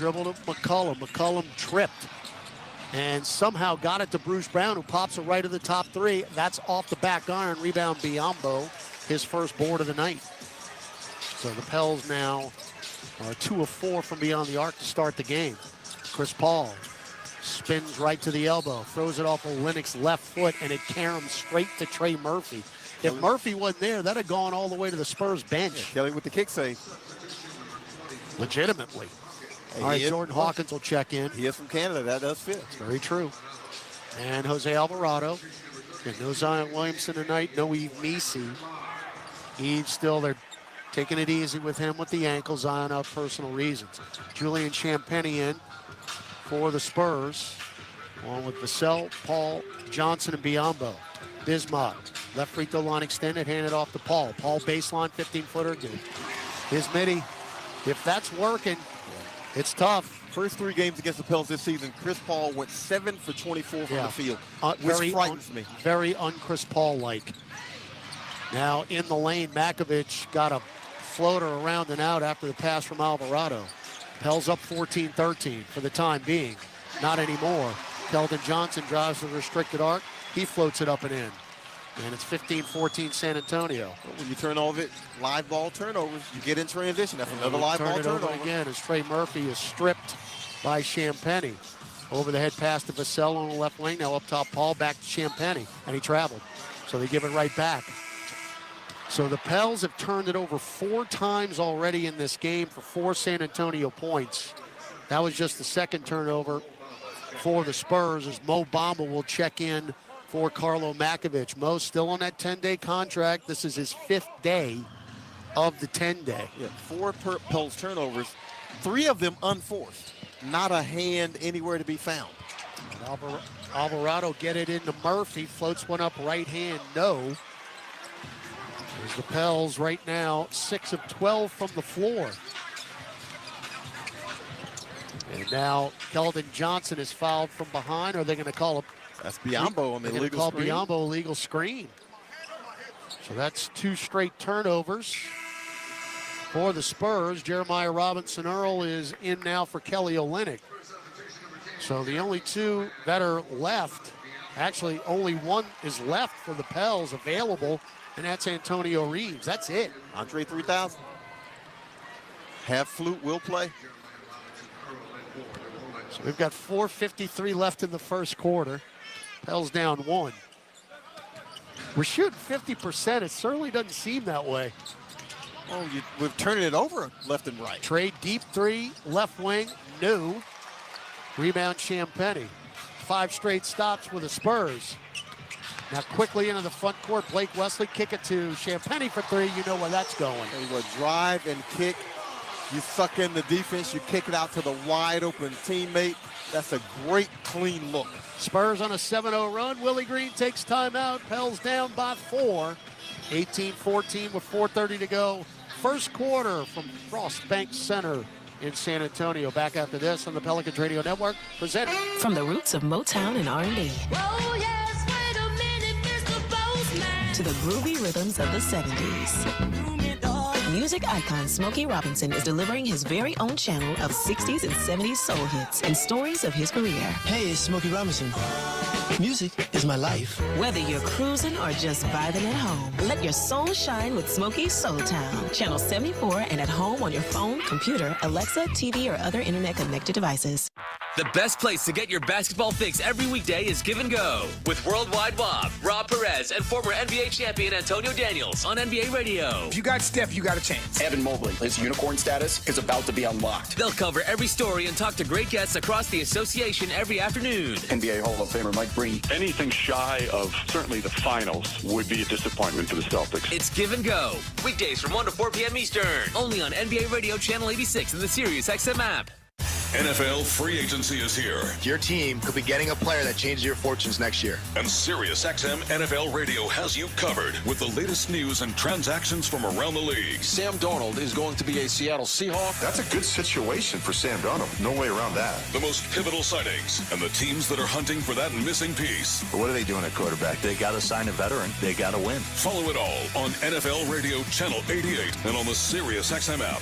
dribble to McCollum. McCollum tripped and somehow got it to Bruce Brown, who pops it right to the top three. That's off the back iron. Rebound Biyombo, his first board of the night. So the Pels now are 2 of 4 from beyond the arc to start the game. Chris Paul spins right to the elbow, throws it off of Lennox's left foot, and it caroms straight to Trey Murphy. If Murphy wasn't there, that'd have gone all the way to the Spurs bench. Yeah, Kelly with the kick save. Legitimately. All right, Jordan Hawkins will check in. He is from Canada. That does fit. It's very true. And Jose Alvarado. And no Zion Williamson tonight. No Yves Missi. Yves still, they're taking it easy with him with the ankle. Zion out for personal reasons. Julian Champagny in for the Spurs. Along with Vassell, Paul, Johnson, and Biyombo. Bismarck. Left free throw line extended, handed off to Paul. Paul baseline, 15-footer, good. His midi. If that's working, it's tough. First 3 games against the Pels this season, Chris Paul went 7 for 24 from the field, which frightens me. Very un-Chris Paul-like. Now in the lane, Makovich got a floater around and out after the pass from Alvarado. Pels up 14-13 for the time being. Not anymore. Keldon Johnson drives the restricted arc. He floats it up and in. And it's 15-14 San Antonio. When you turn all of it, live ball turnovers, you get in transition. That's another live ball turnover. Again, as Trey Murphy is stripped by Champagny. Over the head pass to Vassell on the left wing. Now up top, Paul back to Champagny, and he traveled. So they give it right back. So the Pels have turned it over 4 times already in this game for 4 San Antonio points. That was just the second turnover for the Spurs, as Mo Bamba will check in for Carlo Makovich. Mo's still on that 10-day contract. This is his 5th day of the 10-day. Yeah, 4 Pels turnovers, 3 of them unforced. Not a hand anywhere to be found. Alvarado get it into Murphy, floats one up right hand, no. There's the Pels right now, 6 of 12 from the floor. And now Keldon Johnson is fouled from behind. Are they going to call him? That's Biyombo on the illegal screen. Biyombo illegal screen. So that's 2 straight turnovers for the Spurs. Jeremiah Robinson-Earl is in now for Kelly Olynyk. So the only 2 that are left, actually only 1 is left for the Pels available, and that's Antonio Reeves. That's it. Andre 3000. Half flute will play. So we've got 4:53 left in the first quarter. Pels down 1. We're shooting 50%. It certainly doesn't seem that way. Oh, we're turning it over left and right. Trey deep 3, left wing, no. Rebound Champagny. 5 straight stops for the Spurs. Now quickly into the front court, Blake Wesley, kick it to Champagny for 3. You know where that's going. And you drive and kick. You suck in the defense. You kick it out to the wide open teammate. That's a great, clean look. Spurs on a 7-0 run. Willie Green takes timeout. Pels down by 4. 18-14 with 4:30 to go. First quarter from Frost Bank Center in San Antonio. Back after this on the Pelicans Radio Network. Presented from the roots of Motown and R&B. Oh, yes, wait a minute, Mr. Postman. To the groovy rhythms of the 70s. Music icon Smokey Robinson is delivering his very own channel of 60s and 70s soul hits and stories of his career. Hey, it's Smokey Robinson. Music is my life. Whether you're cruising or just vibing at home, let your soul shine with Smokey's Soul Town. Channel 74 and at home on your phone, computer, Alexa, TV, or other internet-connected devices. The best place to get your basketball fix every weekday is Give and Go with Worldwide Wob, Rob Perez, and former NBA champion Antonio Daniels on NBA Radio. If you got Steph, you got a chance. Evan Mobley, his unicorn status is about to be unlocked. They'll cover every story and talk to great guests across the association every afternoon. NBA Hall of Famer Mike Breen. Anything shy of certainly the finals would be a disappointment for the Celtics. It's Give and Go, weekdays from 1 to 4 p.m. Eastern, only on NBA Radio Channel 86 and the Sirius XM app. NFL free agency is here. Your team could be getting a player that changes your fortunes next year. And Sirius XM NFL Radio has you covered with the latest news and transactions from around the league. Sam Darnold is going to be a Seattle Seahawk. That's a good situation for Sam Darnold. No way around that. The most pivotal signings and the teams that are hunting for that missing piece. But what are they doing at quarterback? They got to sign a veteran. They got to win. Follow it all on NFL Radio Channel 88 and on the Sirius XM app.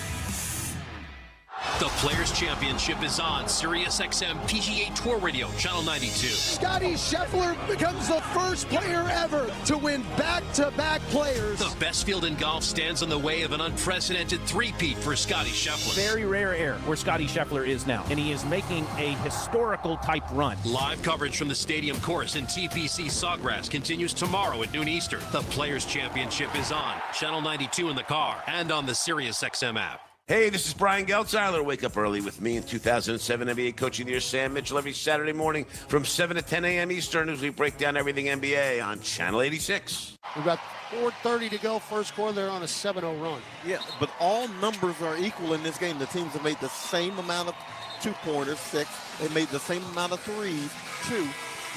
The Players' Championship is on Sirius XM PGA Tour Radio, Channel 92. Scotty Scheffler becomes the first player ever to win back-to-back Players. The best field in golf stands on the way of an unprecedented three-peat for Scotty Scheffler. Very rare air where Scotty Scheffler is now, and he is making a historical type run. Live coverage from the Stadium Course in TPC Sawgrass continues tomorrow at noon Eastern. The Players' Championship is on Channel 92 in the car and on the Sirius XM app. Hey, this is Brian Geltzeiler. Wake up early with me in 2007 NBA Coach of the Year Sam Mitchell every Saturday morning from 7 to 10 a.m. Eastern as we break down everything NBA on Channel 86. We've got 4:30 to go first quarter. They're on a 7-0 run. Yeah, but all numbers are equal in this game. The teams have made the same amount of two-pointers, 6. They made the same amount of threes, 2.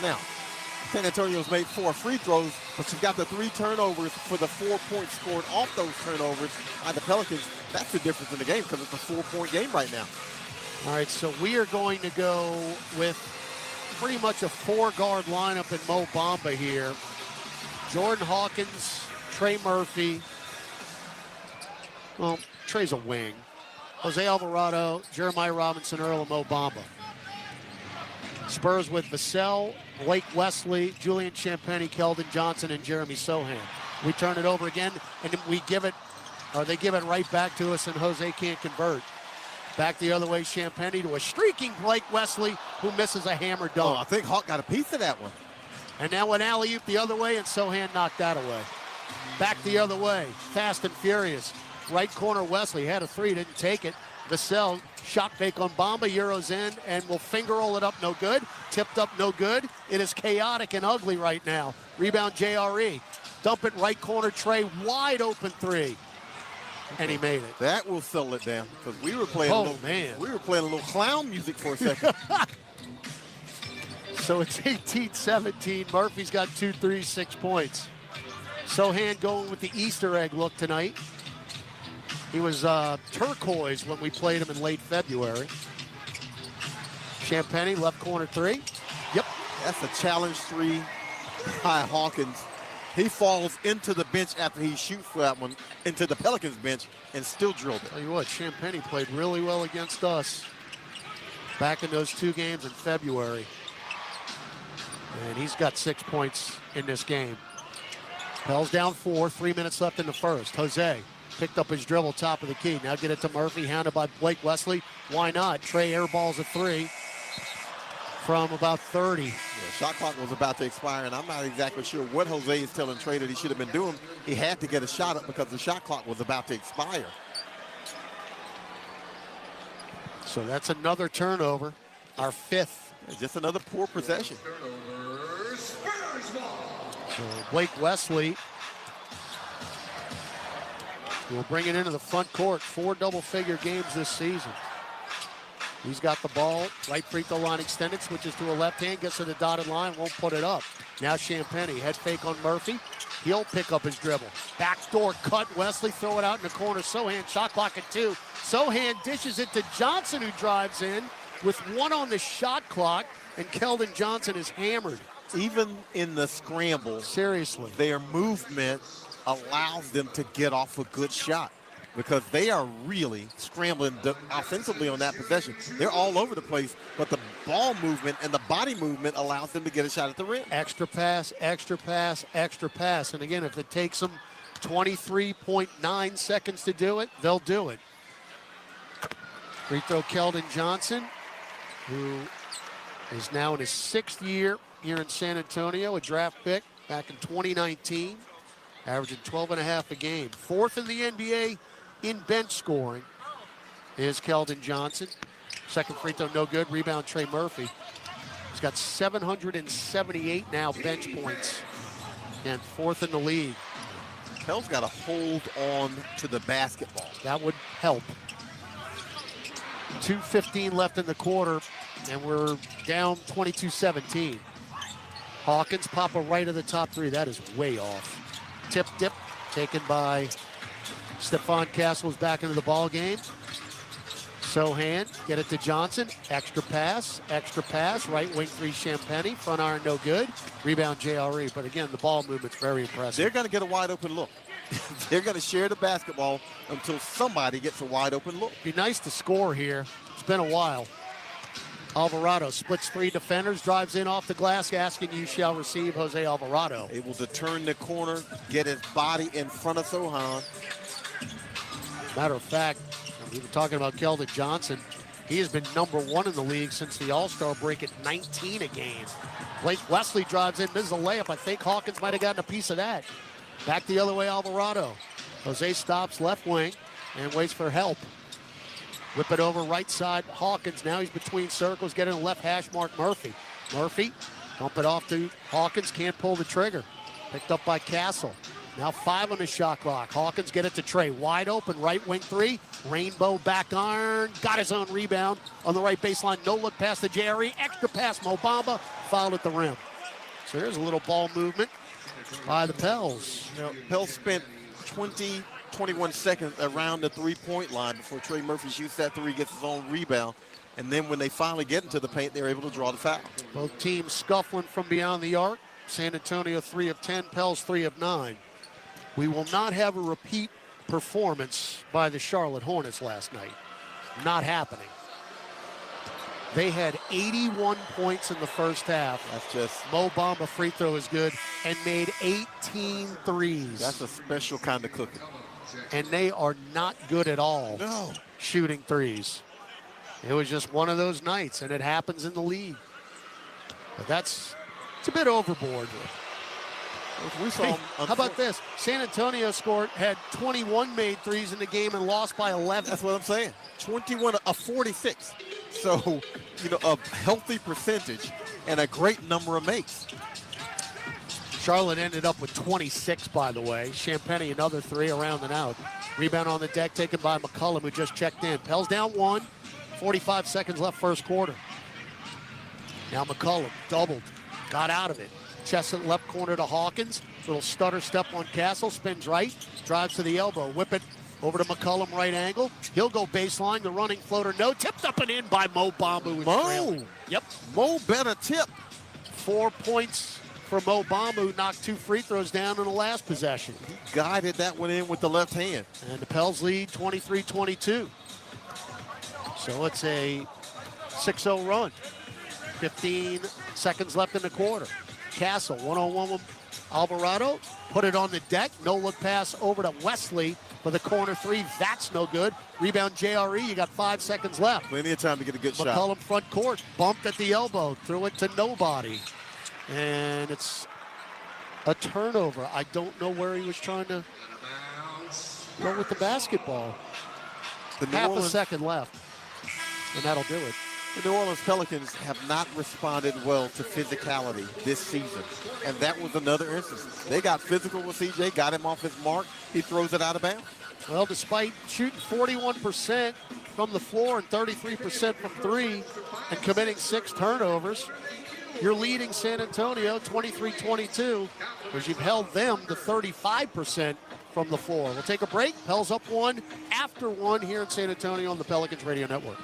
Now, San Antonio's made 4 free throws, but you've got the 3 turnovers for the 4 points scored off those turnovers by the Pelicans. That's the difference in the game because it's a 4-point game right now. All right, so we are going to go with pretty much a 4-guard lineup in Mo Bamba here. Jordan Hawkins, Trey Murphy. Well, Trey's a wing. Jose Alvarado, Jeremiah Robinson, Earl, and Mo Bamba. Spurs with Vassell, Blake Wesley, Julian Champagnie, Keldon Johnson, and Jeremy Sohan. We turn it over again, and we give it, or they give it right back to us, and Jose can't convert. Back the other way, Champagnie to a streaking Blake Wesley, who misses a hammer dunk. Oh, I think Hawk got a piece of that one. And now an alley-oop the other way, and Sohan knocked that away. Back the other way, fast and furious. Right corner, Wesley had a 3, didn't take it. Vassell, shot fake on Bamba, Euros in, and will finger roll it up, no good. Tipped up, no good. It is chaotic and ugly right now. Rebound, JRE. Dump it right corner, Trey, wide open 3. And he made it. That will settle it down, because we were playing we were playing a little clown music for a second. So it's 18-17. Murphy's got 2 3s, 6 points. Sohan going with the Easter egg look tonight. He was turquoise when we played him in late February. Champagnie, left corner 3. Yep. That's a challenge 3 by Hawkins. He falls into the bench after he shoots for that one, into the Pelicans bench, and still drilled it. Tell you what, Champagnie played really well against us back in those 2 games in February. And he's got 6 points in this game. Pels down 4, 3 minutes left in the first. Jose picked up his dribble, top of the key. Now get it to Murphy, hounded by Blake Wesley. Why not? Trey airballs a 3 from about 30. Yeah, shot clock was about to expire, and I'm not exactly sure what Jose is telling Trey that he should have been doing. He had to get a shot up because the shot clock was about to expire. So that's another turnover, our 5th. Just another poor possession. So Blake Wesley will bring it into the front court. 4 double-figure games this season. He's got the ball, right free throw line extended, switches to a left hand, gets to the dotted line, won't put it up. Now Champagnie, head fake on Murphy. He'll pick up his dribble. Backdoor cut, Wesley, throw it out in the corner. Sohan, shot clock at 2. Sohan dishes it to Johnson, who drives in with 1 on the shot clock, and Keldon Johnson is hammered. Even in the scramble, seriously, their movement allows them to get off a good shot because they are really scrambling offensively on that possession. They're all over the place, but the ball movement and the body movement allows them to get a shot at the rim. Extra pass, extra pass, extra pass. And again, if it takes them 23.9 seconds to do it, they'll do it. Free throw, Keldon Johnson, who is now in his 6th year here in San Antonio, a draft pick back in 2019, averaging 12.5 a game. 4th in the NBA in bench scoring is Keldon Johnson. Second free throw, no good. Rebound, Trey Murphy. He's got 778 now bench points and 4th in the league. Pell's got to hold on to the basketball. That would help. 2:15 left in the quarter, and we're down 22-17. Hawkins, pop a right of the top 3. That is way off. Tip, dip, taken by Stephon Castles back into the ball game. Sohan, get it to Johnson. Extra pass, right wing 3, Champagnie. Front iron, no good. Rebound, JRE. But again, the ball movement's very impressive. They're going to get a wide open look. They're going to share the basketball until somebody gets a wide open look. Be nice to score here. It's been a while. Alvarado splits 3 defenders, drives in off the glass, asking you shall receive Jose Alvarado. Able to turn the corner, get his body in front of Sohan. Matter of fact, we were talking about Keldon Johnson. He has been #1 in the league since the All-Star break at 19 a game. Blake Wesley drives in, misses a layup. I think Hawkins might have gotten a piece of that. Back the other way, Alvarado. Jose stops left wing and waits for help. Whip it over right side, Hawkins. Now he's between circles, getting a left hash mark, Murphy. Murphy, dump it off to Hawkins, can't pull the trigger. Picked up by Castle. Now 5 on the shot clock. Hawkins get it to Trey. Wide open, right wing 3. Rainbow back iron. Got his own rebound on the right baseline. No look past the JRE. Extra pass, Mo Bamba. Fouled at the rim. So here's a little ball movement by the Pels. Now, Pels spent 21 seconds around the three-point line before Trey Murphy shoots that 3, gets his own rebound. And then when they finally get into the paint, they're able to draw the foul. Both teams scuffling from beyond the arc. San Antonio 3 of 10, Pels 3 of 9. We will not have a repeat performance by the Charlotte Hornets last night. Not happening. They had 81 points in the first half. That's just... Mo Bamba free throw is good and made 18 threes. That's a special kind of cooking. And they are not good at all shooting threes. It was just one of those nights, and it happens in the league. But it's a bit overboard. How about this? San Antonio had 21 made threes in the game and lost by 11. That's what I'm saying. 21 of 46. So, a healthy percentage and a great number of makes. Charlotte ended up with 26, by the way. Champagny, another 3 around and out. Rebound on the deck taken by McCullum, who just checked in. Pels down 1. 45 seconds left first quarter. Now McCullum doubled. Got out of it. Chesson left corner to Hawkins. Little stutter step on Castle. Spins right. Drives to the elbow. Whip it over to McCullum, right angle. He'll go baseline. The running floater, no. Tipped up and in by Mo Bamba. Mo! Yep. Mo better tip. 4 points for Mo Bamba, who knocked 2 free throws down in the last possession. He guided that one in with the left hand. And the Pels lead 23-22. So it's a 6-0 run. 15 seconds left in the quarter. Castle, one-on-one with Alvarado. Put it on the deck. No look pass over to Wesley for the corner 3. That's no good. Rebound JRE. You got 5 seconds left. Plenty of time to get a good shot. McCullum front court. Bumped at the elbow. Threw it to nobody. And it's a turnover. I don't know where he was trying to go with the basketball. Half a second left. And that'll do it. The New Orleans Pelicans have not responded well to physicality this season. And that was another instance. They got physical with CJ, got him off his mark. He throws it out of bounds. Well, despite shooting 41% from the floor and 33% from 3 and committing 6 turnovers, you're leading San Antonio 23-22 because you've held them to 35% from the floor. We'll take a break. Pels up 1 after 1 here in San Antonio on the Pelicans Radio Network.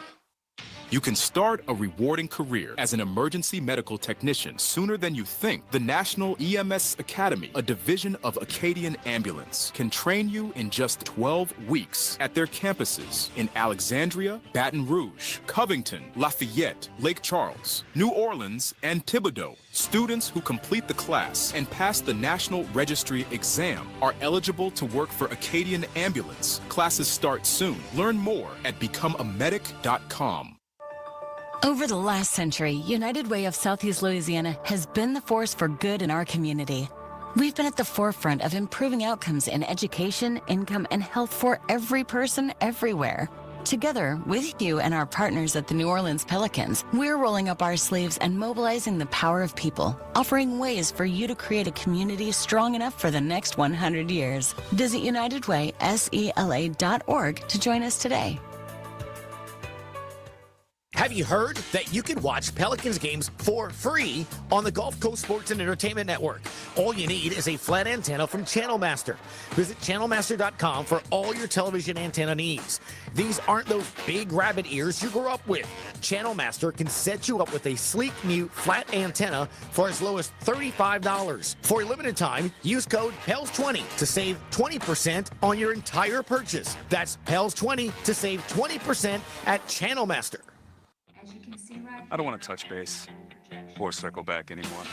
You can start a rewarding career as an emergency medical technician sooner than you think. The National EMS Academy, a division of Acadian Ambulance, can train you in just 12 weeks at their campuses in Alexandria, Baton Rouge, Covington, Lafayette, Lake Charles, New Orleans, and Thibodaux. Students who complete the class and pass the National Registry exam are eligible to work for Acadian Ambulance. Classes start soon. Learn more at becomeamedic.com. Over the last century, United Way of Southeast Louisiana has been the force for good in our community. We've been at the forefront of improving outcomes in education, income, and health for every person, everywhere. Together, with you and our partners at the New Orleans Pelicans, we're rolling up our sleeves and mobilizing the power of people, offering ways for you to create a community strong enough for the next 100 years. Visit UnitedWaySELA.org to join us today. Have you heard that you can watch Pelicans games for free on the Gulf Coast Sports and Entertainment Network? All you need is a flat antenna from Channel Master. Visit channelmaster.com for all your television antenna needs. These aren't those big rabbit ears you grew up with. Channel Master can set you up with a sleek new flat antenna for as low as $35. For a limited time, use code PELS20 to save 20% on your entire purchase. That's PELS20 to save 20% at Channel Master. I don't want to touch base or circle back anymore.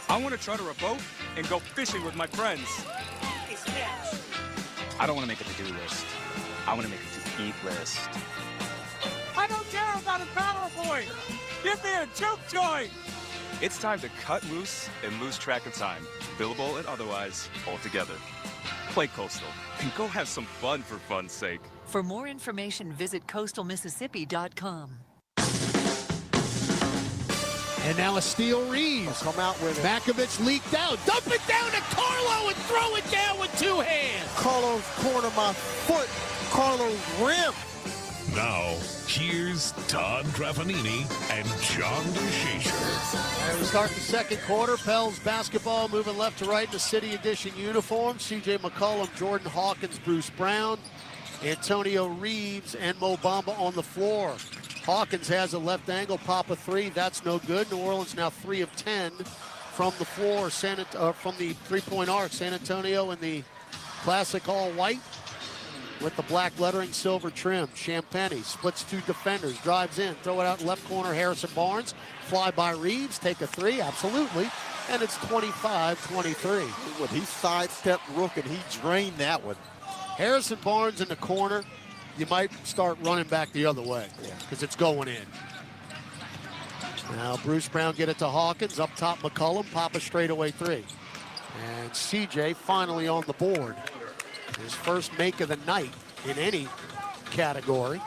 I want to charter a boat and go fishing with my friends. I don't want to make a to-do list. I want to make a to-eat list. I don't care about a PowerPoint. Give me a juke joint. It's time to cut loose and lose track of time, billable and otherwise, altogether. Play Coastal and go have some fun for fun's sake. For more information, visit coastalmississippi.com. And now a steal, Reeves. Come out with it. Makovich leaked out. Dump it down to Carlo and throw it down with two hands. Carlo's corner my foot. Carlo's rim. Now, here's Todd Trafanini and John DeShazier. And we start the second quarter. Pels basketball moving left to right in the City Edition uniform. C.J. McCollum, Jordan Hawkins, Bruce Brown, Antonio Reeves, and Mo Bamba on the floor. Hawkins has a left angle, pop a three. That's no good. New Orleans now 3 of 10 from the floor, from the three-point arc. San Antonio in the classic all-white with the black lettering, silver trim. Champagny splits two defenders, drives in, throw it out left corner. Harrison Barnes, fly by Reeves, take a three, absolutely. And it's 25-23. When he sidestepped Rook and he drained that one. Harrison Barnes in the corner. You might start running back the other way because it's going in. Now Bruce Brown get it to Hawkins. Up top McCollum, pop a straightaway three. And CJ finally on the board. His first make of the night in any category.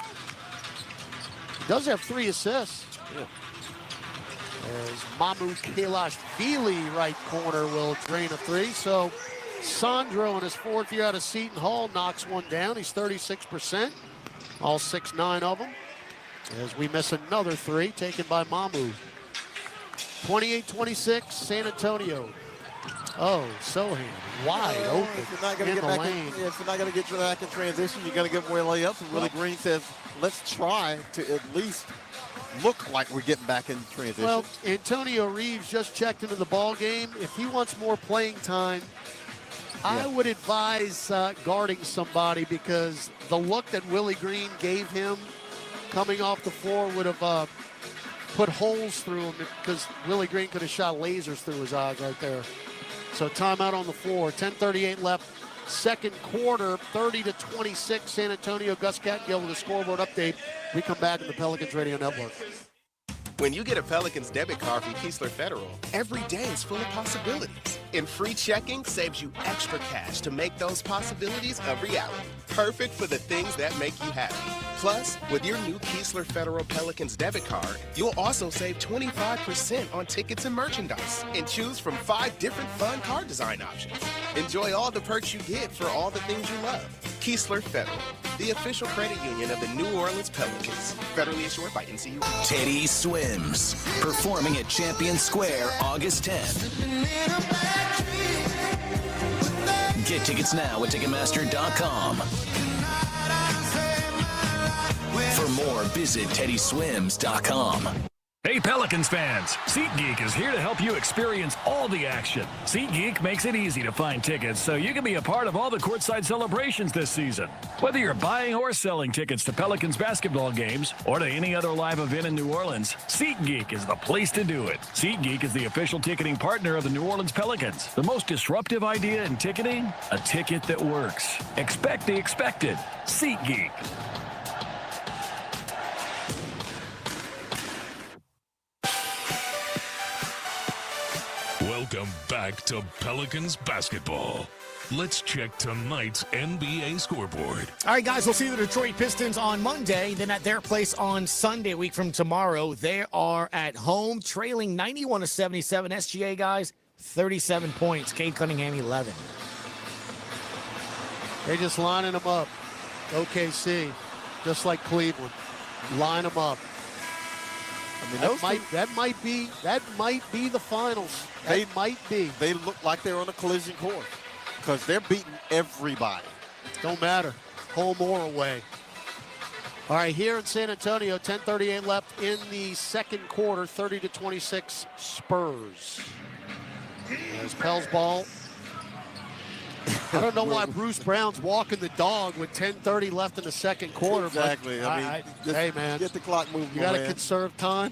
He does have 3 assists. As Mamu Kalashvili, right corner, will drain a three. So Sandro in his 4th year out of Seton Hall knocks one down. He's 36%, all 6'9" of them. As we miss another three taken by Mamu. 28-26, San Antonio. Oh, Sohan wide open if you're not gonna in get the back lane. if you're not going to get back in transition, you're going to give away layups. And Willie Green says, let's try to at least look like we're getting back in transition. Well, Antonio Reeves just checked into the ball game. If he wants more playing time, I would advise guarding somebody, because the look that Willie Green gave him coming off the floor would have put holes through him, because Willie Green could have shot lasers through his eyes right there. So timeout on the floor. 10:38 left. Second quarter, 30-26. San Antonio. Gus Catgill with a scoreboard update. We come back in the Pelicans Radio Network. When you get a Pelicans debit card from Keesler Federal, every day is full of possibilities. And free checking saves you extra cash to make those possibilities a reality. Perfect for the things that make you happy. Plus, with your new Keesler Federal Pelicans debit card, you'll also save 25% on tickets and merchandise, and choose from 5 different fun card design options. Enjoy all the perks you get for all the things you love. Keesler Federal, the official credit union of the New Orleans Pelicans. Federally assured by NCUA. Teddy Swims, performing at Champion Square August 10th. Get tickets now at Ticketmaster.com. For more, visit TeddySwims.com. Hey Pelicans fans, SeatGeek is here to help you experience all the action. SeatGeek makes it easy to find tickets so you can be a part of all the courtside celebrations this season. Whether you're buying or selling tickets to Pelicans basketball games or to any other live event in New Orleans, SeatGeek is the place to do it. SeatGeek is the official ticketing partner of the New Orleans Pelicans. The most disruptive idea in ticketing? A ticket that works. Expect the expected. SeatGeek. Welcome back to Pelicans basketball. Let's check tonight's NBA scoreboard. All right, guys, we'll see the Detroit Pistons on Monday. Then at their place on Sunday, a week from tomorrow. They are at home, trailing 91-77. SGA, guys, 37 points. Cade Cunningham, 11. They're just lining them up. OKC, just like Cleveland. Line them up. I mean, that might be the finals. They might be. They look like they're on a collision course because they're beating everybody. Don't matter, home or away. All right, here in San Antonio, 10:38 left in the second quarter, 30-26 Spurs. There's Pell's ball. I don't know why Bruce Brown's walking the dog with 10:30 left in the second quarter. Exactly. But hey, man. Get the clock moving. You got to conserve time.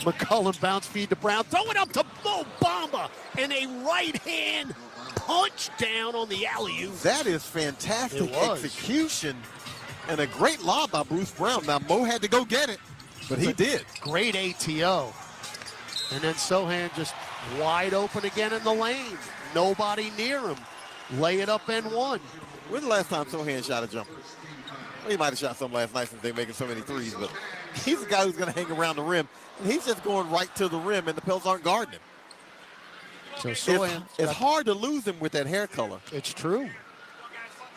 McCollum bounce feed to Brown. Throw it up to Mo Bamba. And a right-hand punch down on the alley-oop. That is fantastic execution and a great lob by Bruce Brown. Now, Mo had to go get it, but he did. Great ATO. And then Sohan just wide open again in the lane. Nobody near him. Lay it up and one. When's the last time Sohan shot a jumper? Well, he might have shot some last night since they're making so many threes, but he's the guy who's going to hang around the rim. And he's just going right to the rim, and the Pels aren't guarding him. So Sohan, it's hard to lose him with that hair color. It's true.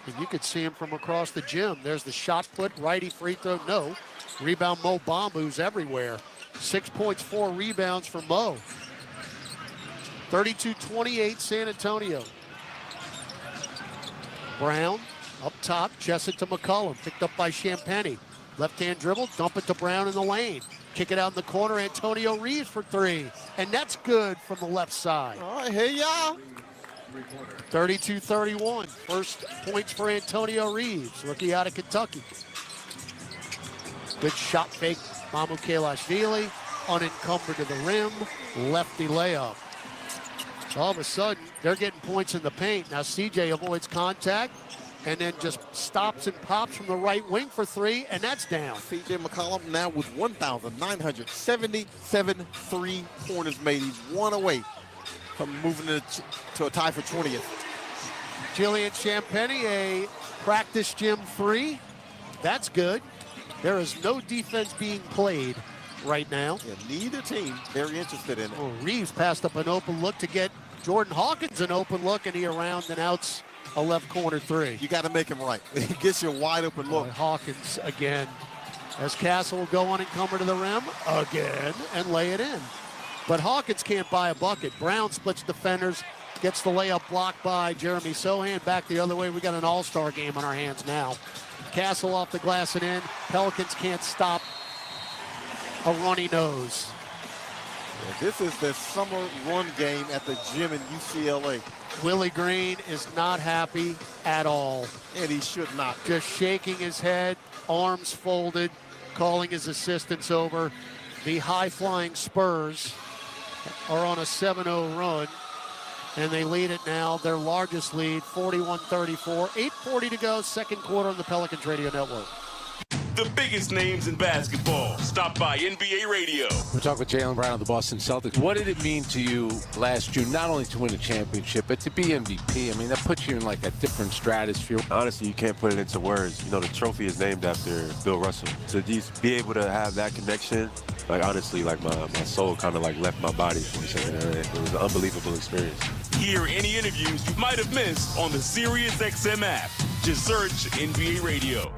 And you could see him from across the gym. There's the shot put, righty free throw, no. Rebound Mo Bamba, who's everywhere. 6 points, 4 rebounds for Mo. 32-28 San Antonio. Brown up top, chest it to McCollum. Picked up by Champagny. Left-hand dribble, dump it to Brown in the lane. Kick it out in the corner, Antonio Reeves for three. And that's good from the left side. All right, hey, y'all. 32-31. First points for Antonio Reeves, rookie out of Kentucky. Good shot fake, Mamu Kelashvili. Unencumbered to the rim, lefty layup. All of a sudden, they're getting points in the paint. Now CJ avoids contact and then just stops and pops from the right wing for three, and that's down. CJ McCollum now with 1,977 three-pointers made. He's one away from moving to a tie for 20th. Jillian Champagny, a practice gym three. That's good. There is no defense being played right now. Yeah, neither team very interested in it. Oh, Reeves passed up an open look to get Jordan Hawkins an open look, and he around and outs a left corner three. You got to make him right. He gets you a wide open look. Hawkins again. As Castle will go unencumbered to the rim again and lay it in. But Hawkins can't buy a bucket. Brown splits defenders, gets the layup blocked by Jeremy Sohan. Back the other way. We got an all-star game on our hands now. Castle off the glass and in. Pelicans can't stop a runny nose. Yeah, this is the summer run game at the gym in UCLA. Willie Green is not happy at all. And he should not. Just shaking his head, arms folded, calling his assistants over. The high-flying Spurs are on a 7-0 run, and they lead it now, their largest lead, 41-34. 8:40 to go, second quarter on the Pelicans Radio Network. The biggest names in basketball. Stop by NBA Radio. We're talking with Jaylen Brown of the Boston Celtics. What did it mean to you last June, not only to win a championship, but to be MVP? I mean, that puts you in like a different stratosphere. Honestly, you can't put it into words. You know, the trophy is named after Bill Russell. To just be able to have that connection, like honestly, like my soul kind of like left my body for a second. It was an unbelievable experience. Hear any interviews you might have missed on the SiriusXM app. Just search NBA Radio.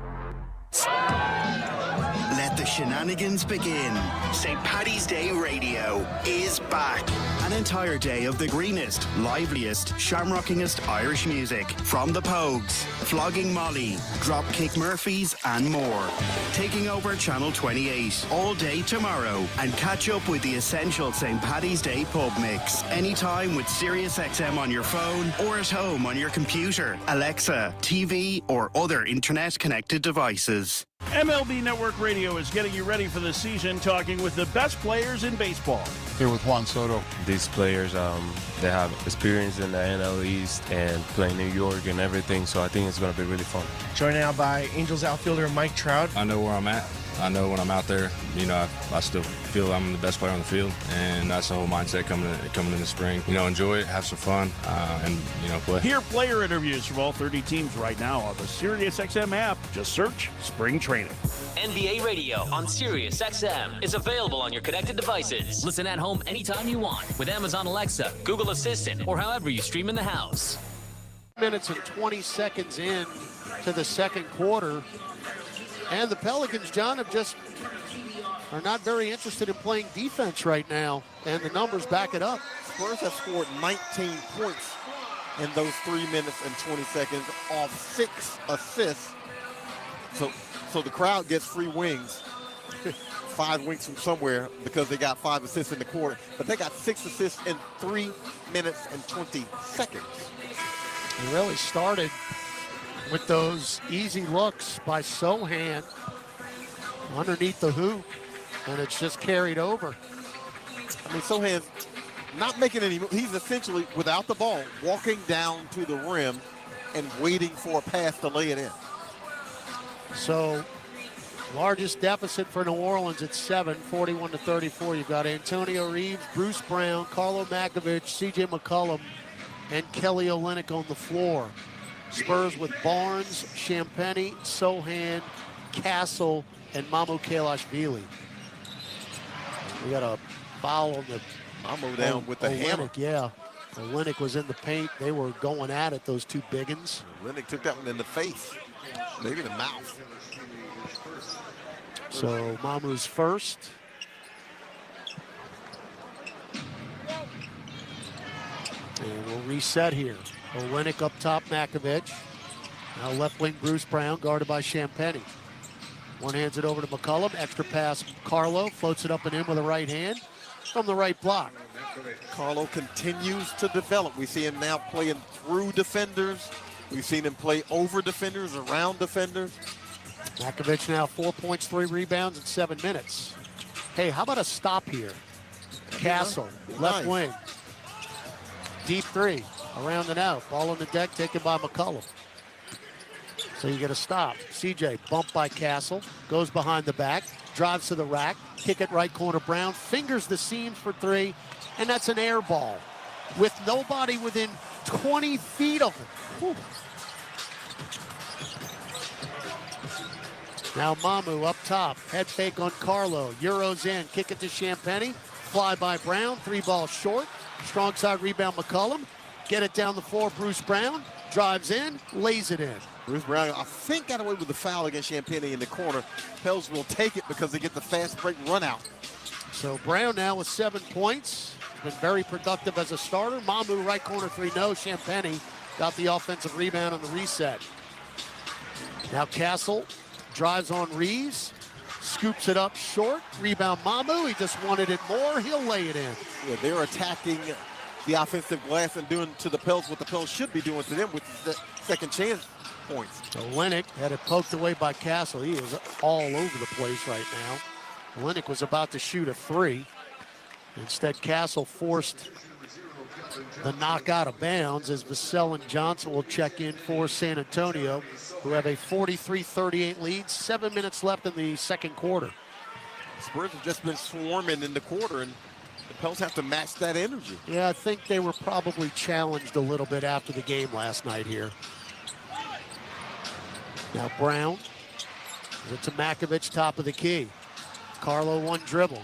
Let the shenanigans begin. St. Paddy's Day Radio is back. An entire day of the greenest, liveliest, shamrockingest Irish music. From the Pogues, Flogging Molly, Dropkick Murphys, and more. Taking over Channel 28 all day tomorrow. And catch up with the essential St. Paddy's Day pub mix. Anytime with SiriusXM on your phone or at home on your computer, Alexa, TV, or other internet-connected devices. MLB Network Radio is getting you ready for the season, talking with the best players in baseball. Here with Juan Soto. These players, they have experience in the NL East and playing New York and everything, so I think it's going to be really fun. Joined now by Angels outfielder Mike Trout. I know where I'm at. I know when I'm out there, you know, I still feel I'm the best player on the field, and that's the whole mindset coming in the spring. You know, enjoy it, have some fun, and, you know, play. Hear player interviews from all 30 teams right now on the SiriusXM app. Just search Spring Training. NBA Radio on SiriusXM is available on your connected devices. Listen at home anytime you want with Amazon Alexa, Google Assistant, or however you stream in the house. Minutes and 20 seconds in to the second quarter. And the Pelicans, John, have just are not very interested in playing defense right now, and the numbers back it up. Spurs have scored 19 points in those 3 minutes and 20 seconds off 6 assists. So the crowd gets free wings. 5 wings from somewhere because they got 5 assists in the quarter. But they got 6 assists in 3 minutes and 20 seconds. It really started with those easy looks by Sohan underneath the hoop, and it's just carried over. I mean, Sohan's not making any moves. He's essentially, without the ball, walking down to the rim and waiting for a pass to lay it in. So, largest deficit for New Orleans at 7, 41-34. You've got Antonio Reeves, Bruce Brown, Carlo Makovich, C.J. McCollum, and Kelly Olynyk on the floor. Spurs with Barnes, Champagnie, Sohan, Castle, and Mamu Kalashvili. We got a foul on the Mamu down with the hammer. Yeah. Olynyk was in the paint. They were going at it, those two biggins. Olynyk took that one in the face, maybe the mouth. So Mamu's first. And we'll reset here. Olynyk up top, Makovich. Now left wing, Bruce Brown, guarded by Champagnie. One hands it over to McCollum. Extra pass, Carlo. Floats it up and in with a right hand from the right block. Carlo continues to develop. We see him now playing through defenders. We've seen him play over defenders, around defenders. Makovich now 4 points, 3 rebounds in 7 minutes. Hey, how about a stop here? Castle, left wing. Deep three, around and out. Ball on the deck, taken by McCollum. So you get a stop. CJ bumped by Castle, goes behind the back, drives to the rack, kick it right corner Brown, fingers the seam for 3, and that's an air ball with nobody within 20 feet of him. Whew. Now Mamu up top, head fake on Carlo, Euros in, kick it to Champagnie, fly by Brown, 3 ball short, strong side rebound McCollum, get it down the floor, Bruce Brown, drives in, lays it in. Bruce Brown, I think, got away with the foul against Champagnie in the corner. Pels will take it because they get the fast break run out. So Brown now with 7 points, been very productive as a starter. Mamu right corner 3, no, Champagnie got the offensive rebound on the reset. Now Castle drives on Reeves, scoops it up short, rebound Mamu, he just wanted it more, he'll lay it in. Yeah, they're attacking the offensive glass and doing to the Pels what the Pels should be doing to them with the second chance points. Olynyk had it poked away by Castle. He is all over the place right now. Olynyk was about to shoot a 3. Instead, Castle forced the knock out of bounds as Vassell and Johnson will check in for San Antonio, who have a 43-38 lead. 7 minutes left in the second quarter. Spurs have just been swarming in the quarter, and the Pels have to match that energy. Yeah, I think they were probably challenged a little bit after the game last night here. Now Brown, it's to Makovich, top of the key. Carlo one dribble,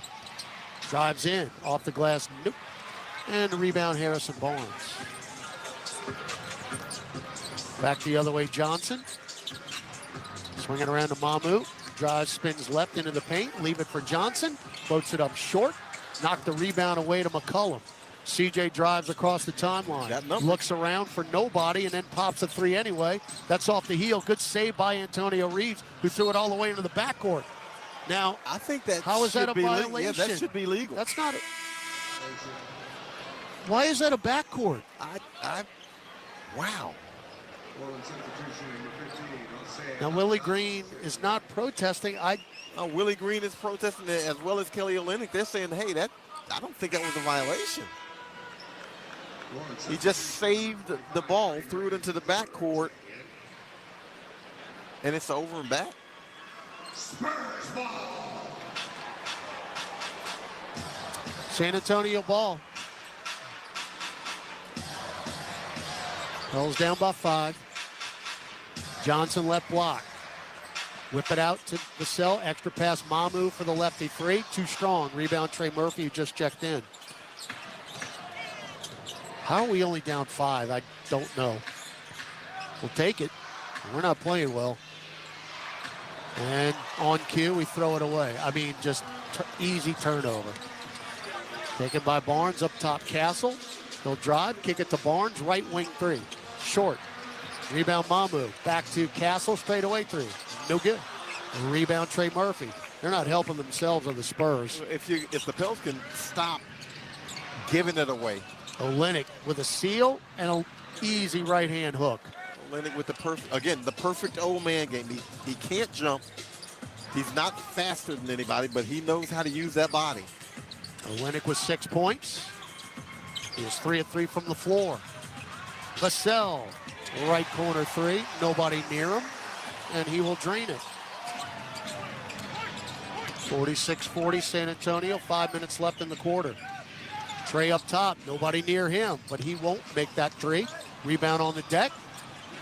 drives in, off the glass, nope. And the rebound, Harrison Barnes. Back the other way, Johnson. Swinging around to Mamu, drives, spins left into the paint, leave it for Johnson, floats it up short, knock the rebound away to McCollum. CJ drives across the timeline, looks around for nobody, and then pops a 3 anyway. That's off the heel. Good save by Antonio Reeves, who threw it all the way into the backcourt. Now, I think that how is that a violation? Yeah, that should be legal. That's not. Why is that a backcourt? Wow. Now Willie Green is not protesting. Willie Green is protesting as well as Kelly Olynyk. They're saying, hey, I don't think that was a violation. He just saved the ball, threw it into the backcourt, and it's over and back. San Antonio ball. Pels down by 5. Johnson left block. Whip it out to Vassell. Extra pass Mamu for the lefty 3. Too strong. Rebound Trey Murphy, who just checked in. How are we only down 5? I don't know. We'll take it. We're not playing well. And on cue, we throw it away. I mean, just easy turnover. Taken by Barnes up top, Castle. He'll drive, kick it to Barnes, right wing three. Short. Rebound Mamu. Back to Castle, straight away three. No good. Rebound Trey Murphy. They're not helping themselves or the Spurs. If the Pels can stop giving it away. Olynyk with a seal and an easy right-hand hook. Olynyk with the perfect old man game. He can't jump. He's not faster than anybody, but he knows how to use that body. Olynyk with 6 points. He is 3 of 3 from the floor. Vassell, right corner three. Nobody near him, and he will drain it. 46-40 San Antonio. 5 minutes left in the quarter. Trey up top. Nobody near him, but he won't make that three. Rebound on the deck,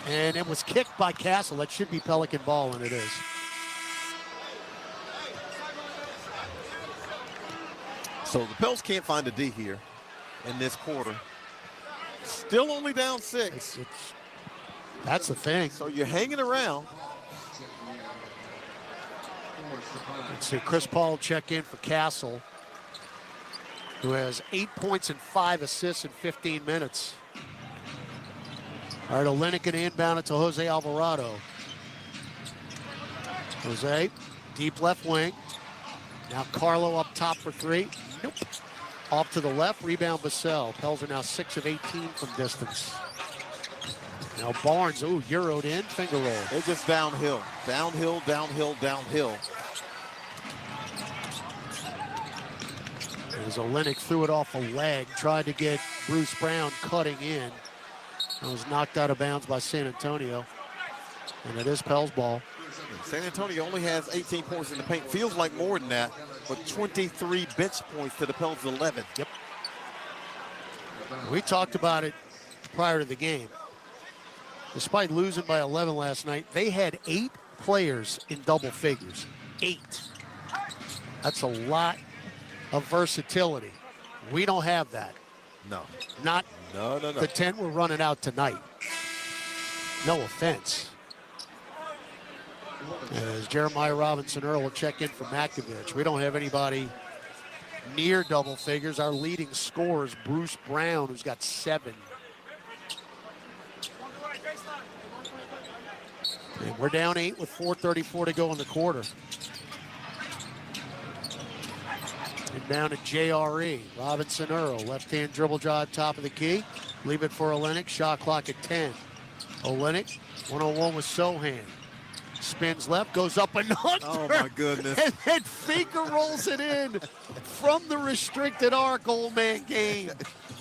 and it was kicked by Castle. That should be Pelican ball, and it is. So the Pels can't find a D here in this quarter. Still only down 6. That's the thing. So you're hanging around. Let's see, Chris Paul check in for Castle, who has 8 points and 5 assists in 15 minutes. All right, Olynyk can inbound it to Jose Alvarado. Jose, deep left wing. Now Carlo up top for three. Nope. Off to the left, rebound Vassell. Pels are now 6 of 18 from distance. Now Barnes, Euroed in, finger roll. They're just downhill. Downhill, downhill, downhill. As Olynyk threw it off a leg, tried to get Bruce Brown cutting in. It was knocked out of bounds by San Antonio. And it is Pels ball. San Antonio only has 18 points in the paint. Feels like more than that, but 23 bench points to the Pels 11. Yep. We talked about it prior to the game. Despite losing by 11 last night, they had 8 players in double figures. 8. That's a lot of versatility. We don't have that. No. Not no. The 10 we're running out tonight. No offense. As Jeremiah Robinson-Earl will check in for Makovich. We don't have anybody near double figures. Our leading scorer is Bruce Brown, who's got 7. And we're down 8 with 4:34 to go in the quarter. And down to JRE. Robinson-Earl, left-hand dribble drive, top of the key. Leave it for Olynyk, shot clock at 10. Olynyk, 1-on-1 with Sohan. Spins left, goes up and under. Oh, my goodness. And then finger rolls it in from the restricted arc. Old man game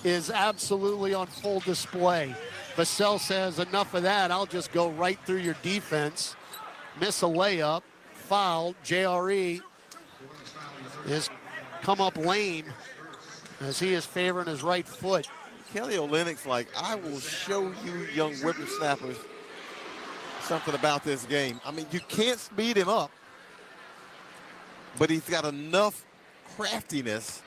is absolutely on full display. Vassell says, enough of that. I'll just go right through your defense. Miss a layup. Foul. JRE is come up lame as he is favoring his right foot. Kelly Olynyk's like, I will show you young whippersnappers something about this game. I mean, you can't speed him up, but he's got enough craftiness,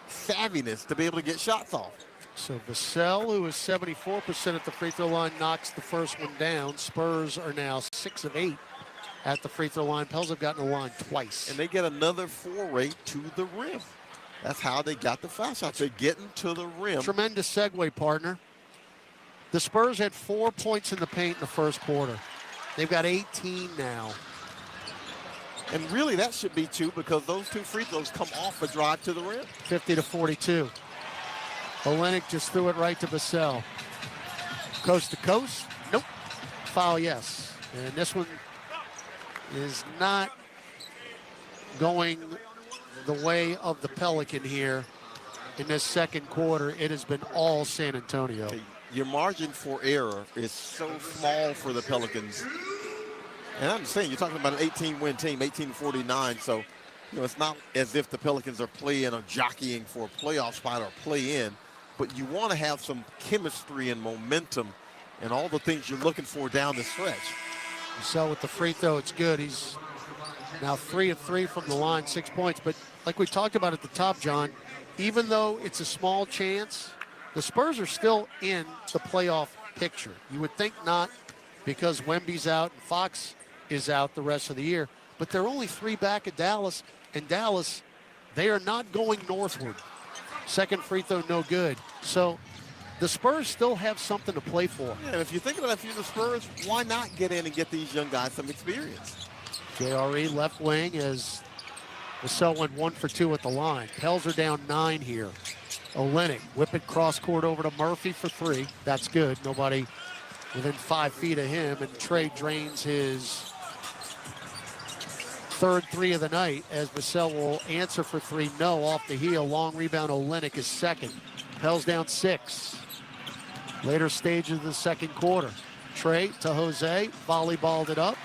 savviness to be able to get shots off. So Vassell, who is 74% at the free throw line, knocks the first one down. Spurs are now 6 of 8 at the free throw line. Pels have gotten the line twice. And they get another foray to the rim. That's how they got the foul shots. They're getting to the rim. Tremendous segue, partner. The Spurs had 4 points in the paint in the first quarter. They've got 18 now. And really that should be 2 because those 2 free throws come off a drive to the rim. 50-42. Olynyk just threw it right to Vassell. Coast to coast. Nope. Foul, yes. And this one is not going the way of the Pelican here in this second quarter. It has been all San Antonio. Your margin for error is so small for the Pelicans. And I'm saying, you're talking about an 18-win team, 18-49. So, you know, it's not as if the Pelicans are playing or jockeying for a playoff spot or play-in. But you want to have some chemistry and momentum and all the things you're looking for down the stretch. So with the free throw, it's good. He's now 3 of 3 from the line, 6 points. But like we talked about at the top, John, even though it's a small chance, the Spurs are still in the playoff picture. You would think not because Wemby's out and Fox is out the rest of the year. but they're only 3 back at Dallas. And Dallas, they are not going northward. Second free throw, no good. So the Spurs still have something to play for. Yeah, and if you think about it, if you're the Spurs, why not get in and get these young guys some experience? JRE left wing as Vassell went 1 for 2 at the line. Pels are down 9 here. Olynyk, whip it cross court over to Murphy for 3. That's good. Nobody within 5 feet of him. And Trey drains his third 3 of the night as Vassell will answer for 3. No, off the heel. Long rebound. Olynyk is second. Pels down 6. Later stages of the second quarter. Trey to Jose. Volleyballed it up.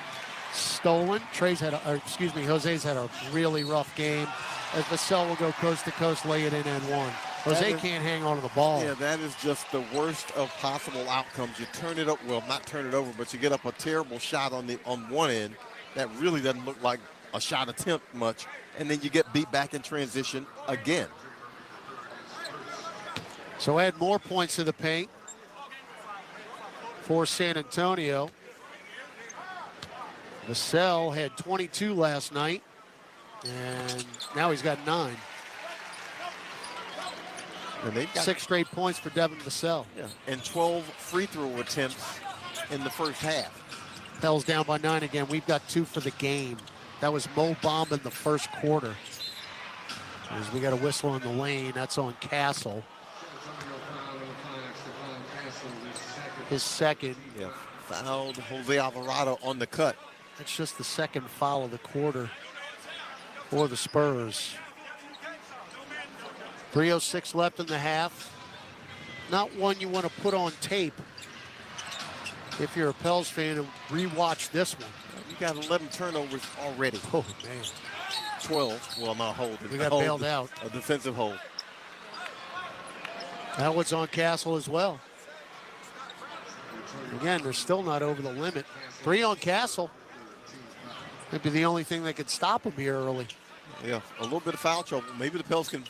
Stolen. Jose's had a really rough game as Vassell will go coast to coast, lay it in and 1. Jose can't hang on to the ball. Yeah, that is just the worst of possible outcomes. You turn it up, well, not turn it over, but you get up a terrible shot on one end that really doesn't look like a shot attempt much, and then you get beat back in transition again. So add more points to the paint for San Antonio. Vassell had 22 last night, and now he's got 9. And they've got 6 straight points for Devin Vassell. Yeah, and 12 free throw attempts in the first half. Pels down by 9 again. We've got 2 for the game. That was Mo Bamba in the first quarter. As we got a whistle in the lane, that's on Castle. His second. Yeah, fouled Jose Alvarado on the cut. That's just the second foul of the quarter for the Spurs. 3:06 left in the half. Not one you want to put on tape if you're a Pels fan and rewatch this one. You got 11 turnovers already. Oh, man. 12. Well, not hold. We got bailed out. A defensive hold. That was on Castle as well. Again, they're still not over the limit. 3 on Castle. Maybe the only thing that could stop him here early. Yeah, a little bit of foul trouble. Maybe the Pels can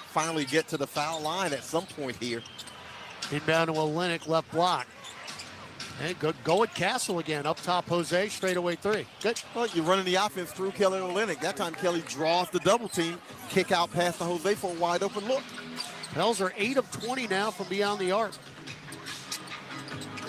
finally get to the foul line at some point here. Inbound to Olynyk, left block. And go at Castle again. Up top, Jose, straightaway 3. Good. Well, you're running the offense through Kelly Olynyk. That time Kelly draws the double team, kick out past the Jose for a wide open look. Pels are 8 of 20 now from beyond the arc.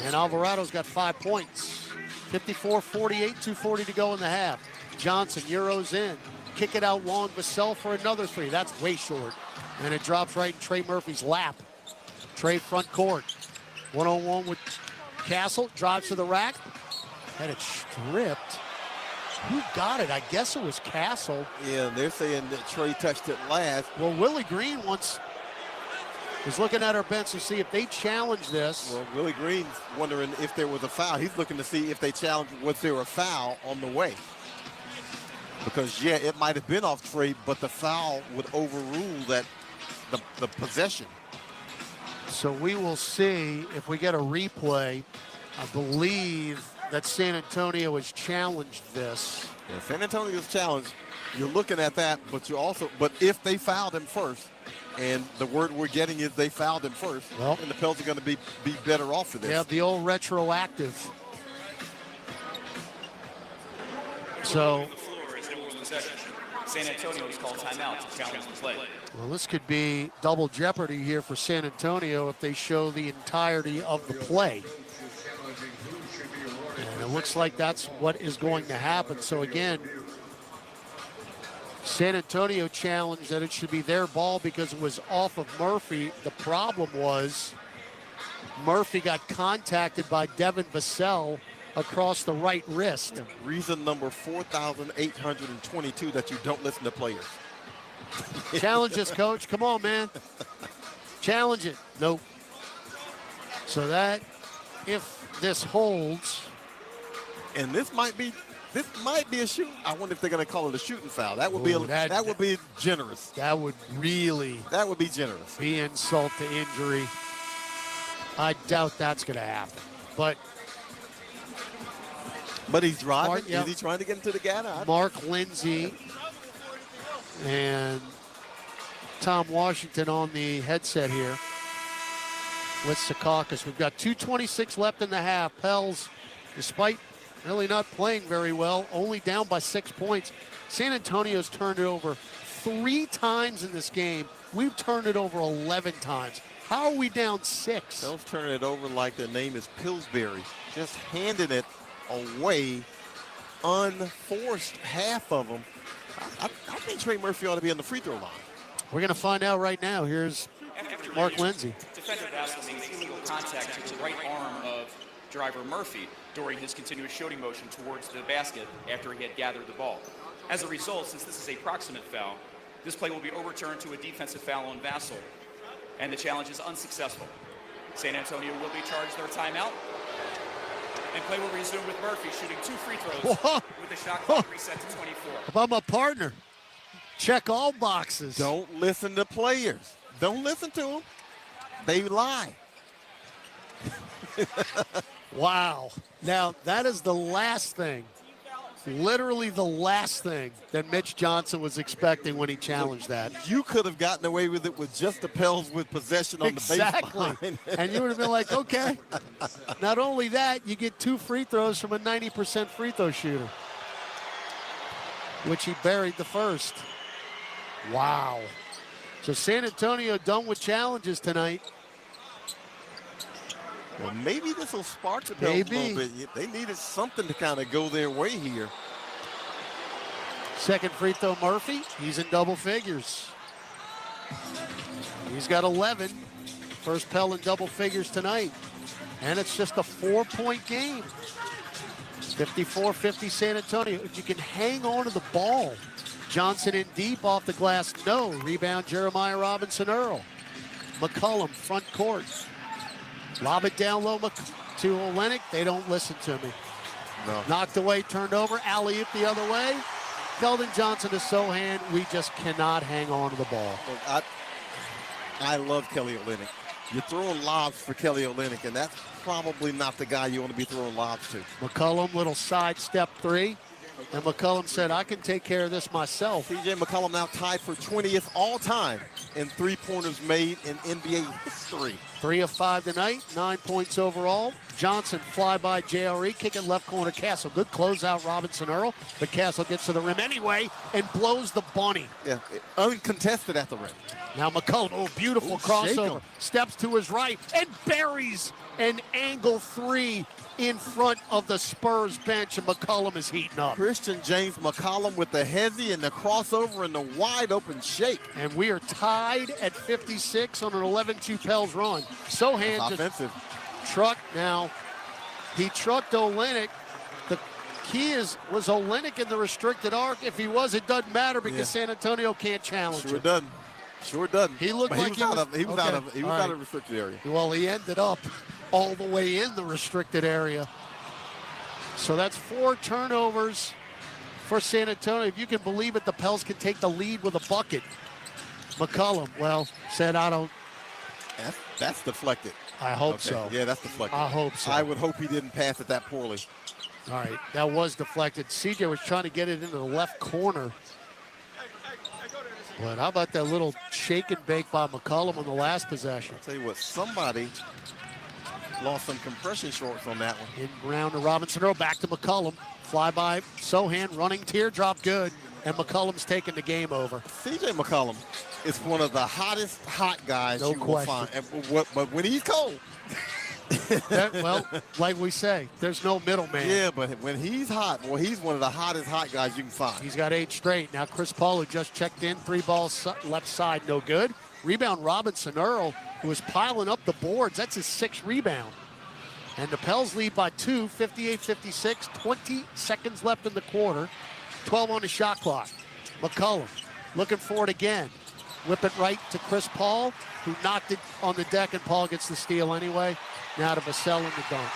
And Alvarado's got 5 points. 54-48, 2:40 to go in the half. Johnson, Euros in. Kick it out long, Vassell for another 3. That's way short. And it drops right in Trey Murphy's lap. Trey front court. 1-on-1 with Castle. Drives to the rack. Had it stripped. Who got it? I guess it was Castle. Yeah, they're saying that Trey touched it last. Well, Willie Green is looking at our bench to see if they challenge this. Well, Willie Green's wondering if there was a foul. He's looking to see if they challenge, was there a foul on the way? Because, yeah, it might have been off Trey, but the foul would overrule that the possession. So we will see if we get a replay. I believe that San Antonio has challenged this. Yeah, San Antonio's challenged. You're looking at that, but if they fouled him first, and the word we're getting is they fouled him first, well, and the Pels are going to be better off for this. Yeah, the old retroactive. So San Antonio has called timeout to challenge the play. Well, this could be double jeopardy here for San Antonio if they show the entirety of the play. And it looks like that's what is going to happen. So again, San Antonio challenged that it should be their ball because it was off of Murphy. The problem was Murphy got contacted by Devin Vassell across the right wrist. Reason number 4,822 that you don't listen to players. Challenge us, coach. Come on, man. Challenge it. Nope. So that, if this holds. And this might be a shoot. I wonder if they're going to call it a shooting foul. That would be that would be generous. That would really. That would be generous. Be insult to injury. I doubt that's going to happen. But he's driving. Is he trying to get into the gutter? Mark Lindsay and Tom Washington on the headset here with Secaucus. We've got 2:26 left in the half. Pels, despite really not playing very well, only down by 6 points. San Antonio's turned it over 3 times in this game. We've turned it over 11 times. How are we down 6? They'll turn it over like their name is Pillsbury, just handing it away, unforced, half of them. I think Trey Murphy ought to be on the free throw line. We're going to find out right now. Here's Mark Lindsay. Defender Bassel made illegal contact to the right arm of driver Murphy during his continuous shooting motion towards the basket after he had gathered the ball. As a result, since this is a proximate foul, this play will be overturned to a defensive foul on Bassel, and the challenge is unsuccessful. San Antonio will be charged their timeout, and play will resume with Murphy shooting 2 free throws with the shot clock reset to 24. If I'm a partner, check all boxes. Don't listen to players. Don't listen to them. They lie. Wow. Now, that is the last thing, literally the last thing that Mitch Johnson was expecting when he challenged that. You could have gotten away with it with just the Pels with possession on the baseline. And you would have been like, okay. Not only that, you get 2 free throws from a 90% free throw shooter, which he buried the first. Wow. So San Antonio done with challenges tonight. Well, maybe this will spark the Pels a little bit. They needed something to kind of go their way here. Second free throw, Murphy. He's in double figures. He's got 11. First Pell in double figures tonight. And it's just a 4-point game. 54-50 San Antonio. If you can hang on to the ball. Johnson in deep off the glass. No. Rebound, Jeremiah Robinson-Earl. McCollum, front court. Lob it down low to Olenek. They don't listen to me. No. Knocked away, turned over. Alley-oop the other way. Keldon Johnson to Sohan. We just cannot hang on to the ball. Look, I love Kelly Olynyk. You're throwing lobs for Kelly Olynyk, and that's probably not the guy you want to be throwing lobs to. McCollum, little side step 3. And McCollum said, I can take care of this myself. C.J. McCollum now tied for 20th all-time in 3-pointers made in NBA history. 3 of 5 tonight, 9 points overall. Johnson fly by JRE, kicking left corner Castle. Good closeout, Robinson-Earl. But Castle gets to the rim anyway and blows the bunny. Yeah, uncontested at the rim. Now McCollum, oh, beautiful crossover. Steps to his right and buries an angle 3 in front of the Spurs bench, and McCollum is heating up. Christian James McCollum with the hezzy and the crossover and the wide open shake. And we are tied at 56 on an 11-2 Pels run. Sohan just trucked now. He trucked Olynyk. The key was Olynyk in the restricted arc. If he was, it doesn't matter because San Antonio can't challenge him. Sure doesn't. Sure doesn't. He looked like he was out of restricted area. Well, he ended up all the way in the restricted area. So that's 4 turnovers for San Antonio. If you can believe it, the Pels can take the lead with a bucket. McCollum, well, said I don't. That's deflected. I hope so. Yeah, that's deflected. I hope so. I would hope he didn't pass it that poorly. All right, that was deflected. CJ was trying to get it into the left corner. But how about that little shake and bake by McCollum on the last possession? I'll tell you what, somebody lost some compression shorts on that one. In round to Robinson-Earl, back to McCollum. Fly by Sohan, running teardrop, good. And McCollum's taking the game over. C.J. McCollum is one of the hottest hot guys you will find. But when he's cold. Well, like we say, there's no middleman. Yeah, but when he's hot, well, he's one of the hottest hot guys you can find. He's got 8 straight. Now Chris Paul, who just checked in, 3 balls left side, no good. Rebound Robinson-Earl, who is piling up the boards. That's his 6th rebound. And the Pels lead by 2, 58-56, 20 seconds left in the quarter. 12 on the shot clock. McCollum looking for it again. Whip it right to Chris Paul, who knocked it on the deck, and Paul gets the steal anyway. Now to Vassell in the dunk.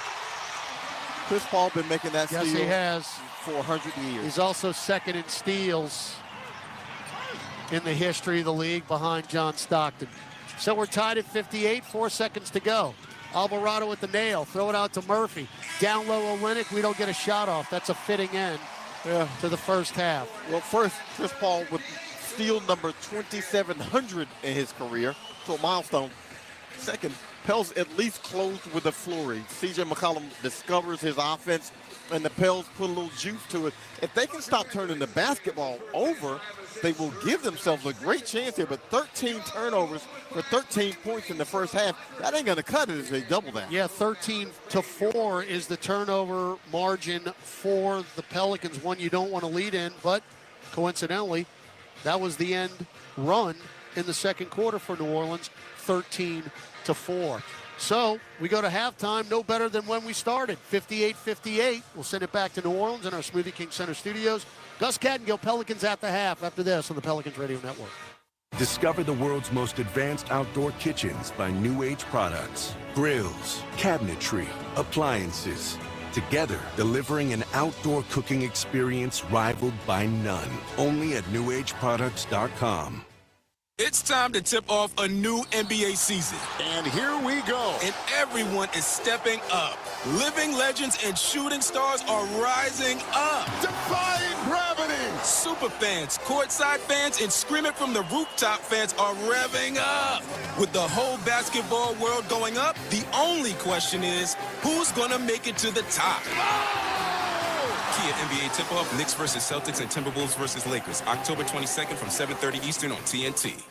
Chris Paul been making that steal. Yes, he has. For 100 years. He's also second in steals in the history of the league behind John Stockton. So we're tied at 58, 4 seconds to go. Alvarado with the nail, throw it out to Murphy. Down low Olynyk, we don't get a shot off. That's a fitting end to the first half. Well, first, Chris Paul with steal number 2,700 in his career. So a milestone. second, Pels at least closed with a flurry. C.J. McCollum discovers his offense, and the Pels put a little juice to it. If they can stop turning the basketball over, they will give themselves a great chance here. But 13 turnovers for 13 points in the first half, that ain't going to cut it if they double that. Yeah, 13-4 is the turnover margin for the Pelicans, one you don't want to lead in, but coincidentally, that was the end run in the second quarter for New Orleans, 13-4. So we go to halftime, no better than when we started, 58-58. We'll send it back to New Orleans in our Smoothie King Center studios. Gus Cattingill, Pelicans at the half after this on the Pelicans Radio Network. Discover the world's most advanced outdoor kitchens by New Age Products. Grills, cabinetry, appliances. Together, delivering an outdoor cooking experience rivaled by none. Only at NewAgeProducts.com. It's time to tip off a new NBA season. And here we go. And everyone is stepping up. Living legends and shooting stars are rising up. Defying gravity. Super fans, courtside fans, and screaming from the rooftop fans are revving up. With the whole basketball world going up, the only question is, who's going to make it to the top? Kia NBA tip-off, Knicks versus Celtics and Timberwolves versus Lakers, October 22nd from 7:30 Eastern on TNT.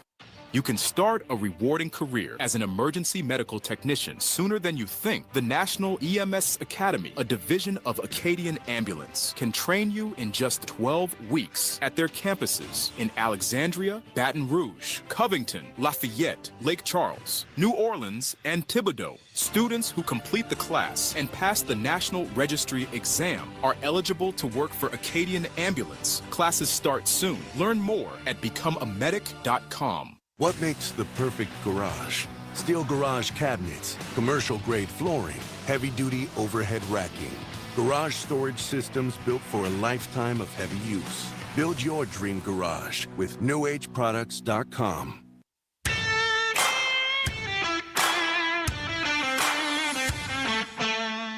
You can start a rewarding career as an emergency medical technician sooner than you think. The National EMS Academy, a division of Acadian Ambulance, can train you in just 12 weeks at their campuses in Alexandria, Baton Rouge, Covington, Lafayette, Lake Charles, New Orleans, and Thibodaux. Students who complete the class and pass the National Registry exam are eligible to work for Acadian Ambulance. Classes start soon. Learn more at becomeamedic.com. What makes the perfect garage? Steel garage cabinets, commercial-grade flooring, heavy-duty overhead racking. Garage storage systems built for a lifetime of heavy use. Build your dream garage with NewAgeProducts.com.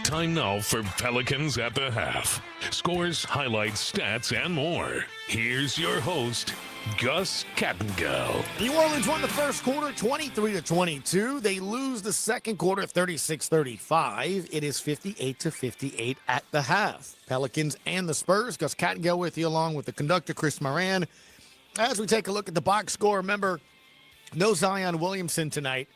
Time now for Pelicans at the half. Scores, highlights, stats, and more. Here's your host, Gus Cattingill. New Orleans won the first quarter 23-22. They lose the second quarter 36-35. It is 58-58 at the half. Pelicans and the Spurs. Gus Cattingill with you along with the conductor, Chris Moran. As we take a look at the box score, remember, no Zion Williamson tonight.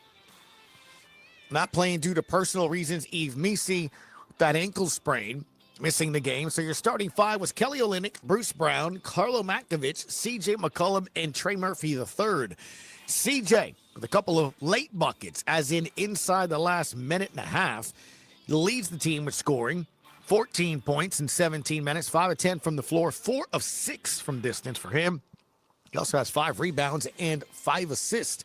Not playing due to personal reasons. Yves Missi, that ankle sprain, missing the game. So your starting five was Kelly Olynyk, Bruce Brown, Carlo Makovich, C.J. McCollum, and Trey Murphy III. C.J. with a couple of late buckets, as in inside the last minute and a half, leads the team with scoring. 14 points in 17 minutes, 5 of 10 from the floor, 4 of 6 from distance for him. He also has 5 rebounds and 5 assists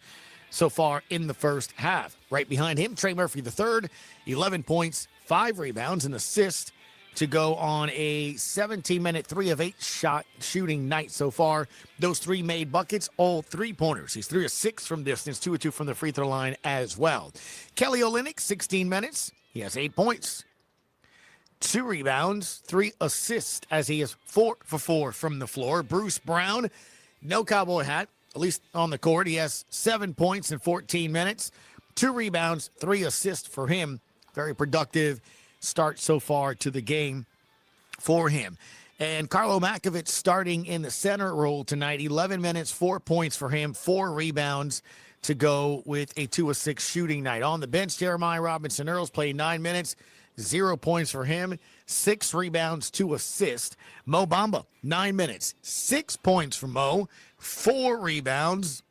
so far in the first half. Right behind him, Trey Murphy III, 11 points, 5 rebounds, and assist to go on a 17-minute 3 of 8 shot shooting night so far. Those 3 made buckets, all 3-pointers. He's 3 of 6 from distance, 2 of 2 from the free throw line as well. Kelly Olynyk, 16 minutes. He has 8 points, 2 rebounds, 3 assists, as he is 4 for 4 from the floor. Bruce Brown, no cowboy hat, at least on the court. He has 7 points in 14 minutes, 2 rebounds, 3 assists for him. Very productive start so far to the game for him. And Carlo Makovich starting in the center role tonight, 11 minutes, 4 points for him, 4 rebounds to go with a 2 of 6 shooting night. On the bench, Jeremiah Robinson-Earls played 9 minutes, 0 points for him, 6 rebounds, 2 assists. Mo Bamba, 9 minutes, 6 points for Mo, 4 rebounds,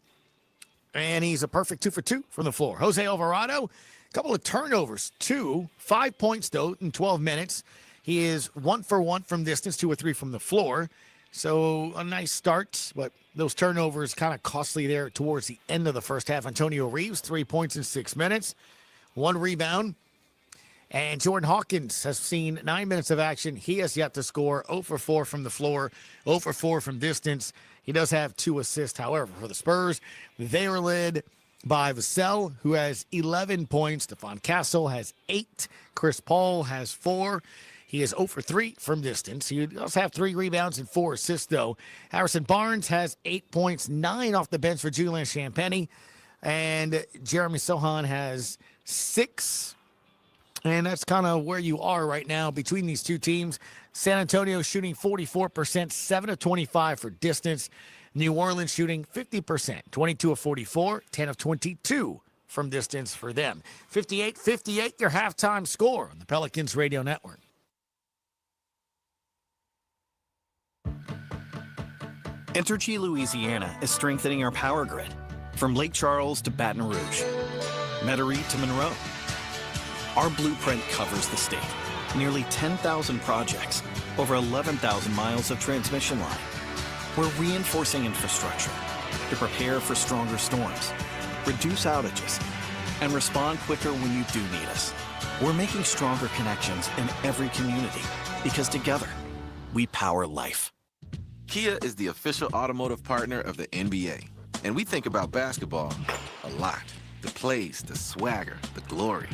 and he's a perfect 2 for 2 from the floor. Jose Alvarado, a couple of turnovers, 2, 5 points though in 12 minutes. He is 1 for 1 from distance, 2 or 3 from the floor. So a nice start, but those turnovers kind of costly there towards the end of the first half. Antonio Reeves, 3 points in 6 minutes, 1 rebound. And Jordan Hawkins has seen 9 minutes of action. He has yet to score, 0 for 4 from the floor, 0 for 4 from distance. He does have 2 assists, however, for the Spurs. They are led by Vassell, who has 11 points. Stephon Castle has 8. Chris Paul has 4. He is 0 for 3 from distance. He does have 3 rebounds and 4 assists, though. Harrison Barnes has 8 points, 9 off the bench for Julian Champagny. And Jeremy Sohan has 6. And that's kind of where you are right now between these two teams. San Antonio shooting 44%, 7 of 25 for distance. New Orleans shooting 50%, 22 of 44, 10 of 22 from distance for them. 58-58, your halftime score on the Pelicans Radio Network. Entergy Louisiana is strengthening our power grid from Lake Charles to Baton Rouge, Metairie to Monroe. Our blueprint covers the state. Nearly 10,000 projects, over 11,000 miles of transmission line. We're reinforcing infrastructure to prepare for stronger storms, reduce outages, and respond quicker when you do need us. We're making stronger connections in every community because together, we power life. Kia is the official automotive partner of the NBA. And we think about basketball a lot. The plays, the swagger, the glory,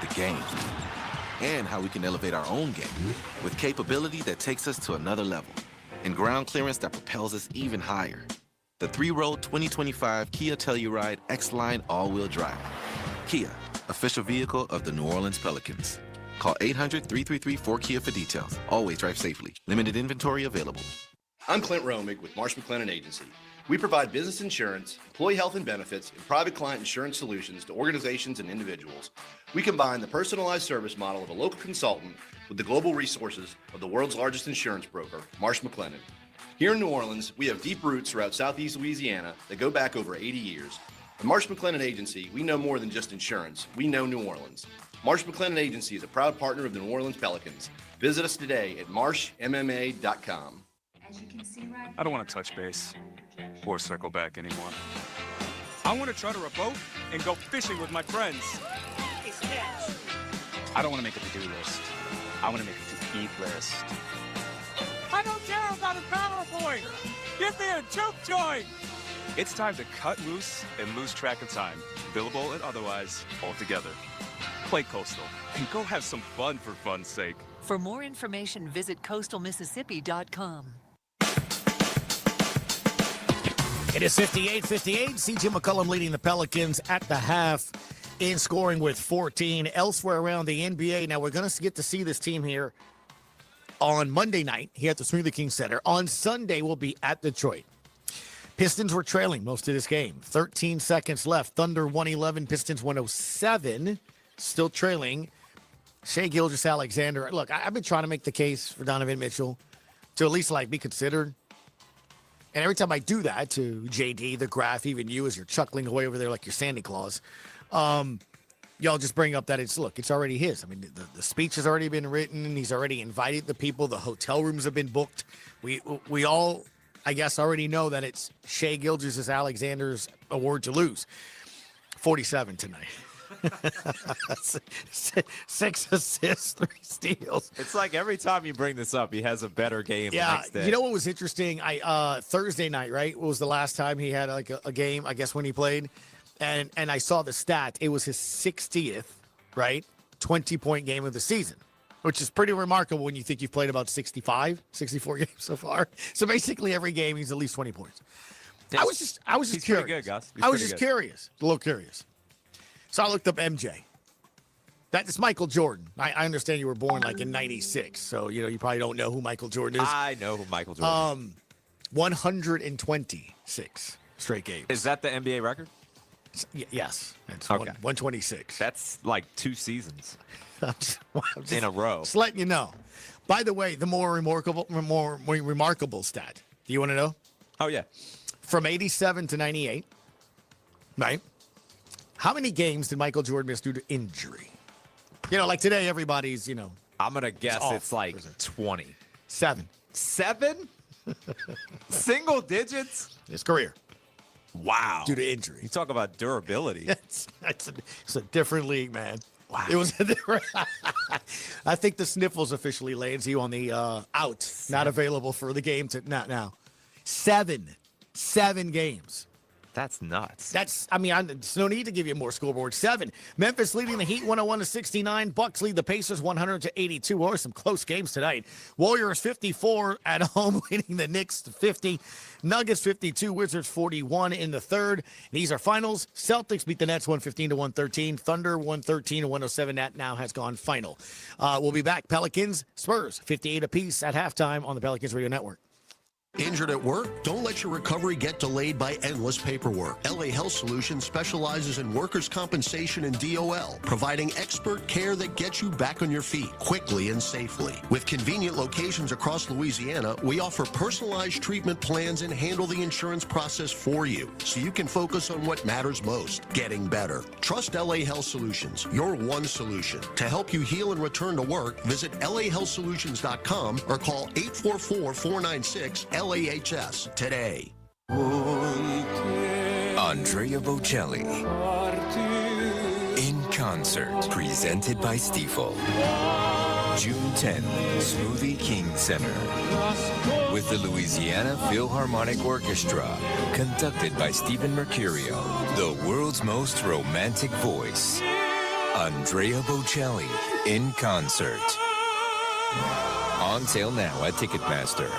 the game. And how we can elevate our own game with capability that takes us to another level and ground clearance that propels us even higher. The 3-row 2025 Kia Telluride X-Line all-wheel drive. Kia, official vehicle of the New Orleans Pelicans. Call 800-333-4KIA for details. Always drive safely. Limited inventory available. I'm Clint Romig with Marsh McLennan Agency. We provide business insurance, employee health and benefits, and private client insurance solutions to organizations and individuals. We combine the personalized service model of a local consultant with the global resources of the world's largest insurance broker, Marsh McLennan. Here in New Orleans, we have deep roots throughout Southeast Louisiana that go back over 80 years. At Marsh McLennan Agency, we know more than just insurance. We know New Orleans. Marsh McLennan Agency is a proud partner of the New Orleans Pelicans. Visit us today at marshmma.com. I don't want to touch base or circle back anymore. I want to charter a boat and go fishing with my friends. I don't want to make a to-do list. I want to make a to-eat list. I don't care about a PowerPoint. Give me a juke joint. It's time to cut loose and lose track of time, billable and otherwise, altogether. Play Coastal and go have some fun for fun's sake. For more information, visit coastalmississippi.com. It is 58-58. C.J. McCollum leading the Pelicans at the half in scoring with 14. Elsewhere around the NBA, now we're going to get to see this team here on Monday night here at the Smoothie King Center. On Sunday, we'll be at Detroit. Pistons were trailing most of this game. 13 seconds left. Thunder 111, Pistons 107. Still trailing. Shai Gilgeous-Alexander. Look, I've been trying to make the case for Donovan Mitchell to at least be considered. And every time I do that to JD, the Graph, even you as you're chuckling away over there like you're Santa Claus, y'all just bring up that it's already his. I mean, the speech has already been written. He's already invited the people. The hotel rooms have been booked. We all, I guess, already know that it's Shai Gilgeous-Alexander's award to lose. 47 tonight. 6 assists, 3 steals. It's like every time you bring this up, he has a better game the next day. You know what was interesting? Thursday night, right, was the last time he had a game, I guess, when he played. And I saw the stat. It was his 60th, right, 20-point game of the season, which is pretty remarkable when you think you've played about 64 games so far. So basically every game he's at least 20 points. I was just He's curious. pretty good, Gus. I was just curious, a little curious. So I looked up MJ. That's Michael Jordan. I understand you were born in 96, so you probably don't know who Michael Jordan is. I know who Michael Jordan is. 126 straight games. Is that the NBA record? Yes. It's okay. 126. That's like 2 seasons I'm just in a row. Just letting you know. By the way, the more remarkable stat. Do you want to know? Oh, yeah. From 87 to 98, right? How many games did Michael Jordan miss due to injury? Like today, everybody's, I'm going to guess it's like 20. 7. 7? Single digits? His career. Wow. Due to injury. You talk about durability. It's a different league, man. Wow. It was a different. I think the sniffles officially lands you on the not available for the game now. 7 games. That's nuts. There's no need to give you more scoreboard. 7. Memphis leading the Heat 101-69. Bucks lead the Pacers 100-82. Or some close games tonight. Warriors 54 at home, leading the Knicks 50. Nuggets 52, Wizards 41 in the third. These are finals. Celtics beat the Nets 115-113. Thunder 113-107. That now has gone final. We'll be back. Pelicans, Spurs 58 apiece at halftime on the Pelicans Radio Network. Injured at work? Don't let your recovery get delayed by endless paperwork. LA Health Solutions specializes in workers' compensation and DOL, providing expert care that gets you back on your feet quickly and safely. With convenient locations across Louisiana, we offer personalized treatment plans and handle the insurance process for you, so you can focus on what matters most, getting better. Trust LA Health Solutions, your one solution. To help you heal and return to work, visit lahealthsolutions.com or call 844-496-LAHS today. Andrea Bocelli in concert, presented by Stifel. June 10, Smoothie King Center, with the Louisiana Philharmonic Orchestra, conducted by Stephen Mercurio, the world's most romantic voice. Andrea Bocelli in concert. On sale now at Ticketmaster.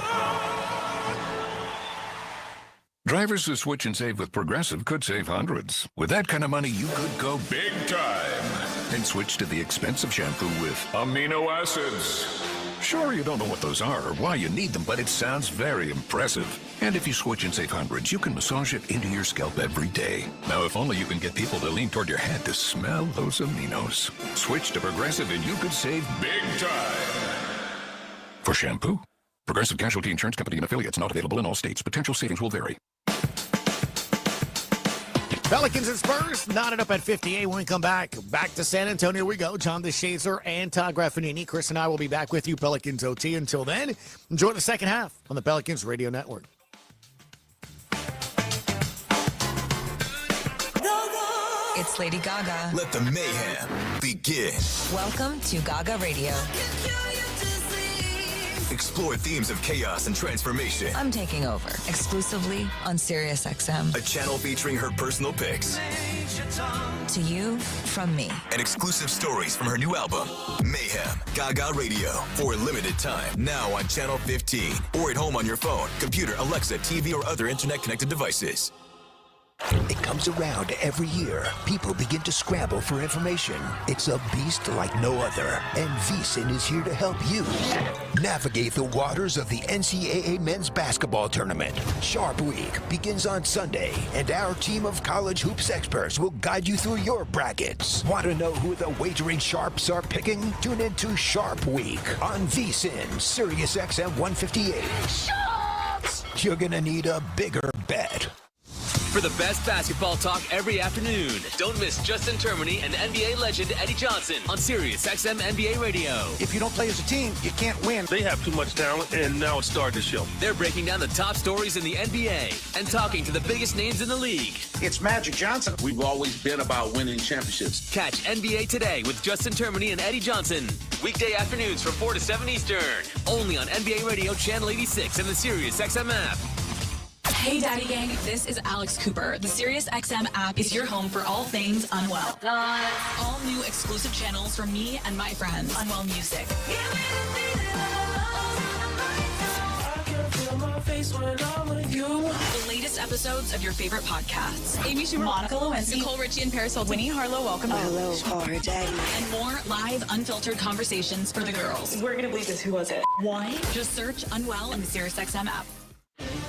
Drivers who switch and save with Progressive could save hundreds. With that kind of money, you could go big time and switch to the expensive shampoo with amino acids. Sure, you don't know what those are or why you need them, but it sounds very impressive. And if you switch and save hundreds, you can massage it into your scalp every day. Now, if only you can get people to lean toward your head to smell those aminos. Switch to Progressive and you could save big time. For shampoo, Progressive Casualty Insurance Company and affiliates, not available in all states. Potential savings will vary. Pelicans and Spurs knotted up at 58 when we come back. Back to San Antonio we go. John DeShazer and Todd Graffanini. Chris and I will be back with you, Pelicans OT. Until then, enjoy the second half on the Pelicans Radio Network. It's Lady Gaga. Let the mayhem begin. Welcome to Gaga Radio. Explore themes of chaos and transformation. I'm taking over exclusively on SiriusXM. A channel featuring her personal picks. To you, from me. And exclusive stories from her new album, Mayhem. Gaga Radio. For a limited time. Now on Channel 15. Or at home on your phone, computer, Alexa, TV, or other internet-connected devices. It comes around every year. People begin to scramble for information. It's a beast like no other. And VSiN is here to help you navigate the waters of the NCAA men's basketball tournament. Sharp Week begins on Sunday, and our team of college hoops experts will guide you through your brackets. Want to know who the wagering sharps are picking? Tune into Sharp Week on VSiN, SiriusXM 158. Sharps! You're gonna need a bigger bet. For the best basketball talk every afternoon, don't miss Justin Termini and NBA legend Eddie Johnson on SiriusXM NBA Radio. If you don't play as a team, you can't win. They have too much talent, and now it's starting to show. They're breaking down the top stories in the NBA and talking to the biggest names in the league. It's Magic Johnson. We've always been about winning championships. Catch NBA Today with Justin Termini and Eddie Johnson. Weekday afternoons from 4 to 7 Eastern. Only on NBA Radio Channel 86 and the SiriusXM app. Hey Daddy Gang, this is Alex Cooper. The SiriusXM app is your home for all things Unwell. All new exclusive channels from me and my friends. Unwell Music. The latest episodes of your favorite podcasts. Amy Schumer, Monica Lewinsky, Nicole Richie and Paris Hilton, Winnie Harlow, welcome back. Hello, our daddy. And more live, unfiltered conversations for the girls. We're gonna believe this. Who was it? Why? Just search Unwell in the SiriusXM app.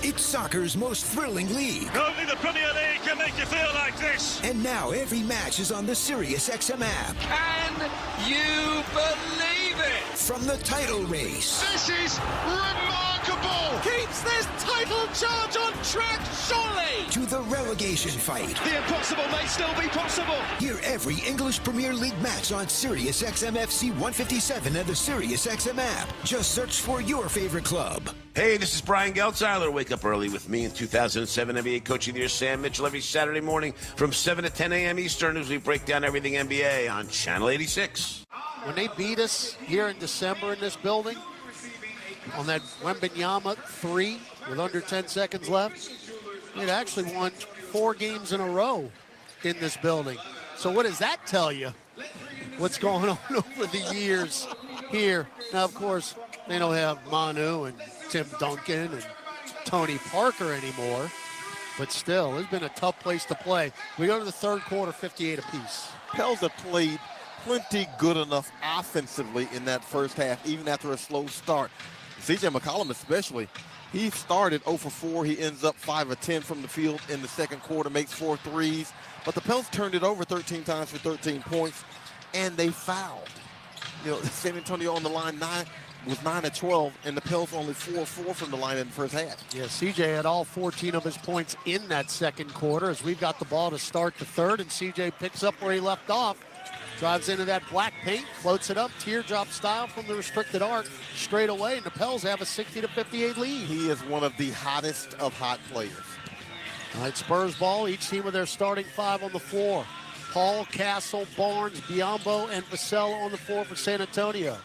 It's soccer's most thrilling league. Only the Premier League can make you feel like this. And now every match is on the SiriusXM app. Can you believe it? From the title race. This is remarkable. Keeps this title charge on track, surely. To the relegation fight. The impossible may still be possible. Hear every English Premier League match on SiriusXM FC 157 and the SiriusXM app. Just search for your favorite club. Hey, this is Brian Geltzeiler. Wake up early with me in 2007 NBA Coach of the Year Sam Mitchell every Saturday morning from 7 to 10 a.m. Eastern as we break down everything NBA on Channel 86. When they beat us here in December in this building on that Wembanyama 3 with under 10 seconds left, We'd actually won 4 games in a row in this building. So what does that tell you? What's going on over the years here? Now, of course, they don't have Manu and Tim Duncan and Tony Parker anymore. But still, it's been a tough place to play. We go to the third quarter, 58 apiece. Pels have played plenty good enough offensively in that first half, even after a slow start. C.J. McCollum especially, he started 0 for 4. He ends up 5 of 10 from the field in the second quarter, makes 4 threes. But the Pels turned it over 13 times for 13 points, and they fouled. You know, San Antonio on the line was 9 of 12, and the Pels only 4 of 4 from the line in the first half. Yeah, CJ had all 14 of his points in that second quarter as we've got the ball to start the third, and CJ picks up where he left off. Drives into that black paint, floats it up, teardrop style from the restricted arc straight away, and the Pels have a 60-58 lead. He is one of the hottest of hot players. All right, Spurs ball, each team with their starting 5 on the floor. Paul, Castle, Barnes, Biombo, and Vassell on the floor for San Antonio.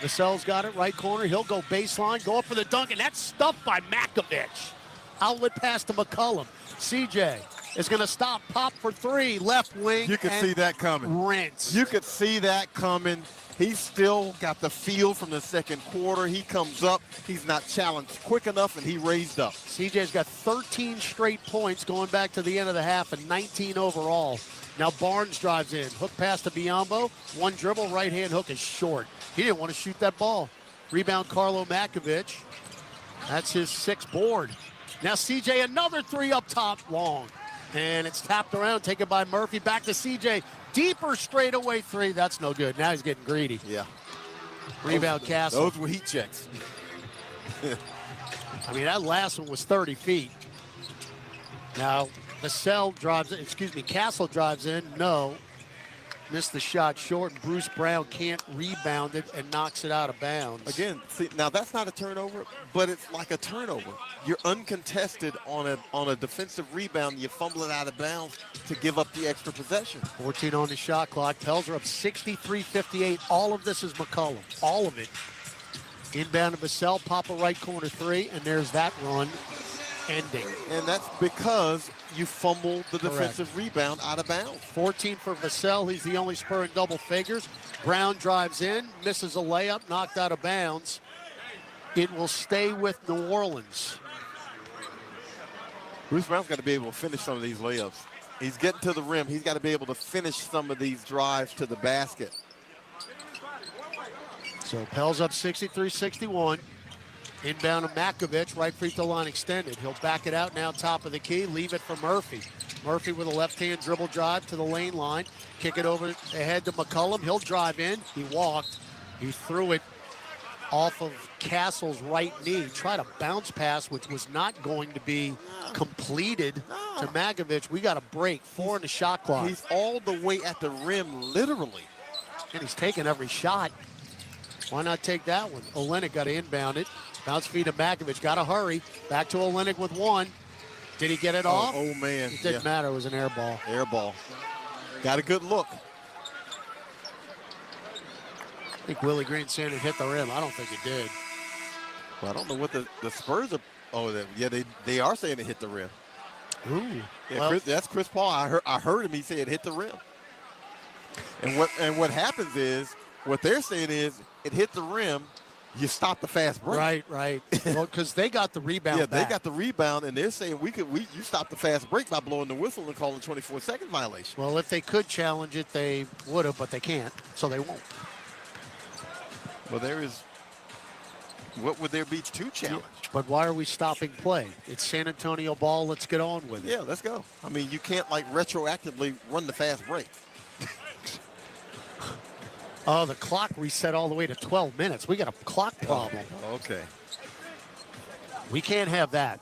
Vassell's got it, right corner. He'll go baseline, go up for the dunk, and that's stuffed by Makovich. Outlet pass to McCollum. CJ is going to stop, pop for 3, left wing. You could see that coming. Rinse. You could see that coming. He's still got the feel from the second quarter. He comes up. He's not challenged quick enough, and he raised up. CJ's got 13 straight points going back to the end of the half and 19 overall. Now Barnes drives in. Hook pass to Biombo. One dribble, right-hand hook is short. He didn't want to shoot that ball. Rebound, Carlo Makovich. That's his 6th board. Now CJ, another 3 up top, long. And it's tapped around, taken by Murphy. Back to CJ. Deeper straightaway 3. That's no good. Now he's getting greedy. Yeah. Rebound, Castle. Those were heat checks. I mean, that last one was 30 feet. Now, Castle drives in. No. Missed the shot short, and Bruce Brown can't rebound it and knocks it out of bounds. Again, see, now that's not a turnover, but it's like a turnover. You're uncontested on a defensive rebound. You fumble it out of bounds to give up the extra possession. 14 on the shot clock. Pels are up 63-58. All of this is McCollum. All of it. Inbound to Vassell, pop a right corner 3, and there's that run ending. And that's because you fumbled the defensive rebound out of bounds. 14 for Vassell. He's the only Spur in double figures. Brown drives in, misses a layup, knocked out of bounds. It will stay with New Orleans. Bruce Brown's got to be able to finish some of these layups. He's getting to the rim. He's got to be able to finish some of these drives to the basket. So Pels up 63-61. Inbound to Makovich, right free throw line extended. He'll back it out now, top of the key, leave it for Murphy. Murphy with a left-hand dribble drive to the lane line. Kick it over ahead to McCollum. He'll drive in. He walked. He threw it off of Castle's right knee. Tried a bounce pass, which was not going to be completed to Makovich. We got a break. 4 in the shot clock. He's all the way at the rim, literally. And he's taking every shot. Why not take that one? Olenek got to inbound it. Bounce feed to Makovich. Got to hurry. Back to Olenek with 1. Did he get it off? Oh, man. It didn't matter. It was an air ball. Air ball. Got a good look. I think Willie Green saying it hit the rim. I don't think it did. Well, I don't know what the Spurs are. Oh, they are saying it hit the rim. Ooh. Yeah, Well, that's Chris Paul. I heard him. He said it hit the rim. And what happens is, what they're saying is, it hit the rim. You stop the fast break. Right. Well, because they got the rebound back. They got the rebound, and they're saying you stop the fast break by blowing the whistle and calling 24-second violation. Well, if they could challenge it, they would have, but they can't, so they won't. Well, what would there be to challenge? But why are we stopping play? It's San Antonio ball. Let's get on with it. Yeah, let's go. I mean, you can't retroactively run the fast break. Oh, the clock reset all the way to 12 minutes. We got a clock problem. Okay. We can't have that.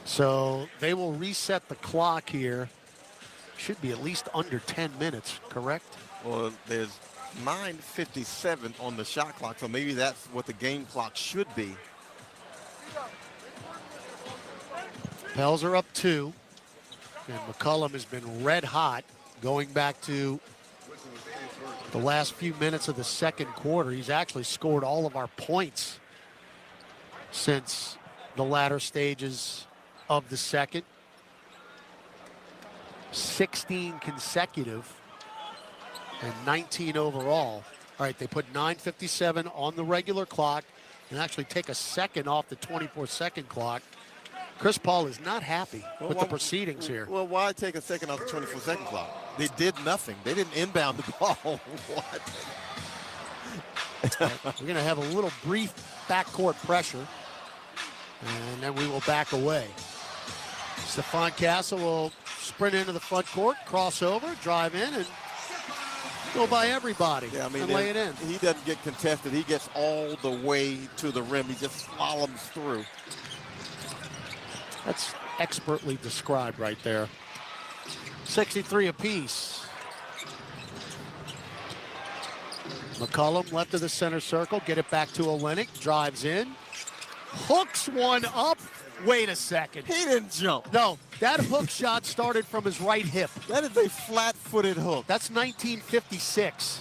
So they will reset the clock here. Should be at least under 10 minutes, correct? Well, there's 9:57 on the shot clock, so maybe that's what the game clock should be. Pels are up 2. And McCollum has been red hot. Going back to the last few minutes of the second quarter, he's actually scored all of our points since the latter stages of the second. 16 consecutive and 19 overall. All right, they put 9:57 on the regular clock and actually take a second off the 24-second clock. Chris Paul is not happy with the proceedings here. Well, why take a second off the 24-second clock? They did nothing. They didn't inbound the ball. What? We're going to have a little brief backcourt pressure, and then we will back away. Stephon Castle will sprint into the front court, cross over, drive in, and go by everybody and lay it in. He doesn't get contested. He gets all the way to the rim. He just slaloms through. That's expertly described right there. 63 apiece. McCollum left of the center circle. Get it back to Olynyk. Drives in. Hooks one up. Wait a second. He didn't jump. No, that hook shot started from his right hip. That is a flat-footed hook. That's 1956.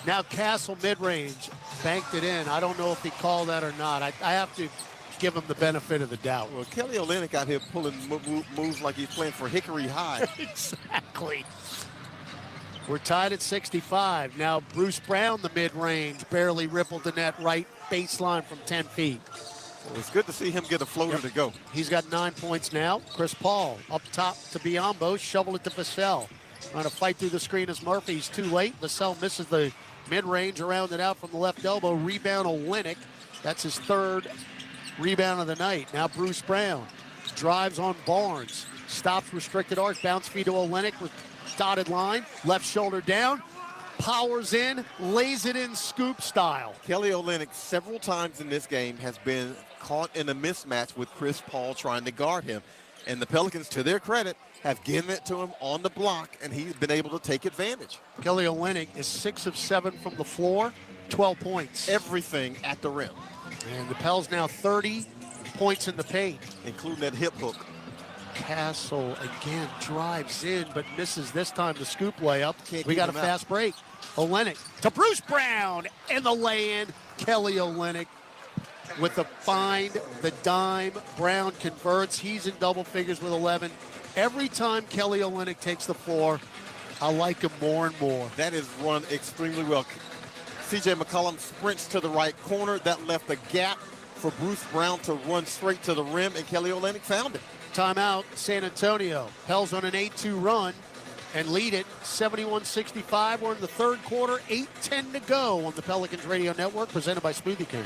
Now Castle mid-range banked it in. I don't know if he called that or not. I have to give him the benefit of the doubt. Well, Kelly Olynyk out here pulling moves like he's playing for Hickory High. Exactly. We're tied at 65. Now Bruce Brown, the mid-range, barely rippled the net right baseline from 10 feet. Well, it's good to see him get a floater to go. He's got 9 points now. Chris Paul up top to Biyombo, shovel it to Vassell. Trying to fight through the screen as Murphy's too late. Vassell misses the mid-range, around it out from the left elbow. Rebound Olynyk. That's his third rebound of the night. Now Bruce Brown drives on Barnes. Stops restricted arc. Bounce feed to Olynyk with dotted line. Left shoulder down. Powers in. Lays it in scoop style. Kelly Olynyk several times in this game has been caught in a mismatch with Chris Paul trying to guard him. And the Pelicans, to their credit, have given it to him on the block, and he's been able to take advantage. Kelly Olynyk is 6 of 7 from the floor, 12 points. Everything at the rim. And the Pels now 30 points in the paint. Including that hip hook. Castle again drives in, but misses this time the scoop layup. We got a fast break. Olynyk to Bruce Brown, and the lay-in. Kelly Olynyk with the find, the dime. Brown converts. He's in double figures with 11. Every time Kelly Olynyk takes the floor, I like him more and more. That is run extremely well. C.J. McCollum sprints to the right corner. That left a gap for Bruce Brown to run straight to the rim, and Kelly Olynyk found it. Timeout, San Antonio. Pels on an 8-2 run and lead it 71-65. We're in the third quarter, 8:10 to go on the Pelicans Radio Network, presented by Smoothie King.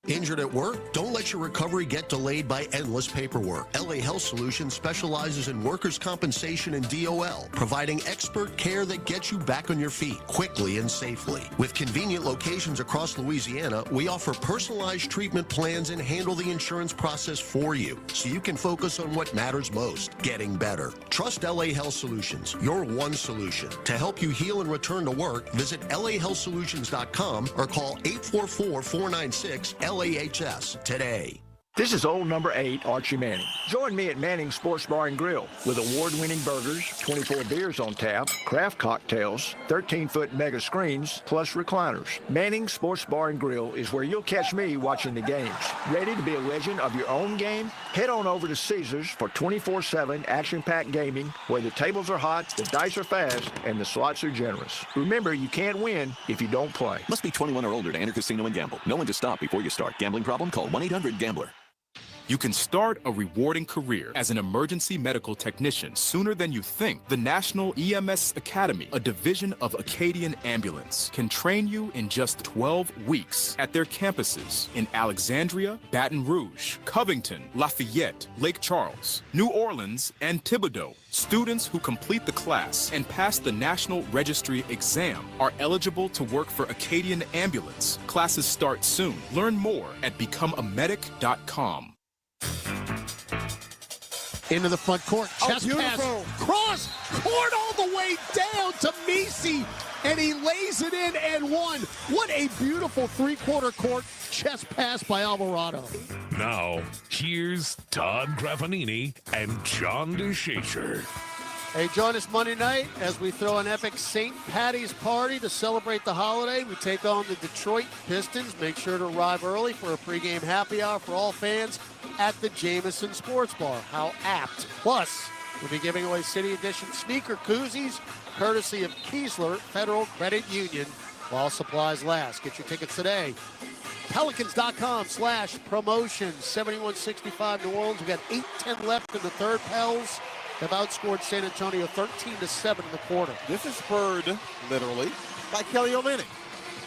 Injured at work? Don't let your recovery get delayed by endless paperwork. LA Health Solutions specializes in workers' compensation and DOL, providing expert care that gets you back on your feet quickly and safely. With convenient locations across Louisiana, we offer personalized treatment plans and handle the insurance process for you, so you can focus on what matters most, getting better. Trust LA Health Solutions, your one solution. To help you heal and return to work, visit lahealthsolutions.com or call 844-496-LAHS today. This is old number 8, Archie Manning. Join me at Manning's Sports Bar and Grill with award-winning burgers, 24 beers on tap, craft cocktails, 13-foot mega screens, plus recliners. Manning's Sports Bar and Grill is where you'll catch me watching the games. Ready to be a legend of your own game? Head on over to Caesars for 24/7 action-packed gaming, where the tables are hot, the dice are fast, and the slots are generous. Remember, you can't win if you don't play. Must be 21 or older to enter casino and gamble. Know when to stop before you start. Gambling problem? Call 1-800-GAMBLER. You can start a rewarding career as an emergency medical technician sooner than you think. The National EMS Academy, a division of Acadian Ambulance, can train you in just 12 weeks at their campuses in Alexandria, Baton Rouge, Covington, Lafayette, Lake Charles, New Orleans, and Thibodaux. Students who complete the class and pass the National Registry exam are eligible to work for Acadian Ambulance. Classes start soon. Learn more at becomeamedic.com. Into the front court. Chest pass. Cross court all the way down to Misi. And he lays it in and one. What a beautiful three-quarter court chest pass by Alvarado. Now, here's Todd Graffanini and John DeShazer. Hey, join us Monday night as we throw an epic St. Patty's party to celebrate the holiday. We take on the Detroit Pistons. Make sure to arrive early for a pregame happy hour for all fans at the Jameson Sports Bar. How apt. Plus, we'll be giving away City Edition sneaker koozies, courtesy of Keesler Federal Credit Union, while supplies last. Get your tickets today. Pelicans.com/promotion. 71-65 New Orleans. We've got 8:10 left in the third. Pels have outscored San Antonio 13-7 in the quarter. This is spurred, literally, by Kelly Olynyk,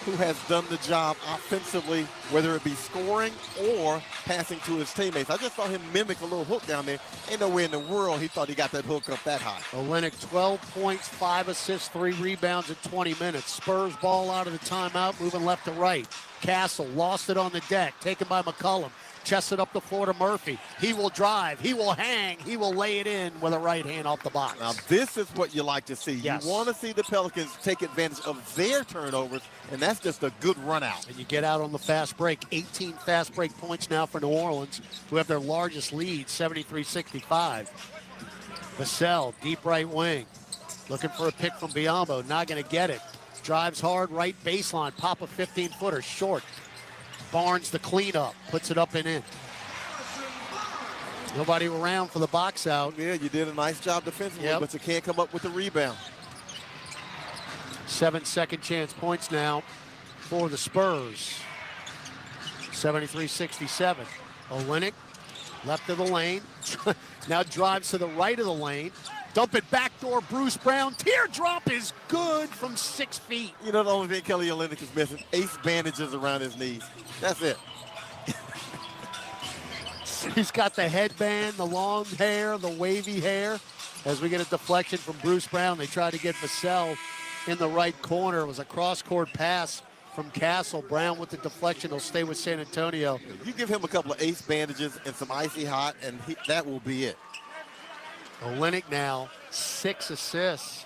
who has done the job offensively, whether it be scoring or passing to his teammates. I just saw him mimic a little hook down there. Ain't no way in the world he thought he got that hook up that high. Olynyk, 12 points, 5 assists, 3 rebounds in 20 minutes. Spurs ball out of the timeout, moving left to right. Castle lost it on the deck, taken by McCollum. Chests it up the floor to Murphy. He will drive. He will hang. He will lay it in with a right hand off the box. Now, this is what you like to see. Yes. You want to see the Pelicans take advantage of their turnovers, and that's just a good run out. And you get out on the fast break. 18 fast break points now for New Orleans, who have their largest lead, 73-65. Vassell, deep right wing. Looking for a pick from Biyombo. Not going to get it. Drives hard, right baseline. Pop a 15-footer, short. Barnes the cleanup, puts it up and in. Nobody around for the box out. Yeah, you did a nice job defensively, but you can't come up with the rebound. 7 second chance points now for the Spurs. 73-67. Olynyk, left of the lane. Now drives to the right of the lane. Dump it backdoor, Bruce Brown. Teardrop is good from 6 feet. You know, the only thing Kelly Olynyk is missing, ace bandages around his knees. That's it. He's got the headband, the long hair, the wavy hair. As we get a deflection from Bruce Brown, they try to get Vassell in the right corner. It was a cross-court pass from Castle. Brown with the deflection. He'll stay with San Antonio. You give him a couple of ace bandages and some icy hot, and that will be it. Olynyk now, 6 assists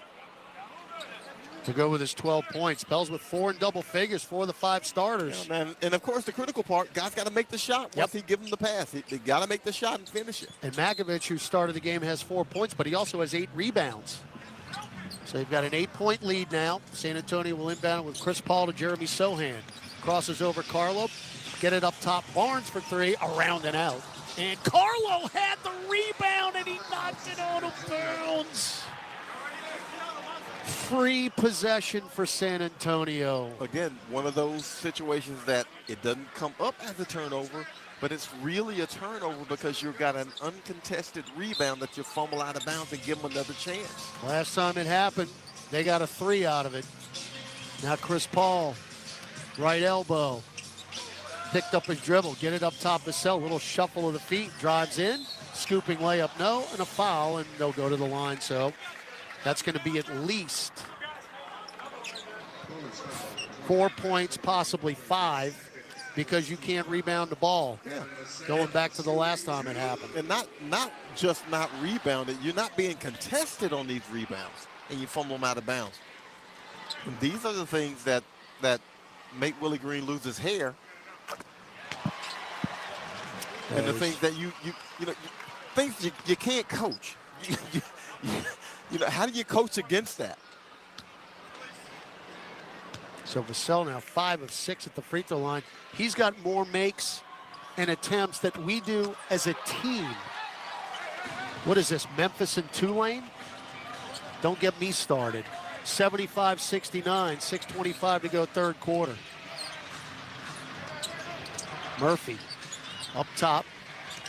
to go with his 12 points. Pels with 4 in double figures, 4 of the 5 starters. Yeah, man. And, of course, the critical part, guys got to make the shot. Once he give him the pass, they got to make the shot and finish it. And Makovich, who started the game, has 4 points, but he also has 8 rebounds. So they've got an 8-point lead now. San Antonio will inbound with Chris Paul to Jeremy Sohan. Crosses over Carlo. Get it up top. Barnes for 3, around and out. And Carlo had the rebound, and he knocked it out of bounds. Free possession for San Antonio. Again, one of those situations that it doesn't come up as a turnover, but it's really a turnover because you've got an uncontested rebound that you fumble out of bounds and give them another chance. Last time it happened, they got a 3 out of it. Now Chris Paul, right elbow. Picked up his dribble, get it up top of Vassell, little shuffle of the feet, drives in, scooping layup, no, and a foul, and they'll go to the line. So that's going to be at least 4 points, possibly 5, because you can't rebound the ball. Yeah. Going back to the last time it happened. And not just not rebounded, you're not being contested on these rebounds, and you fumble them out of bounds. And these are the things that make Willie Green lose his hair. And the things that you know, things you can't coach. You know, how do you coach against that? So Vassell now 5 of 6 at the free throw line. He's got more makes and attempts that we do as a team. What is this, Memphis and Tulane? Don't get me started. 75-69, 6:25 to go third quarter. Murphy up top,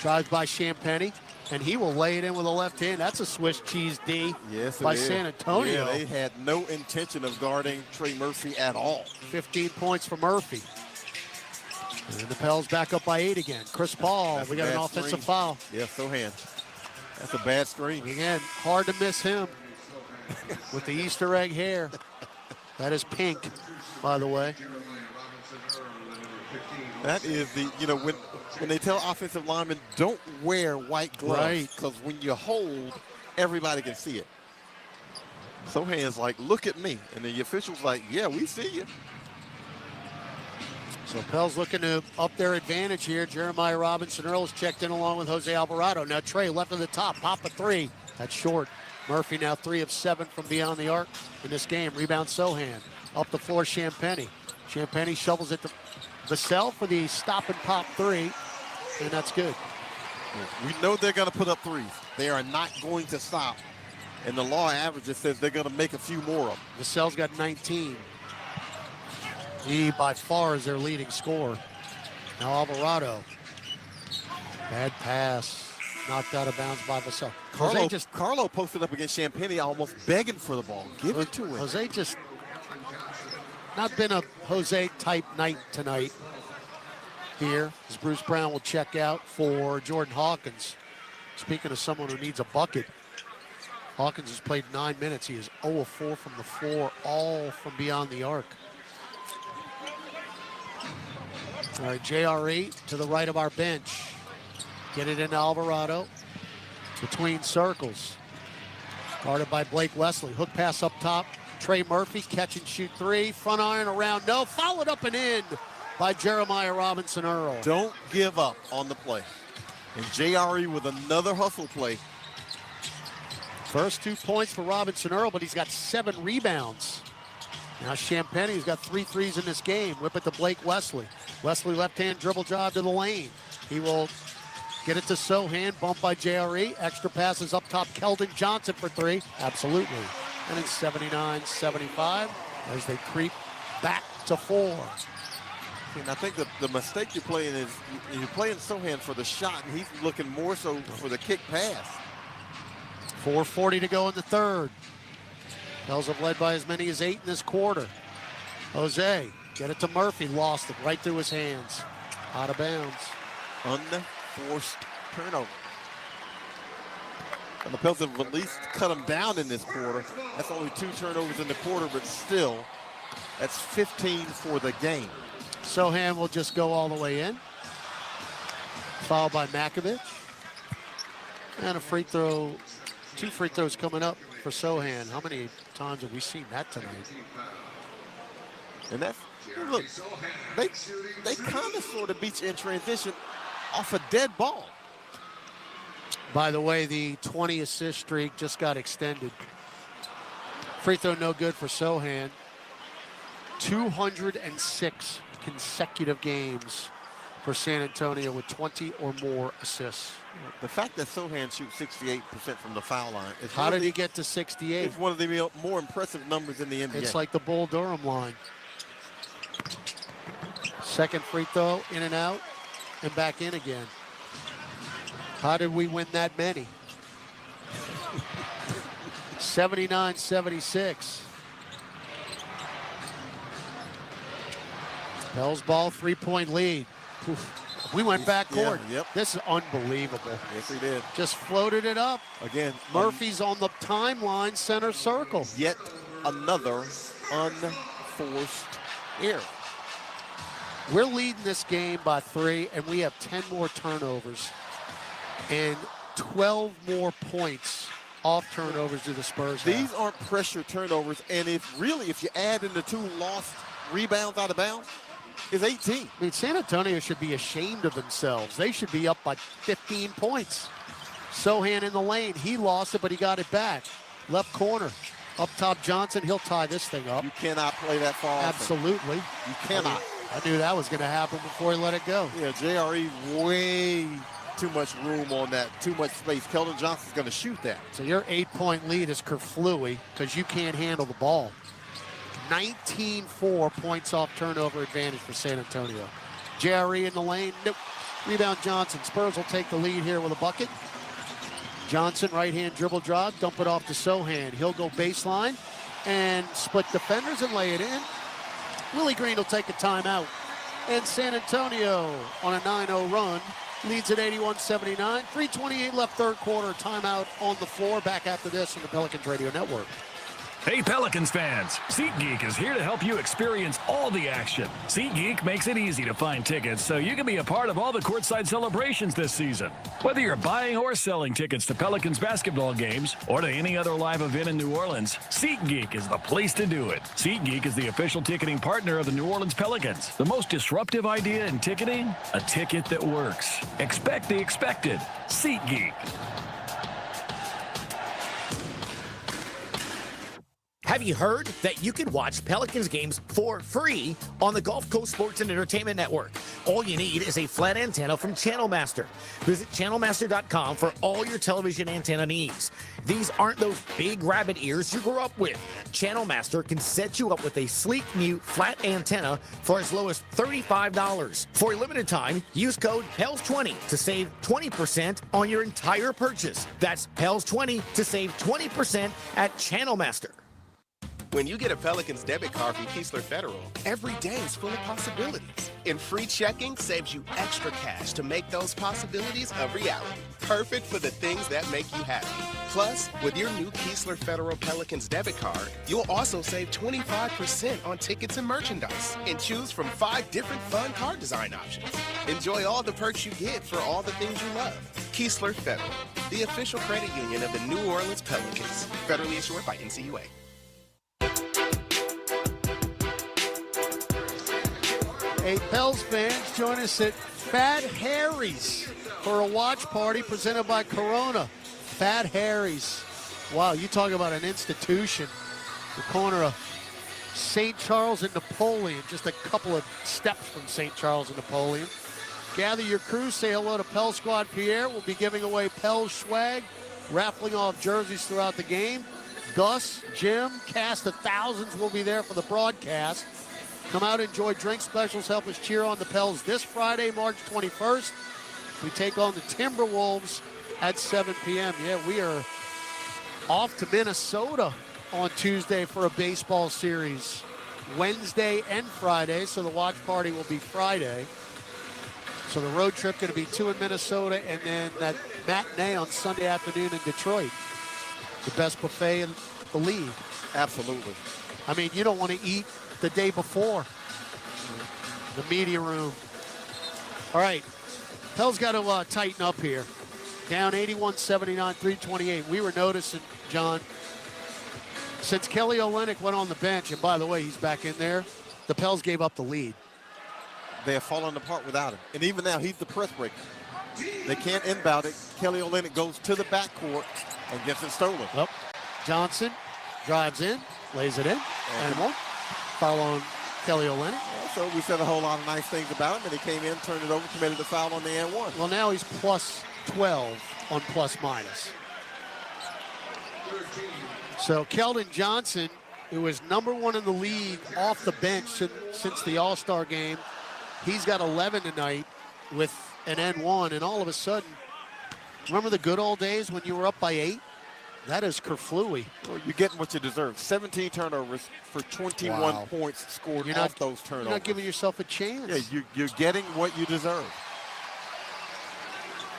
drives by Champagny, and he will lay it in with a left hand. That's a Swiss cheese D by San Antonio. Yeah, they had no intention of guarding Trey Murphy at all. 15 points for Murphy. And the Pels back up by 8 again. Chris Paul, we got an offensive foul. Yeah, Sohan. That's a bad screen. Again, hard to miss him with the Easter egg hair. That is pink, by the way. That is the, you know, when they tell offensive linemen, don't wear white gloves, because when you hold, everybody can see it. Sohan's like, look at me. And the official's like, yeah, we see you. So Pels looking to up their advantage here. Jeremiah Robinson Earl is checked in along with Jose Alvarado. Now Trey left of the top, pop a 3. That's short. Murphy now 3 of 7 from beyond the arc in this game. Rebound Sohan. Up the floor, Champagnie. Champagnie shovels it to Vassell for the stop and pop 3, and that's good. We know they're going to put up threes. They are not going to stop. And the law averages says they're going to make a few more of them. Vassell's got 19. He by far is their leading scorer. Now Alvarado. Bad pass. Knocked out of bounds by Vassell. Carlo posted up against Champagnie almost begging for the ball. Give it to him. Jose just not been a Jose type night tonight here, as Bruce Brown will check out for Jordan Hawkins. Speaking of someone who needs a bucket, Hawkins has played 9 minutes. He is 0 of 4 from the floor, all from beyond the arc. All right, JRE to the right of our bench. Get it into Alvarado. Between circles. Guarded by Blake Wesley. Hook pass up top. Trey Murphy, catch and shoot 3. Front iron around, no. Followed up and in by Jeremiah Robinson Earl. Don't give up on the play. And JRE with another hustle play. First 2 points for Robinson Earl, but he's got 7 rebounds. Now Champagnie's got 3 threes in this game. Whip it to Blake Wesley. Wesley left-hand dribble drive to the lane. He will get it to Sohan, bumped by JRE. Extra passes up top, Keldon Johnson for 3. Absolutely. And it's 79-75 as they creep back to 4. And I think the mistake you're playing is you're playing Sohan for the shot, and he's looking more so for the kick pass. 4:40 to go in the third. Pels have led by as many as 8 in this quarter. Jose, get it to Murphy, lost it right through his hands. Out of bounds. Unforced turnover. And the Pels have at least cut them down in this quarter. That's only 2 turnovers in the quarter, but still, that's 15 for the game. Sohan will just go all the way in. Fouled by Makovich. And a free throw, 2 free throws coming up for Sohan. How many times have we seen that tonight? And that's, look, they kind of sort of beat you in transition off a dead ball. By the way, the 20 assist streak just got extended. Free throw no good for Sohan. 206 consecutive games for San Antonio with 20 or more assists. The fact that Sohan shoots 68% from the foul line. How did he get to 68? It's one of the more impressive numbers in the NBA. It's like the Bull Durham line. Second free throw, in and out, and back in again. How did we win that many? 79-76. Pels ball, 3-point lead. Oof. We went backcourt. Yeah, yep. This is unbelievable. Yes, he did. Just floated it up. Again, Murphy's on the timeline, center circle. Yet another unforced error. We're leading this game by 3, and we have 10 more turnovers and 12 more points off turnovers to the Spurs. These aren't pressure turnovers, and if you add in the 2 lost rebounds out of bounds, it's 18. I mean, San Antonio should be ashamed of themselves. They should be up by 15 points. Sohan in the lane. He lost it, but he got it back. Left corner. Up top, Johnson. He'll tie this thing up. You cannot play that far. Absolutely. You cannot. I knew that was going to happen before he let it go. Yeah, JRE way too much room on that, too much space. Keldon Johnson's going to shoot that. So your 8-point lead is Kerflooey because you can't handle the ball. 19-4 points off turnover advantage for San Antonio. JRE in the lane. Nope. Rebound Johnson. Spurs will take the lead here with a bucket. Johnson, right-hand dribble drive. Dump it off to Sohan. He'll go baseline and split defenders and lay it in. Willie Green will take a timeout. And San Antonio on a 9-0 run leads at 81-79. 3:28 left third quarter. Timeout on the floor. Back after this on the Pelicans Radio Network. Hey Pelicans fans, SeatGeek is here to help you experience all the action. SeatGeek makes it easy to find tickets so you can be a part of all the courtside celebrations this season. Whether you're buying or selling tickets to Pelicans basketball games or to any other live event in New Orleans, SeatGeek is the place to do it. SeatGeek is the official ticketing partner of the New Orleans Pelicans. The most disruptive idea in ticketing? A ticket that works. Expect the expected. SeatGeek. Have you heard that you can watch Pelicans games for free on the Gulf Coast Sports and Entertainment Network? All you need is a flat antenna from Channel Master. Visit channelmaster.com for all your television antenna needs. These aren't those big rabbit ears you grew up with. Channel Master can set you up with a sleek new flat antenna for as low as $35. For a limited time, use code PELS20 to save 20% on your entire purchase. That's PELS20 to save 20% at Channel Master. When you get a Pelicans debit card from Keesler Federal, every day is full of possibilities. And free checking saves you extra cash to make those possibilities a reality. Perfect for the things that make you happy. Plus, with your new Keesler Federal Pelicans debit card, you'll also save 25% on tickets and merchandise. And choose from 5 different fun card design options. Enjoy all the perks you get for all the things you love. Keesler Federal, the official credit union of the New Orleans Pelicans. Federally issued by NCUA. Hey, Pels fans, join us at Fat Harry's for a watch party presented by Corona. Fat Harry's. Wow, you talk about an institution. The corner of St. Charles and Napoleon, just a couple of steps from St. Charles and Napoleon. Gather your crew, say hello to Pels Squad Pierre. We'll be giving away Pels swag, raffling off jerseys throughout the game. Gus, Jim, cast of thousands will be there for the broadcast. Come out, enjoy drink specials, help us cheer on the Pels this Friday, March 21st. We take on the Timberwolves at 7 p.m. Yeah, we are off to Minnesota on Tuesday for a baseball series. Wednesday and Friday, so the watch party will be Friday. So the road trip going to be 2 in Minnesota, and then that matinee on Sunday afternoon in Detroit. The best buffet in the league. Absolutely. I mean, you don't want to eat the day before. The media room. All right. Pels got to tighten up here. Down 81-79, 3:28. We were noticing, John, since Kelly Olynyk went on the bench, and by the way, he's back in there, the Pels gave up the lead. They have fallen apart without him. And even now, he's the press breaker. They can't inbound it. Kelly Olynyk goes to the backcourt and gets it stolen. Well, Johnson drives in, lays it in, and one. Foul Kelly Olynyk. So we said a whole lot of nice things about him, and he came in, turned it over, committed the foul on the and one. Well, now he's plus 12 on plus minus. So Keldon Johnson, who is number 1 in the league off the bench since the All-Star game, he's got 11 tonight with an N1, and all of a sudden, remember the good old days when you were up by 8? That is kerflooey. Well, you're getting what you deserve. 17 turnovers for 21 points scored off those turnovers. You're not giving yourself a chance. Yeah, you're getting what you deserve.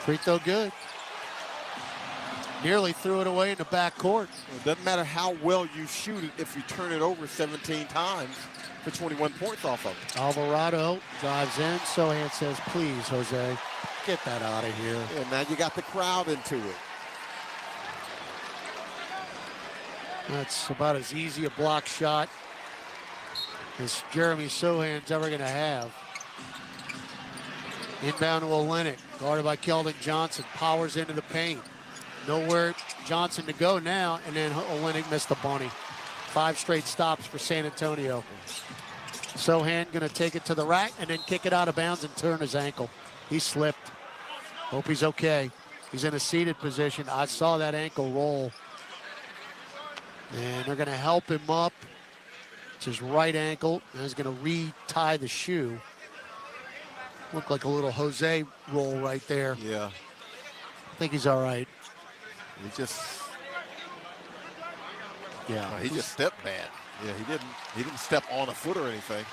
Free throw good. Nearly threw it away in the backcourt. It doesn't matter how well you shoot it if you turn it over 17 times for 21 points off of it. Alvarado drives in. Sohan says, please, Jose, get that out of here. And now you got the crowd into it. That's about as easy a block shot as Jeremy Sohan's ever going to have. Inbound to Olynyk, guarded by Keldon Johnson. Powers into the paint. Nowhere Johnson to go now, and then Olynyk missed the bunny. 5 straight stops for San Antonio. Sohan going to take it to the rack and then kick it out of bounds and turn his ankle. He slipped. Hope he's okay. He's in a seated position. I saw that ankle roll. And they're going to help him up. It's his right ankle. And he's going to re-tie the shoe. Looked like a little Jose roll right there. Yeah. I think he's all right. He just... Yeah. He just stepped bad. Yeah, he didn't step on a foot or anything.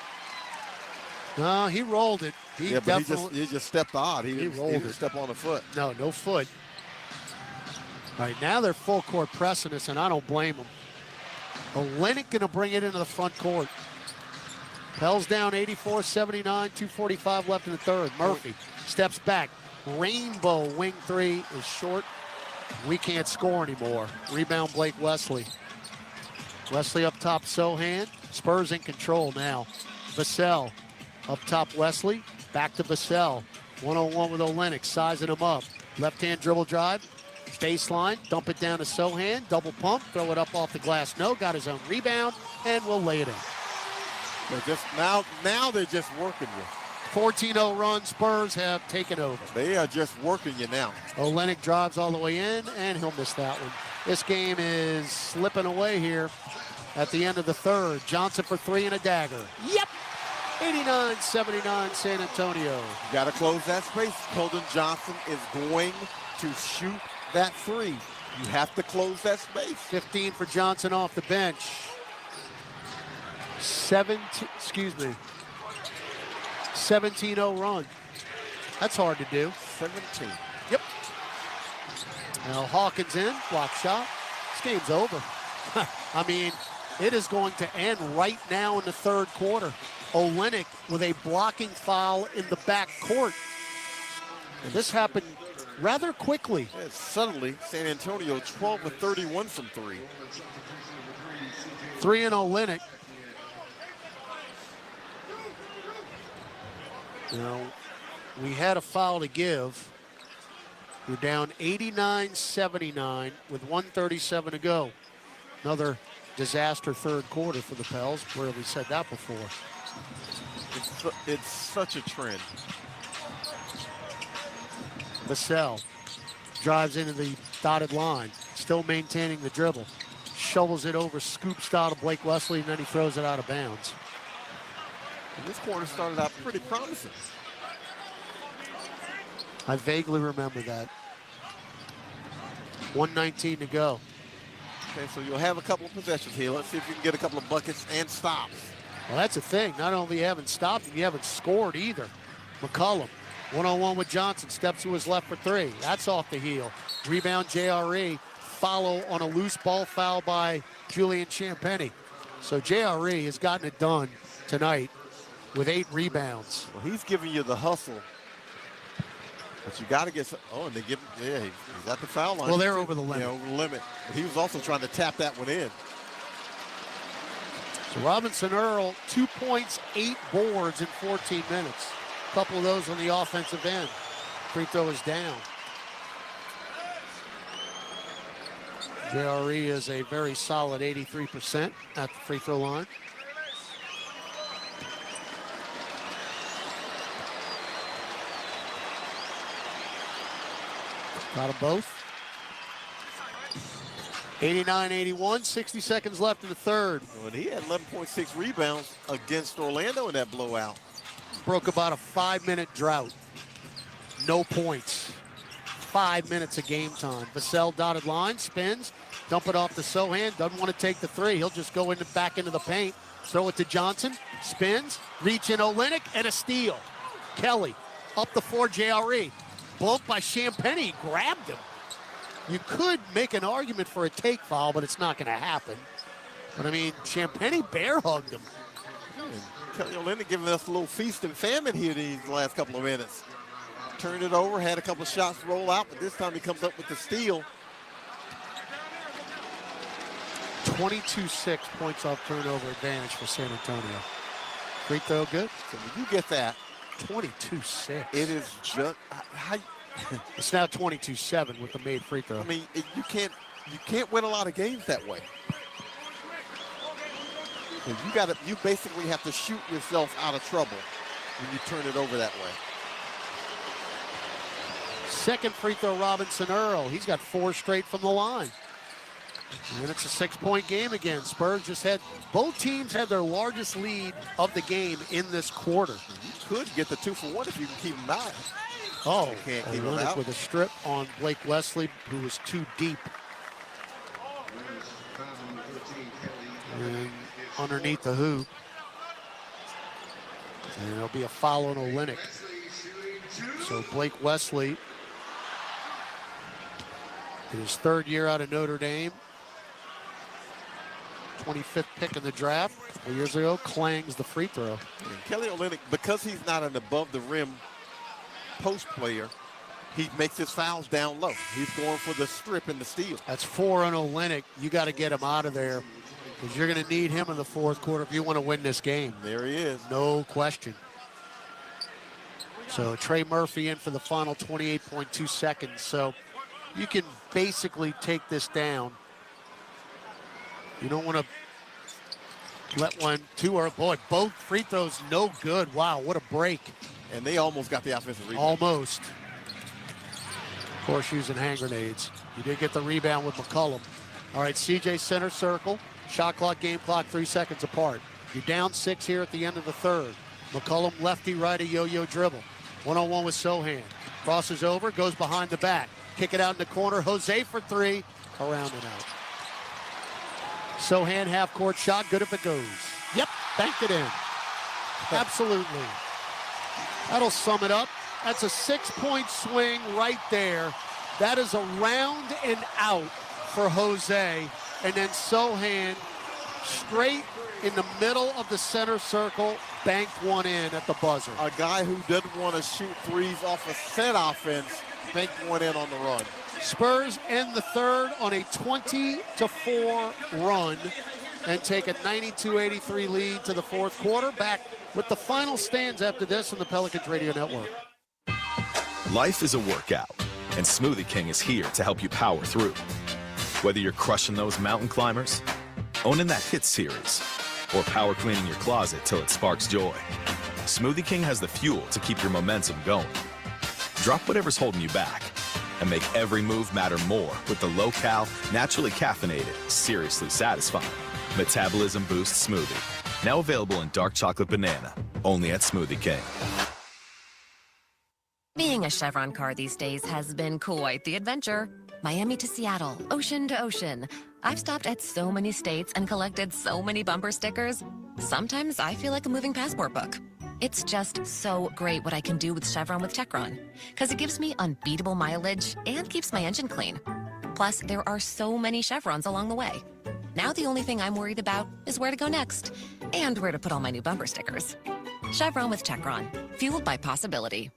No, he rolled it. He just stepped odd. He didn't step on a foot. No foot. All right, now they're full court pressing us, and I don't blame them. Olynyk going to bring it into the front court. Pels down 84-79, 2:45 left in the third. Murphy steps back. Rainbow wing 3 is short. We can't score anymore. Rebound Blake Wesley. Wesley up top, Sohan. Spurs in control now. Vassell up top, Wesley. Back to Vassell. 1-on-1 with Olynyk, sizing him up. Left-hand dribble drive. Baseline, dump it down to Sohan, double pump, throw it up off the glass. No, got his own rebound, and will lay it in. They're just now they're just working you. 14-0 run, Spurs have taken over. They are just working you now. Olynyk drives all the way in, and he'll miss that one. This game is slipping away here at the end of the third. Johnson for three and a dagger. Yep! 89-79 San Antonio. You got to close that space. Keldon Johnson is going to shoot that three. You have to close that space. 15 for Johnson off the bench. 17-0 run. That's hard to do. 17. Yep. Now Hawkins in, block shot. This game's over. I mean, it is going to end right now in the third quarter. Olynyk with a blocking foul in the back court. And this happened rather quickly. Yeah, suddenly, San Antonio 12 of 31 from three. 3 and Olynyk. Now, we had a foul to give. We're down 89-79 with 1:37 to go. Another disaster third quarter for the Pels. Where we said that before. It's such a trend. Vassell drives into the dotted line, still maintaining the dribble. Shovels it over, scoop style to Blake Wesley, and then he throws it out of bounds. And this quarter started out pretty promising. I vaguely remember that. 1:19 to go. Okay, so you'll have a couple of possessions here. Let's see if you can get a couple of buckets and stops. Well, that's the thing. Not only you haven't stopped, you haven't scored either. McCollum, one-on-one with Johnson, steps to his left for three. That's off the heel. Rebound JRE. Follow on a loose ball foul by Julian Champagnie. So JRE has gotten it done tonight with 8 rebounds. Well, he's giving you the hustle. But you got to get, and they give him, he's at the foul line. Well, they're over the limit. Yeah, over the limit. But he was also trying to tap that one in. So Robinson Earl, 2 points, 8 boards in 14 minutes. A couple of those on the offensive end. Free throw is down. JRE is a very solid 83% at the free throw line. Got them both. 89-81, 60 seconds left in the third. Well, he had 11.6 rebounds against Orlando in that blowout. Broke about a 5-minute drought. No points. 5 minutes of game time. Vassell dotted line, spins, dump it off to Sohan, doesn't want to take the three. He'll just go back into the paint, throw it to Johnson, spins, reach in Olynyk, and a steal. Kelly up the floor, JRE. Bumped by Champagnie, grabbed him. You could make an argument for a take foul, but it's not going to happen. But I mean, Champagnie bear hugged him. Kelly Olynyk giving us a little feast and famine here these last couple of minutes. Turned it over, had a couple of shots roll out, but this time he comes up with the steal. 22-6 points off turnover advantage for San Antonio. Free throw good? So when you get that, 22-6. it is just it's now 22-7 with the made free throw. I mean, you can't win a lot of games that way. You basically have to shoot yourself out of trouble when you turn it over that way. Second free throw, Robinson Earl. He's got 4 straight from the line. And it's a 6-point game again. Spurs both teams had their largest lead of the game in this quarter. You could get the 2 for 1 if you can keep them out. Oh, can't keep them out. With a strip on Blake Wesley, who was too deep. And underneath the hoop. And there'll be a foul on Olynyk. So Blake Wesley, in his 3rd year out of Notre Dame, 25th pick in the draft a couple years ago, clangs the free throw. And Kelly Olynyk, because he's not an above-the-rim post player, he makes his fouls down low. He's going for the strip and the steal. That's 4 on Olynyk. You got to get him out of there because you're going to need him in the 4th quarter if you want to win this game. There he is. No question. So Trey Murphy in for the final 28.2 seconds. So you can basically take this down. You don't want to let one, two, or boy, both free throws no good. Wow, what a break. And they almost got the offensive rebound. Almost. Horseshoes and hand grenades. You did get the rebound with McCollum. All right, CJ center circle. Shot clock, game clock, 3 seconds apart. You're down 6 here at the end of the third. McCollum lefty, righty, yo-yo dribble. One-on-one with Sohan. Crosses over, goes behind the back. Kick it out in the corner. Jose for 3. Around and out. Sohan half-court shot, good if it goes. Yep, banked it in. Absolutely. That'll sum it up. That's a 6-point swing right there. That is a round and out for Jose. And then Sohan straight in the middle of the center circle, banked one in at the buzzer. A guy who doesn't want to shoot threes off a set offense, banked one in on the run. Spurs end the third on a 20-4 run and take a 92-83 lead to the fourth quarter. Back with the final stands after this on the Pelicans Radio Network. Life is a workout, and Smoothie King is here to help you power through. Whether you're crushing those mountain climbers, owning that hit series, or power cleaning your closet till it sparks joy, Smoothie King has the fuel to keep your momentum going. Drop whatever's holding you back and make every move matter more with the low-cal, naturally caffeinated, seriously satisfying Metabolism Boost Smoothie. Now available in dark chocolate banana, only at Smoothie King. Being a Chevron car these days has been quite the adventure. Miami to Seattle, ocean to ocean. I've stopped at so many states and collected so many bumper stickers. Sometimes I feel like a moving passport book. It's just so great what I can do with Chevron with Techron, because it gives me unbeatable mileage and keeps my engine clean. Plus, there are so many Chevrons along the way. Now the only thing I'm worried about is where to go next and where to put all my new bumper stickers. Chevron with Techron, fueled by possibility.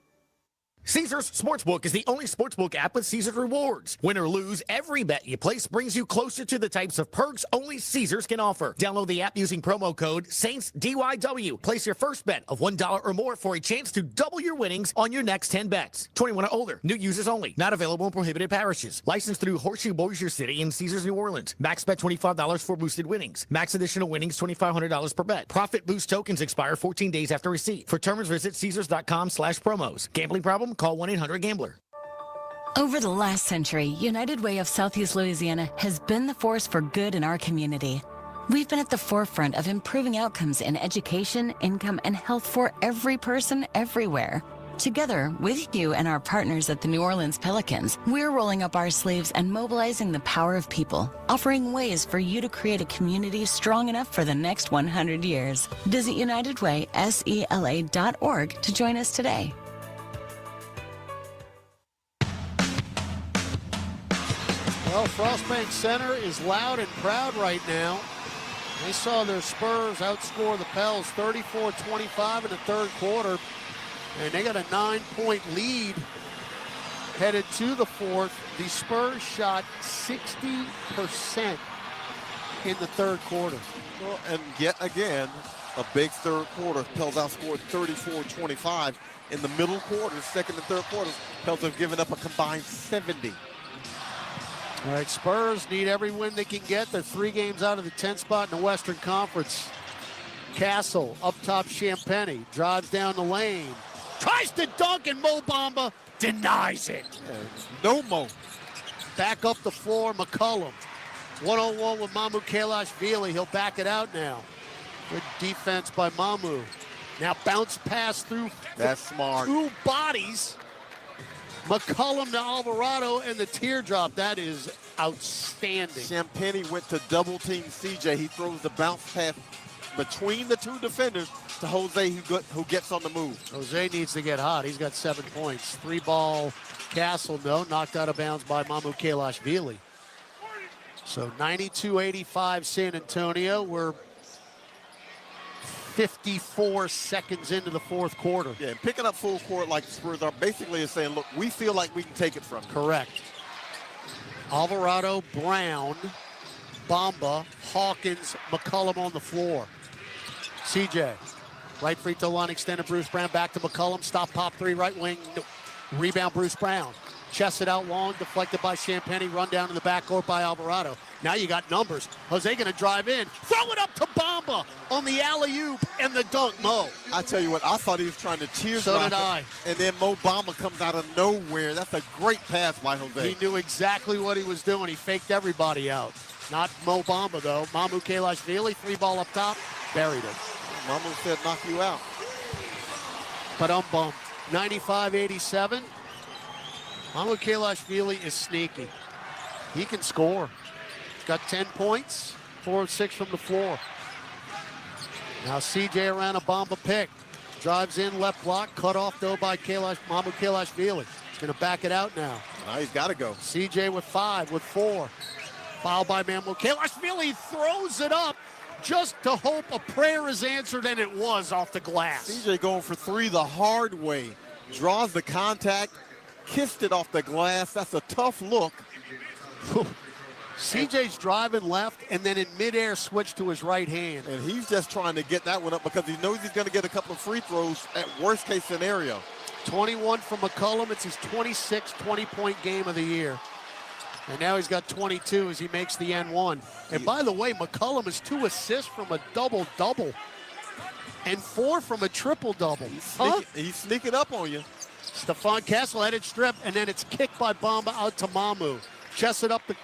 Caesars Sportsbook is the only sportsbook app with Caesars rewards. Win or lose, every bet you place brings you closer to the types of perks only Caesars can offer. Download the app using promo code SAINTSDYW. Place your first bet of $1 or more for a chance to double your winnings on your next 10 bets. 21 or older. New users only. Not available in prohibited parishes. Licensed through Horseshoe Bossier City and Caesars New Orleans. Max bet $25 for boosted winnings. Max additional winnings $2,500 per bet. Profit boost tokens expire 14 days after receipt. For terms, visit Caesars.com/promos. Gambling problem? Call 1-800-GAMBLER. Over the last century, United Way of Southeast Louisiana has been the force for good in our community. We've been at the forefront of improving outcomes in education, income, and health for every person everywhere. Together, with you and our partners at the New Orleans Pelicans, we're rolling up our sleeves and mobilizing the power of people, offering ways for you to create a community strong enough for the next 100 years. Visit UnitedWaySELA.org to join us today. Well, Frostbank Center is loud and proud right now. They saw their Spurs outscore the Pels 34-25 in the third quarter, and they got a 9-point lead headed to the fourth. The Spurs shot 60% in the third quarter. Well, and yet again, a big third quarter. Pels outscored 34-25 in the middle quarters, second and third quarters. Pels have given up a combined 70. All right, Spurs need every win they can get. They're 3 games out of the 10th spot in the Western Conference. Castle up top, Champagny drives down the lane, tries to dunk, and Mo Bamba denies it. No Mo. Back up the floor, McCollum. One-on-one with Mamu Kalashvili. He'll back it out now. Good defense by Mamu. Now bounce pass through. That's smart. 2 bodies. McCollum to Alvarado, and the teardrop. That is outstanding. Champagny went to double team CJ. He throws the bounce pass between the 2 defenders to Jose, who gets on the move. Jose needs to get hot. He's got 7 points. 3-ball Castle, no, knocked out of bounds by Mamu Kalashvili. So 92-85 San Antonio. We're 54 seconds into the fourth quarter. Yeah, and picking up full court like the Spurs are basically is saying, look, we feel like we can take it from you. Correct. Alvarado, Brown, Bamba, Hawkins, McCollum on the floor. CJ, right free throw line extended, Bruce Brown back to McCollum. Stop, pop 3, right wing. No. Rebound, Bruce Brown. Chest it out long, deflected by Champagny, run down in the backcourt by Alvarado. Now you got numbers. Jose going to drive in, throw it up to Bamba on the alley-oop and the dunk. Mo. I tell you what, I thought he was trying to teardrop. So did I. And then Mo Bamba comes out of nowhere. That's a great pass by Jose. He knew exactly what he was doing. He faked everybody out. Not Mo Bamba, though. Mamu Kelashvili, 3-ball up top, buried it. Mamu said knock you out. But bummed. 95-87. Mamu Kelashvili is sneaky. He can score. He's got 10 points, 4 of 6 from the floor. Now CJ around a Bamba pick. Drives in, left block, cut off though by Mamu Kelashvili. He's going to back it out now. Now he's got to go. CJ with 5, with 4. Foul by Mamu Kelashvili, throws it up just to hope a prayer is answered, and it was off the glass. CJ going for 3 the hard way. Draws the contact, kissed it off the glass. That's a tough look. CJ's driving left and then in midair switched to his right hand. And he's just trying to get that one up because he knows he's going to get a couple of free throws at worst case scenario. 21 from McCollum. It's his 26th 20-point game of the year. And now he's got 22 as he makes the N1. And by the way, McCollum is 2 assists from a double-double and 4 from a triple-double. He's sneaking up on you. Stephon Castle headed strip, and then it's kicked by Bamba out to Mamu. Chested up the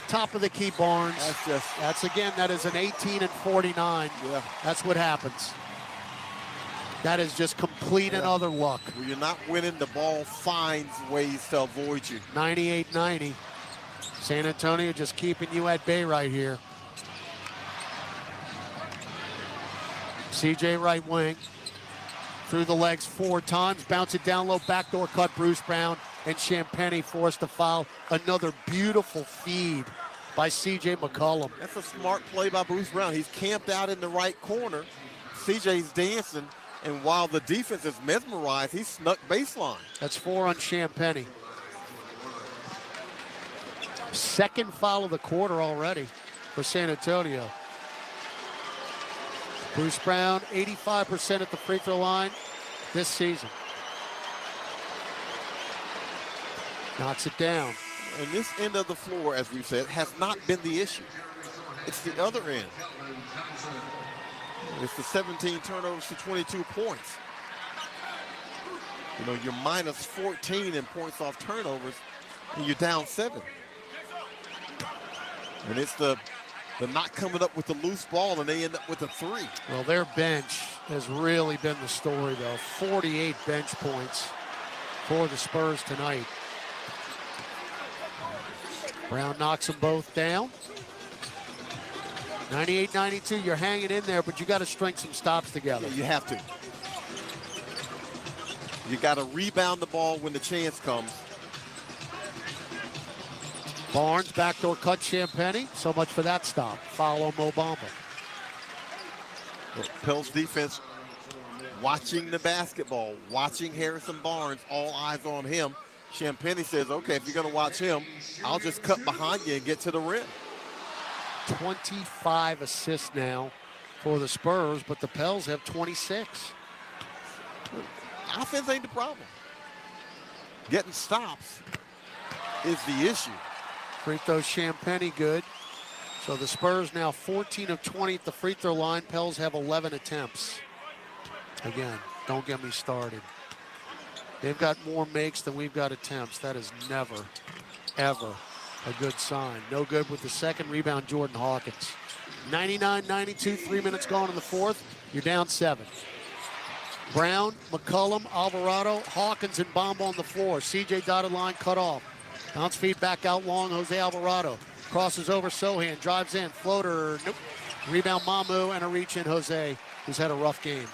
top of the key, Barnes. That is an 18 and 49. Yeah. That's what happens. That is just complete and utter luck. When you're not winning, the ball finds ways to avoid you. 98-90. San Antonio just keeping you at bay right here. CJ right wing. Through the legs 4 times. Bounce it down low. Backdoor cut. Bruce Brown and Champagny forced to foul. Another beautiful feed by CJ McCollum. That's a smart play by Bruce Brown. He's camped out in the right corner. CJ's dancing. And while the defense is mesmerized, he snuck baseline. That's 4 on Champagny. Second foul of the quarter already for San Antonio. Bruce Brown, 85% at the free throw line this season. Knocks it down. And this end of the floor, as we've said, has not been the issue. It's the other end. It's the 17 turnovers to 22 points. You know, you're minus 14 in points off turnovers, and you're down 7. And it's the not coming up with the loose ball, and they end up with a 3. Well, their bench has really been the story, though. 48 bench points for the Spurs tonight. Brown knocks them both down. 98-92, you're hanging in there, but you got to string some stops together. Yeah, you have to. You got to rebound the ball when the chance comes. Barnes, backdoor cut Champagny. So much for that stop. Foul on Mo Bamba. Pels defense watching the basketball, watching Harrison Barnes, all eyes on him. Champagny says, okay, if you're going to watch him, I'll just cut behind you and get to the rim. 25 assists now for the Spurs, but the Pels have 26. Offense ain't the problem. Getting stops is the issue. Free throw Champagny good. So the Spurs now 14 of 20 at the free throw line. Pels have 11 attempts. Again, don't get me started. They've got more makes than we've got attempts. That is never, ever a good sign. No good with the second rebound, Jordan Hawkins. 99-92, 3 minutes gone in the fourth. You're down 7. Brown, McCollum, Alvarado, Hawkins, and Bamba on the floor. CJ dotted line cut off. Bounce feed back out long, Jose Alvarado. Crosses over Sohan, drives in, floater, nope. Rebound Mamu, and a reach in Jose, who's had a rough game.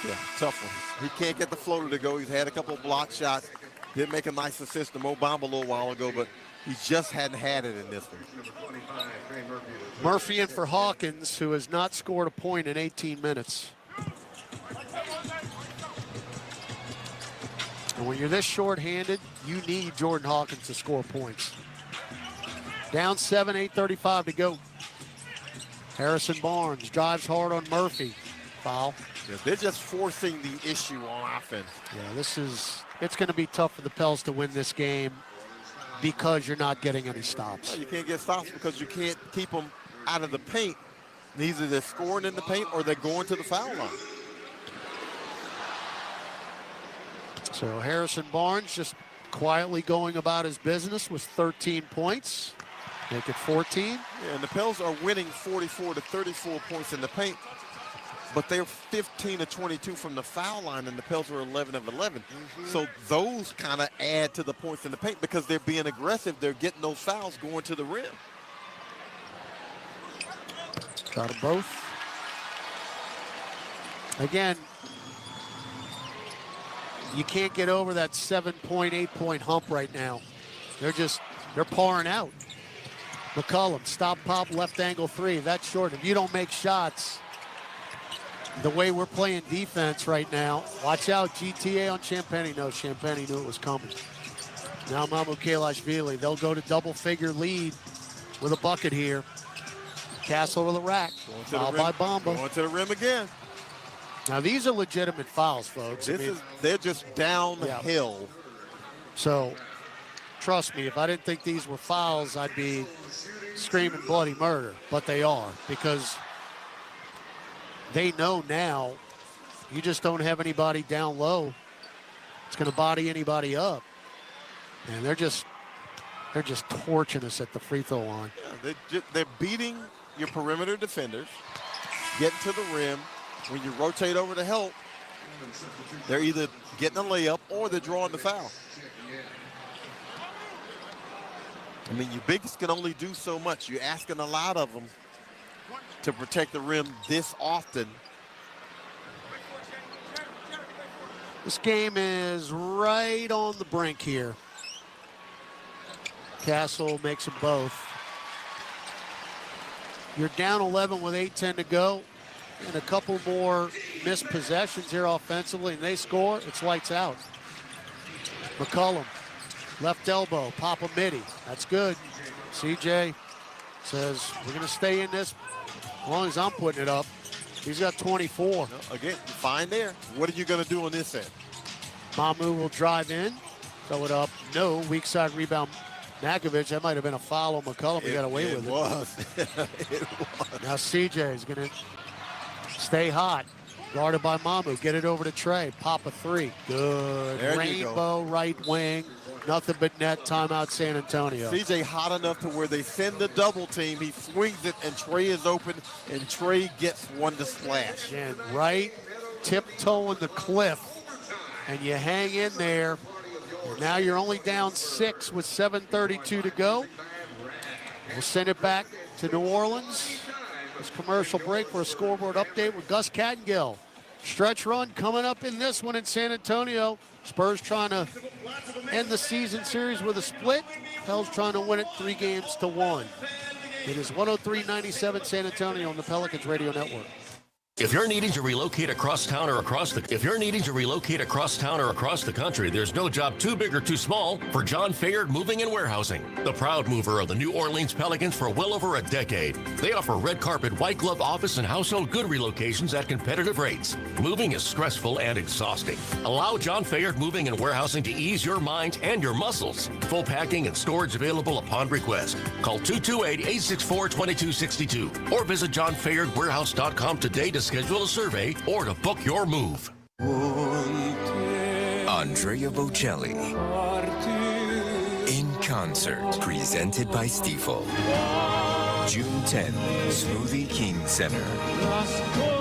Yeah, tough one. He can't get the floater to go. He's had a couple of block shots. Did make a nice assist to Mo Bamba a little while ago, but he just hadn't had it in this one. Murphy in for Hawkins, who has not scored a point in 18 minutes. And when you're this short-handed, you need Jordan Hawkins to score points. Down 7, 8:35 to go. Harrison Barnes drives hard on Murphy. Foul. Yeah, they're just forcing the issue on offense. Yeah, this is it's going to be tough for the Pels to win this game because you're not getting any stops. You can't get stops because you can't keep them out of the paint. Either they're scoring in the paint or they're going to the foul line. So Harrison Barnes just quietly going about his business with 13 points. Make it 14. Yeah, and the Pels are winning 44 to 34 points in the paint, but they're 15 to 22 from the foul line, and the Pels are 11 of 11. So those kind of add to the points in the paint because they're being aggressive. They're getting those fouls going to the rim. Got them both. Again, you can't get over that 7.8 point hump right now. They're pouring out. McCollum, stop, pop, left angle three. That's short. If you don't make shots, the way we're playing defense right now, watch out, GTA on Champagny. No, Champagny knew it was coming. Now Mamu Kalashvili, they'll go to double-figure lead with a bucket here. Castle to the rack. Foul by Bamba. Going to the rim again. Now, these are legitimate fouls, folks. They're just downhill. Yeah. So, trust me, if I didn't think these were fouls, I'd be screaming bloody murder. But they are, because they know now you just don't have anybody down low. It's going to body anybody up. And they're just torching us at the free throw line. Yeah, they're beating your perimeter defenders, getting to the rim. When you rotate over to help, they're either getting a layup or they're drawing the foul. I mean, your bigs can only do so much. You're asking a lot of them to protect the rim this often. This game is right on the brink here. Castle makes them both. You're down 11 with 8:10 to go. And a couple more missed possessions here offensively, and they score. It's lights out. McCollum, left elbow, Papa Midi. That's good. CJ says, we're going to stay in this as long as I'm putting it up. He's got 24. Again, fine there. What are you going to do on this end? Mamu will drive in, throw it up. No, weak side rebound. Makovich, that might have been a foul on McCollum. He got away with it. It was. Now CJ is going to stay hot. Guarded by Mamu. Get it over to Trey. Pop a three. Good. There Rainbow right wing. Nothing but net. Timeout San Antonio. CJ hot enough to where they send the double team. He swings it, and Trey is open, and Trey gets one to splash. And right tiptoeing the cliff. And you hang in there. And now you're only down 6 with 7:32 to go. We'll send it back to New Orleans. This commercial break for a scoreboard update with Gus Cattengill. Stretch run coming up in this one in San Antonio. Spurs trying to end the season series with a split. Pels trying to win it 3-1. It is 103-97 San Antonio on the Pelicans Radio Network. If you're needing to relocate across town or across the country, there's no job too big or too small for John Fayard Moving and Warehousing, the proud mover of the New Orleans Pelicans for well over a decade. They offer red carpet, white glove office and household good relocations at competitive rates. Moving is stressful and exhausting. Allow John Fayard Moving and Warehousing to ease your mind and your muscles. Full packing and storage available upon request. Call 228-864-2262 or visit johnfayardwarehouse.com today to schedule a survey or to book your move. Andrea Bocelli in concert, presented by Stifel. June 10th, Smoothie King Center,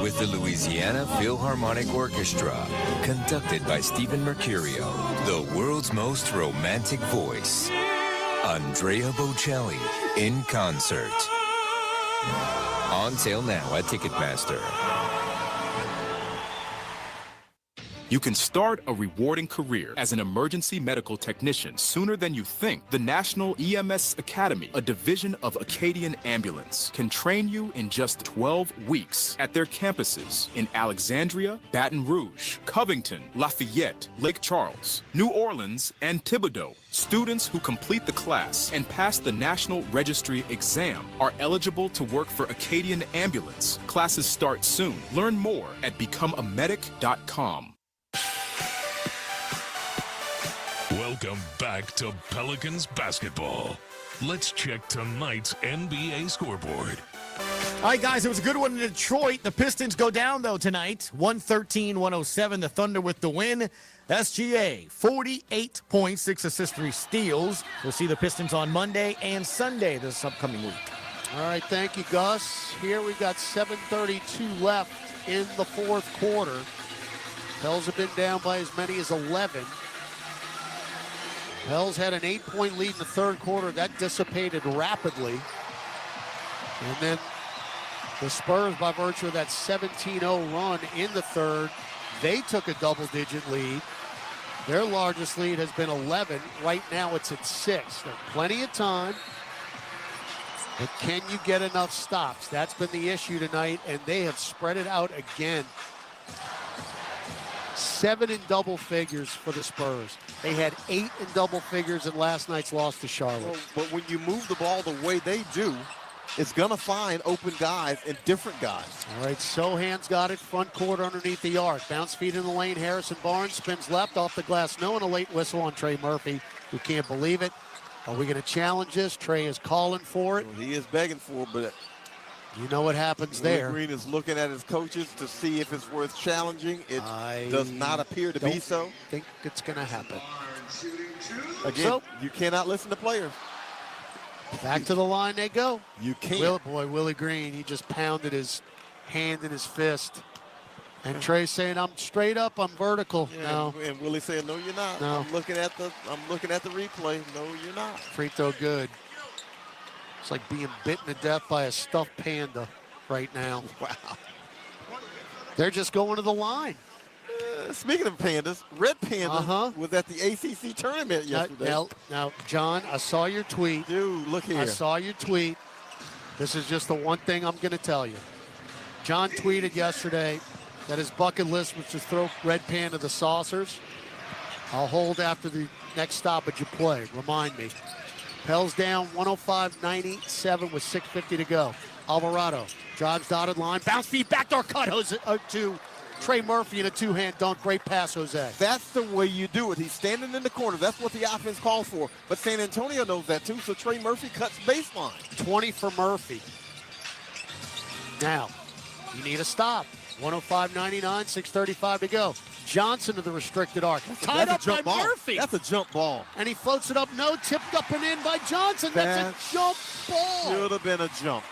with the Louisiana Philharmonic Orchestra, conducted by Stephen Mercurio, the world's most romantic voice. Andrea Bocelli in concert. On sale now at Ticketmaster. You can start a rewarding career as an emergency medical technician sooner than you think. The National EMS Academy, a division of Acadian Ambulance, can train you in just 12 weeks at their campuses in Alexandria, Baton Rouge, Covington, Lafayette, Lake Charles, New Orleans, and Thibodaux. Students who complete the class and pass the National Registry exam are eligible to work for Acadian Ambulance. Classes start soon. Learn more at becomeamedic.com. Welcome back to Pelicans basketball. Let's check tonight's NBA scoreboard. All right, guys, it was a good one in Detroit. The Pistons go down, though, tonight. 113-107, the Thunder with the win. SGA, 48 points, 6 assists, 3 steals. We'll see the Pistons on Monday and Sunday this upcoming week. All right, thank you, Gus. Here we've got 7:32 left in the fourth quarter. Pels have been down by as many as 11. Pels had an 8-point lead in the third quarter. That dissipated rapidly. And then the Spurs, by virtue of that 17-0 run in the third, they took a double-digit lead. Their largest lead has been 11. Right now it's at 6. There's plenty of time. But can you get enough stops? That's been the issue tonight, and they have spread it out again. 7 in double figures for the Spurs. They had 8 in double figures in last night's loss to Charlotte. But when you move the ball the way they do, it's going to find open guys and different guys. All right, Sohan's got it, front court underneath the arc. Bounce feed in the lane, Harrison Barnes spins left off the glass. No, and a late whistle on Trey Murphy, who can't believe it. Are we going to challenge this? Trey is calling for it. Well, he is begging for it, but you know what happens there. Green is looking at his coaches to see if it's worth challenging. It does not appear to be so. I think it's going to happen. Again, you cannot listen to players. Back to the line they go. You can't. Willie Green, he just pounded his hand in his fist. And Trey saying, I'm straight up, I'm vertical. Yeah, no. And Willie saying, no, you're not. No. I'm looking at the replay. No, you're not. Free throw good. It's like being bitten to death by a stuffed panda right now. Wow. They're just going to the line. Speaking of pandas, Red Panda was at the ACC tournament yesterday. Now, John, I saw your tweet. Dude, look here. I saw your tweet. This is just the one thing I'm going to tell you. John tweeted yesterday that his bucket list was to throw Red Panda the saucers. I'll hold after the next stoppage you play. Remind me. Pels down 105-97 with 6:50 to go. Alvarado drives dotted line. Bounce feed, backdoor cut to Trey Murphy in a two-hand dunk. Great pass, Jose. That's the way you do it. He's standing in the corner. That's what the offense calls for. But San Antonio knows that too, so Trey Murphy cuts baseline. 20 for Murphy. Now, you need a stop. 105-99, 6:35 to go. Johnson to the restricted arc. Tied up by Murphy. That's a jump ball. And he floats it up. No, tipped up and in by Johnson. That's a jump ball. Should have been a jump.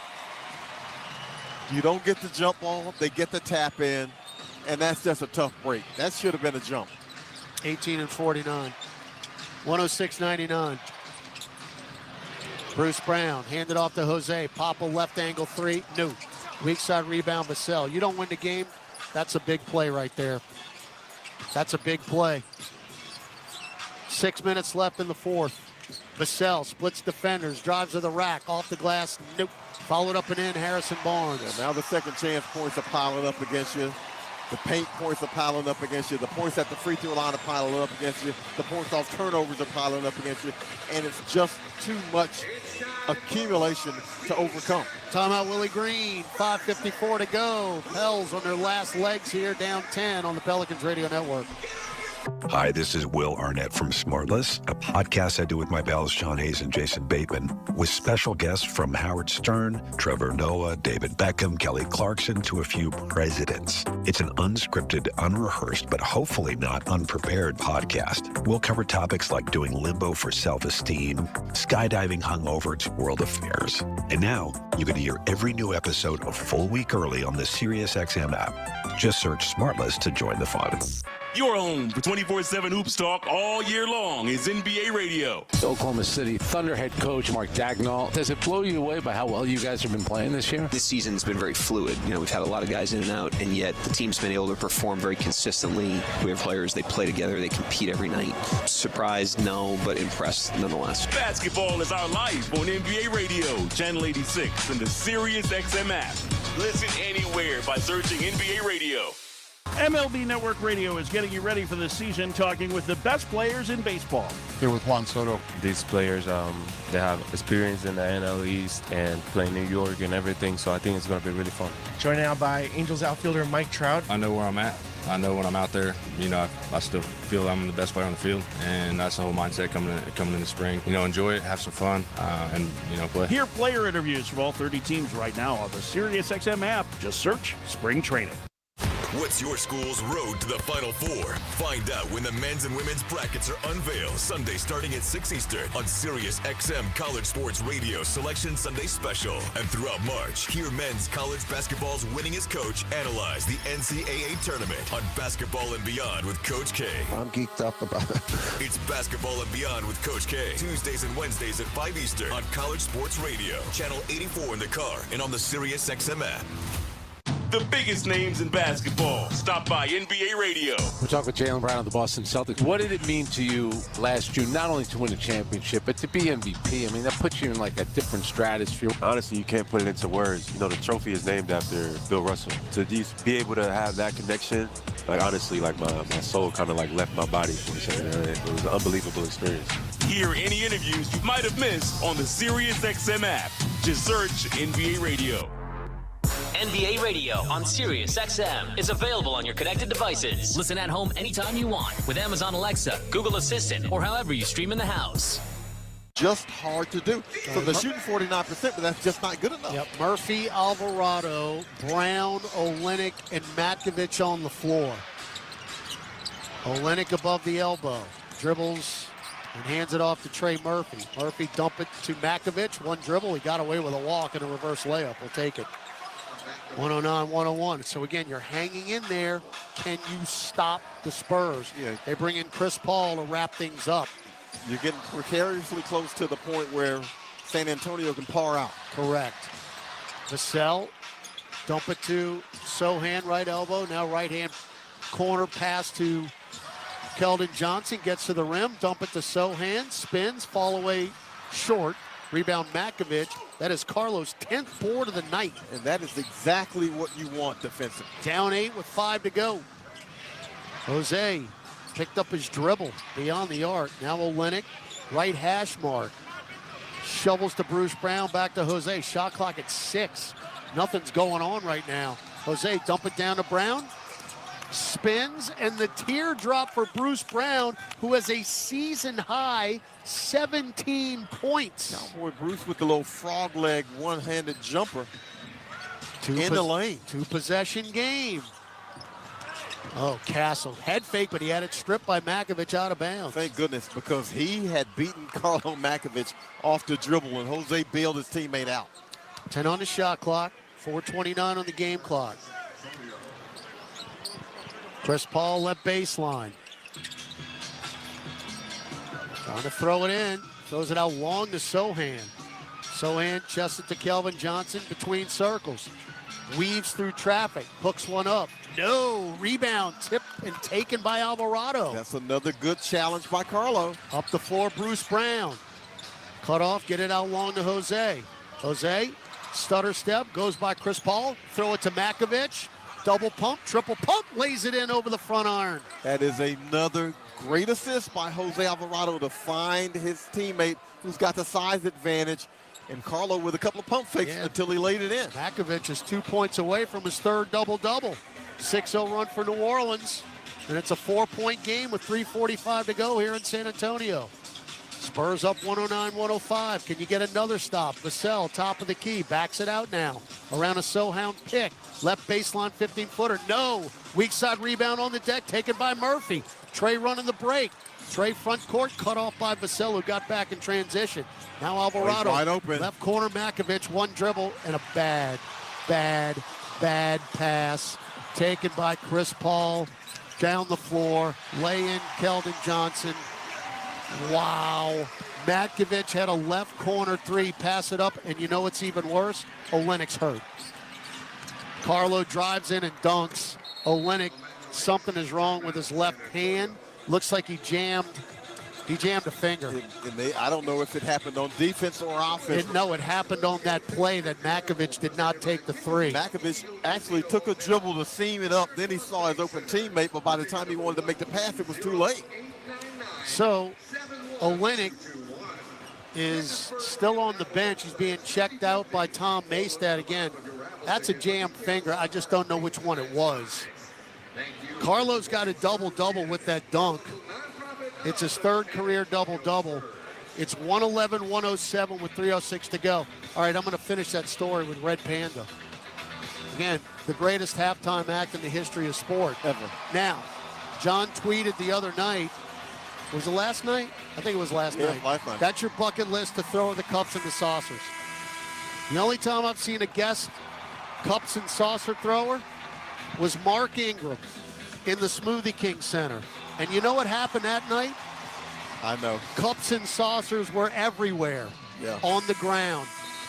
You don't get the jump ball. They get the tap in. And that's just a tough break. That should have been a jump. 18-49. 106-99. Bruce Brown handed off to Jose. Papa left angle three. No. Weak side rebound, Vassell. You don't win the game. That's a big play right there. That's a big play. 6 minutes left in the fourth. Vassell splits defenders, drives to the rack, off the glass. Nope. Followed up and in, Harrison Barnes. Yeah, now the second chance points are piling up against you. The paint points are piling up against you. The points at the free throw line are piling up against you. The points off turnovers are piling up against you. And it's just too much accumulation to overcome. Timeout, Willie Green. 5:54 to go. Pels on their last legs here, down 10 on the Pelicans Radio Network. Hi, this is Will Arnett from Smartless, a podcast I do with my pals Sean Hayes and Jason Bateman, with special guests from Howard Stern, Trevor Noah, David Beckham, Kelly Clarkson, to a few presidents. It's an unscripted, unrehearsed, but hopefully not unprepared podcast. We'll cover topics like doing limbo for self-esteem, skydiving hungover to world affairs. And now, you can hear every new episode a full week early on the SiriusXM app. Just search Smartless to join the fun. Your home for 24/7 Hoops Talk all year long is NBA Radio. Oklahoma City Thunder head coach Mark Dagnall. Does it blow you away by how well you guys have been playing this year? This season's been very fluid. You know, we've had a lot of guys in and out, and yet the team's been able to perform very consistently. We have players, they play together, they compete every night. Surprised, no, but impressed nonetheless. Basketball is our life on NBA Radio, Channel 86, and the SiriusXM app. Listen anywhere by searching NBA Radio. MLB Network Radio is getting you ready for the season, talking with the best players in baseball. Here with Juan Soto. These players, they have experience in the NL East and playing New York and everything, so I think it's going to be really fun. Joined now by Angels outfielder Mike Trout. I know where I'm at. I know when I'm out there, I still feel I'm the best player on the field, and that's the whole mindset coming in the spring. Enjoy it, have some fun, and play. Hear player interviews from all 30 teams right now on the SiriusXM app. Just search Spring Training. What's your school's road to the Final Four? Find out when the men's and women's brackets are unveiled Sunday starting at 6 Eastern on Sirius XM College Sports Radio Selection Sunday Special. And throughout March, hear men's college basketball's winningest coach analyze the NCAA tournament on Basketball and Beyond with Coach K. I'm geeked up about it. It's Basketball and Beyond with Coach K. Tuesdays and Wednesdays at 5 Eastern on College Sports Radio. Channel 84 in the car and on the Sirius XM app. The biggest names in basketball. Stop by NBA Radio. We're talking with Jaylen Brown of the Boston Celtics. What did it mean to you last June, not only to win a championship, but to be MVP? I mean, that puts you in like a different stratosphere. Honestly, you can't put it into words. The trophy is named after Bill Russell. To just be able to have that connection, honestly, my soul kind of left my body for a second. It was an unbelievable experience. Hear any interviews you might have missed on the SiriusXM app. Just search NBA Radio. NBA Radio on Sirius XM is available on your connected devices. Listen at home anytime you want with Amazon Alexa, Google Assistant, or however you stream in the house. Just hard to do. So they're shooting 49%, but that's just not good enough. Yep. Murphy, Alvarado, Brown, Olynyk, and Matkovich on the floor. Olynyk above the elbow. Dribbles and hands it off to Trey Murphy. Murphy dump it to Matkovich. One dribble. He got away with a walk and a reverse layup. We'll take it. 109-101. So again, you're hanging in there. Can you stop the Spurs? Yeah. They bring in Chris Paul to wrap things up. You're getting precariously close to the point where San Antonio can par out. Correct. Vassell, dump it to Sohan, right elbow. Now right hand corner pass to Keldon Johnson. Gets to the rim. Dump it to Sohan. Spins. Fall away short. Rebound Matkovich. That is Carlos' 10th board of the night. And that is exactly what you want defensively. Down 8 with 5 to go. Jose picked up his dribble beyond the arc. Now Olynyk, right hash mark. Shovels to Bruce Brown, back to Jose. Shot clock at 6. Nothing's going on right now. Jose dump it down to Brown. Spins, and the teardrop for Bruce Brown, who has a season-high 17 points. Cowboy Bruce with the little frog leg one-handed jumper in the lane. 2-possession game. Oh, Castle. Head fake, but he had it stripped by Matkovich out of bounds. Thank goodness, because he had beaten Carlo Matkovich off the dribble, and Jose bailed his teammate out. 10 on the shot clock, 4:29 on the game clock. Chris Paul left baseline. Trying to throw it in. Throws it out long to Sohan. Sohan chests it to Kelvin Johnson between circles. Weaves through traffic. Hooks one up. No. Rebound tipped and taken by Alvarado. That's another good challenge by Carlo. Up the floor, Bruce Brown. Cut off, get it out long to Jose. Jose, stutter step, goes by Chris Paul. Throw it to Matkovich. Double pump, triple pump, lays it in over the front iron. That is another great assist by Jose Alvarado to find his teammate who's got the size advantage. And Carlo with a couple of pump fakes until he laid it in. Matkovich is 2 points away from his third double-double. 6-0 run for New Orleans. And it's a 4-point game with 3:45 to go here in San Antonio. Spurs up 109-105. Can you get another stop? Vassell, top of the key, backs it out now. Around a Sohan pick. Left baseline 15-footer. No. Weak side rebound on the deck, taken by Murphy. Trey running the break. Trey front court, cut off by Vassell, who got back in transition. Now Alvarado, wide open. Left corner Matkovich, one dribble, and a bad pass. Taken by Chris Paul. Down the floor. Lay in Keldon Johnson. Wow. Matkovich had a left corner three, pass it up, and you know what's even worse? Olynyk's hurt. Carlo drives in and dunks. Olynyk, something is wrong with his left hand. Looks like he jammed He jammed a finger. I don't know if it happened on defense or offense. No, it happened on that play that Makovich did not take the three. Makovich actually took a dribble to seam it up. Then he saw his open teammate, but by the time he wanted to make the pass, it was too late. So, Olenek is still on the bench. He's being checked out by Tom Maystad again. That's a jammed finger. I just don't know which one it was. Carlo's got a double-double with that dunk. It's his third career double-double. It's 111-107 with 3:06 to go. All right, I'm going to finish that story with Red Panda. Again, the greatest halftime act in the history of sport. Ever. Now, John tweeted the other night, was it last night? I think it was last night. Last night. That's your bucket list to throw the cups and the saucers. The only time I've seen a guest cups and saucer thrower was Mark Ingram in the Smoothie King Center. And you know what happened that night? I know. Cups and saucers were everywhere on the ground.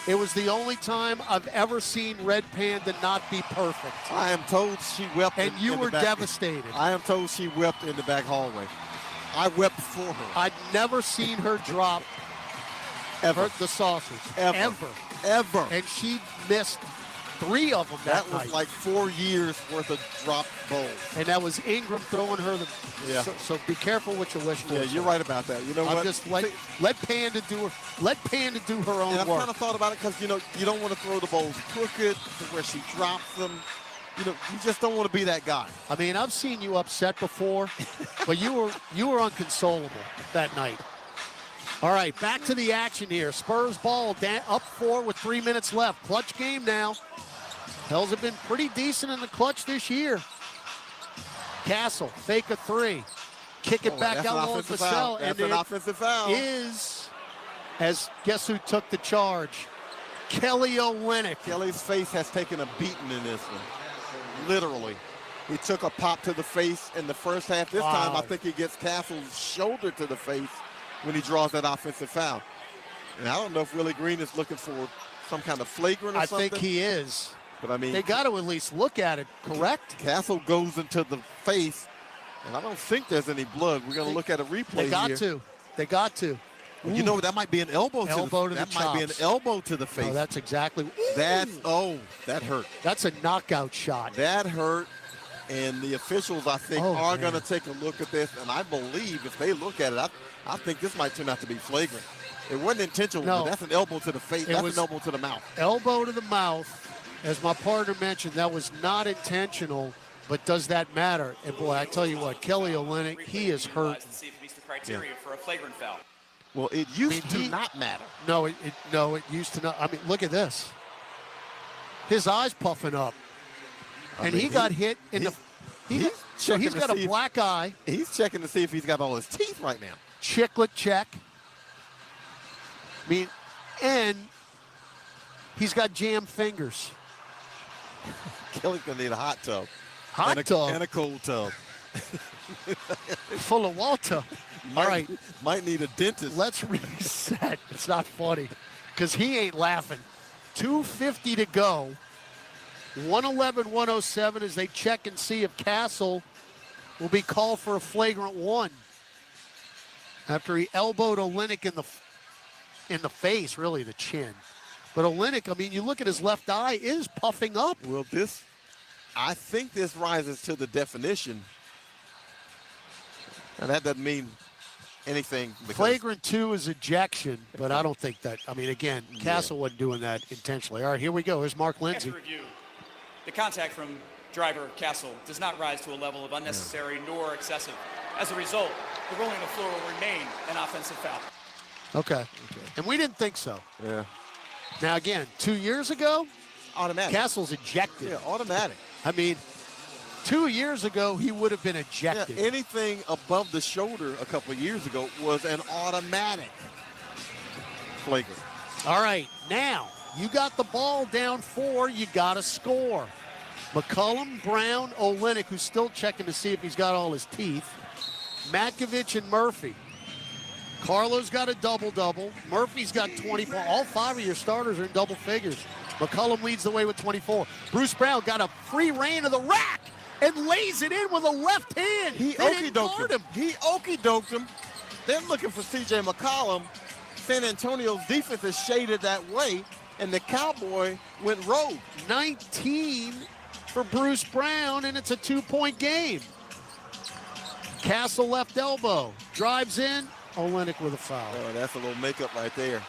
It was the only time I've ever seen Red Panda not be perfect. I am told she wept. And you were devastated. I am told she wept in the back hallway. I wept for her. I'd never seen her drop the saucers. Ever. And she missed 3 of them that was night. like 4 years worth of dropped bowls. And that was Ingram throwing her the. Yeah. So be careful what you wish for. Yeah, you're right about that. You know what? Just let Panda do her. Let Panda do her own and I've work. kind of thought about it because you don't want to throw the bowls crooked to where she drops them. You just don't want to be that guy. I mean, I've seen you upset before, but you were inconsolable that night. All right, back to the action here. Spurs ball up 4 with 3 minutes left. Clutch game now. Hells have been pretty decent in the clutch this year. Castle, fake a 3. Kick it back out on Vassell. That's an offensive foul. Guess who took the charge? Kelly Olynyk. Kelly's face has taken a beating in this one. Literally. He took a pop to the face in the first half. This time, I think he gets Castle's shoulder to the face when he draws that offensive foul. And I don't know if Willie Green is looking for some kind of flagrant or something. I think he is. But I mean, they got to at least look at it, correct? Castle goes into the face, and I don't think there's any blood. We're going to look at a replay here. They got to. You know, that might be an elbow to the chops. That might be an elbow to the face. No, that's exactly. That hurt. That's a knockout shot. That hurt. And the officials, I think, are going to take a look at this. And I believe if they look at it, I think this might turn out to be flagrant. It wasn't intentional, but that's an elbow to the face. That's an elbow to the mouth. Elbow to the mouth. As my partner mentioned, that was not intentional, but does that matter? And boy, I tell you what, Kelly Olynyk, he is hurt. See if it meets the criteria for a flagrant foul. Well, it used to not matter. No, it used to not. I mean, look at this. His eyes puffing up. And he got hit in the. He's got a black eye. He's checking to see if he's got all his teeth right now. Chiclet check. I mean, and he's got jammed fingers. Kelly's going to need a hot tub. And a cold tub. Full of water. All right. Might need a dentist. Let's reset. It's not funny because he ain't laughing. 2:50 to go. 111-107 as they check and see if Castle will be called for a flagrant 1 after he elbowed Olynyk in the face, really the chin. But Olynyk, I mean, you look at his left eye, is puffing up. Well, I think this rises to the definition. And that doesn't mean anything. Flagrant 2 is ejection, but I don't think that. I mean, again, Castle wasn't doing that intentionally. All right, here we go. Here's Mark Lindsay. After review, the contact from driver Castle does not rise to a level of unnecessary nor excessive. As a result, the rolling of the floor will remain an offensive foul. Okay. And we didn't think so. Yeah. Now, again, 2 years ago, automatic. Castle's ejected. Yeah, automatic. I mean, 2 years ago, he would have been ejected. Yeah, anything above the shoulder a couple of years ago was an automatic flagrant. All right, now, you got the ball down 4, you got to score. McCollum, Brown, Olynyk, who's still checking to see if he's got all his teeth. Matkovich and Murphy. Carlo's got a double-double. Murphy's got 24. All 5 of your starters are in double figures. McCollum leads the way with 24. Bruce Brown got a free reign of the rack and lays it in with a left hand. He okey-doked him. He okey-doked him. they're looking for C.J. McCollum. San Antonio's defense is shaded that way, and the Cowboy went rogue. 19 for Bruce Brown, and it's a 2-point game. Castle left elbow, drives in, Olenek with a foul. Oh, that's a little makeup right there.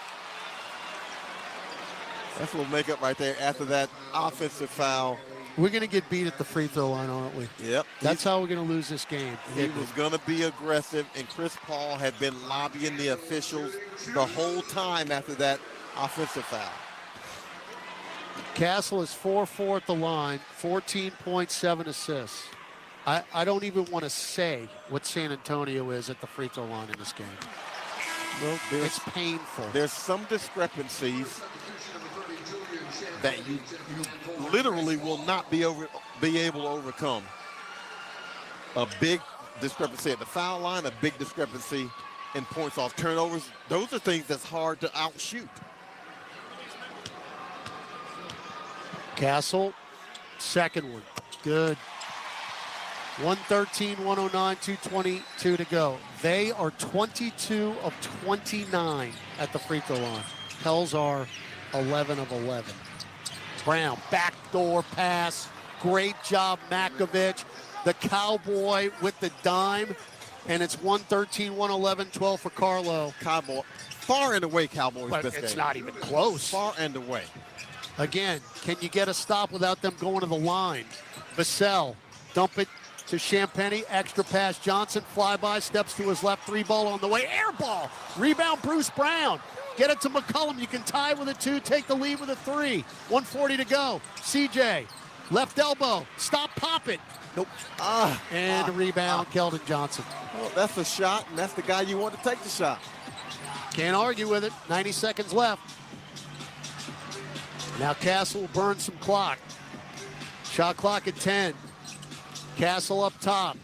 That's a little makeup right there after that offensive foul. We're going to get beat at the free throw line, aren't we? Yep. That's how we're going to lose this game. He was going to be aggressive, and Chris Paul had been lobbying the officials the whole time after that offensive foul. Castle is 4-4 at the line, 14.7 assists. I don't even want to say what San Antonio is at the free throw line in this game. Well, it's painful. There's some discrepancies that you literally will not be able to overcome. A big discrepancy at the foul line, a big discrepancy in points off turnovers. Those are things that's hard to outshoot. Castle, second one, good. 113, 109, 2:22 to go. They are 22 of 29 at the free throw line. Pels are 11 of 11. Brown, backdoor pass. Great job, Makovich. The Cowboy with the dime. And it's 113, 111, 12 for Carlo. Cowboy, far and away Cowboys But best it's game. not even close. Far and away. Again, can you get a stop without them going to the line? Vassell, dump it to Champagny, extra pass. Johnson, flyby, steps to his left, 3-ball on the way, air ball. Rebound, Bruce Brown. Get it to McCollum. You can tie with a 2, take the lead with a 3. 1:40 to go. CJ, left elbow, stop, pop it. Nope. And a rebound, Keldon Johnson. Well, that's a shot, and that's the guy you want to take the shot. Can't argue with it. 90 seconds left. Now Castle will burn some clock. Shot clock at 10. Castle up top.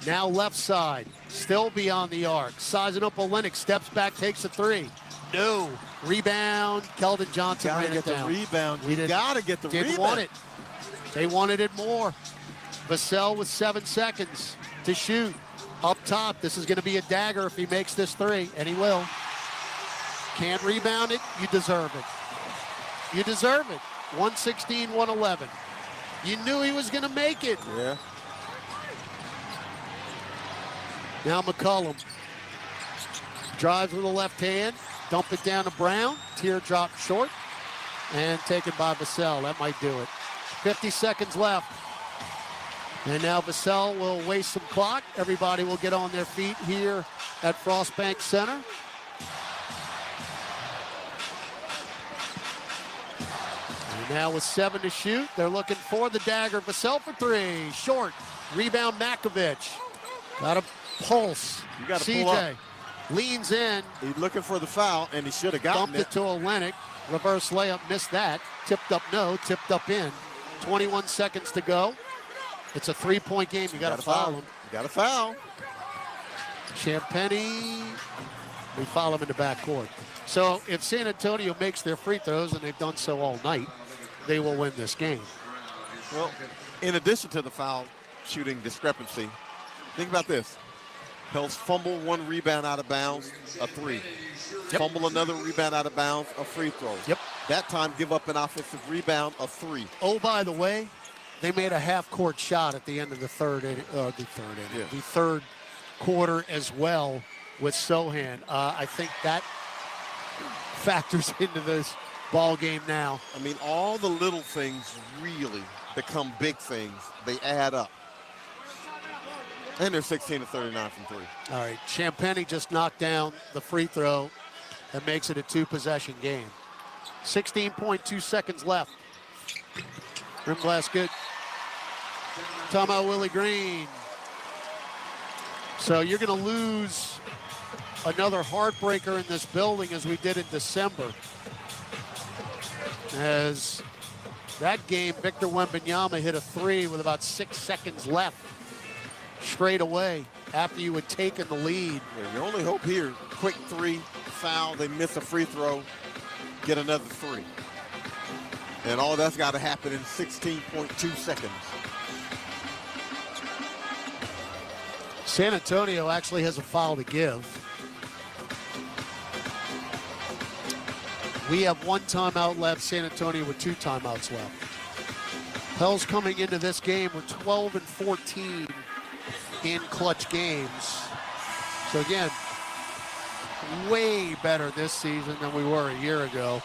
Now left side. Still beyond the arc. Sizing up Olenek. Steps back, takes a 3. No. Rebound. Keldon Johnson ran it down. The rebound. You gotta get the Didn't rebound. want it. They wanted it more. Vassell with 7 seconds to shoot. Up top. This is going to be a dagger if he makes this 3, and he will. Can't rebound it. You deserve it. You deserve it. 116, 111. You knew he was going to make it. Yeah. Now McCollum drives with the left hand, dump it down to Brown, teardrop short, and taken by Vassell. That might do it. 50 seconds left. And now Vassell will waste some clock. Everybody will get on their feet here at Frostbank Center. And now with 7 to shoot, they're looking for the dagger. Vassell for 3, short. Rebound Makovich. Got a pulse. You got to CJ pull up. leans in. He's looking for the foul, and he should have gotten Bumped it to Olenek. Reverse layup, missed that. Tipped up, no. Tipped up in. 21 seconds to go. It's a 3-point game. You got to foul him. You got to foul. Champagny, we foul him in the backcourt. So if San Antonio makes their free throws, and they've done so all night, they will win this game. Well, in addition to the foul shooting discrepancy, think about this. Pels fumble 1 rebound out of bounds, a 3. Yep. Fumble another rebound out of bounds, a free throw. Yep. That time give up an offensive rebound, a 3. Oh, by the way, they made a half-court shot at the end of the third quarter as well with Sohan. I think that factors into this ball game now. I mean, all the little things really become big things. They add up. And they're 16 of 39 from 3. All right, Champagny just knocked down the free throw that makes it a 2-possession game. 16.2 seconds left. Rim blast good. Timeout Willie Green. So you're going to lose another heartbreaker in this building as we did in December. As that game, Victor Wembanyama hit a 3 with about 6 seconds left. Straight away after you had taken the lead. Yeah, your only hope here, quick 3, foul, they miss a free throw, get another 3. And all that's got to happen in 16.2 seconds. San Antonio actually has a foul to give. We have 1 timeout left. San Antonio with 2 timeouts left. Pels coming into this game with 12 and 14 in clutch games. So again, way better this season than we were a year ago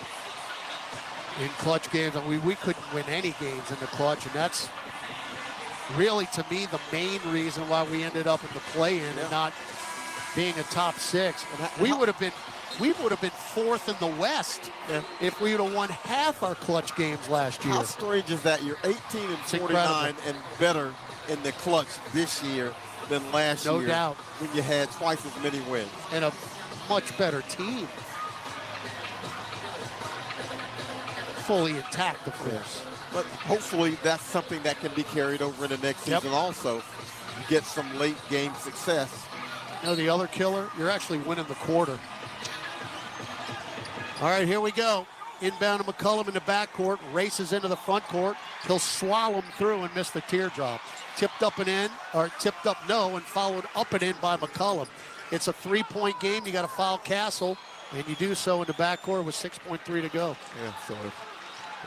in clutch games. And we couldn't win any games in the clutch, and that's really, to me, the main reason why we ended up in the play-in and not being a top 6. We would have been 4th in the West if we would have won half our clutch games last year. How strange is that? You're 18 and 49 and better in the clutch this year than last year. No doubt. When you had twice as many wins. And a much better team. Fully intact, of course. But hopefully that's something that can be carried over in the next season also. You get some late game success. You know the other killer? You're actually winning the quarter. All right, here we go. Inbound to McCollum in the backcourt, races into the front court. He'll slalom through and miss the teardrop. Tipped up and in, or tipped up no, and followed up and in by McCollum. It's a 3-point game. You got to foul Castle, and you do so in the backcourt with 6.3 to go. Yeah, so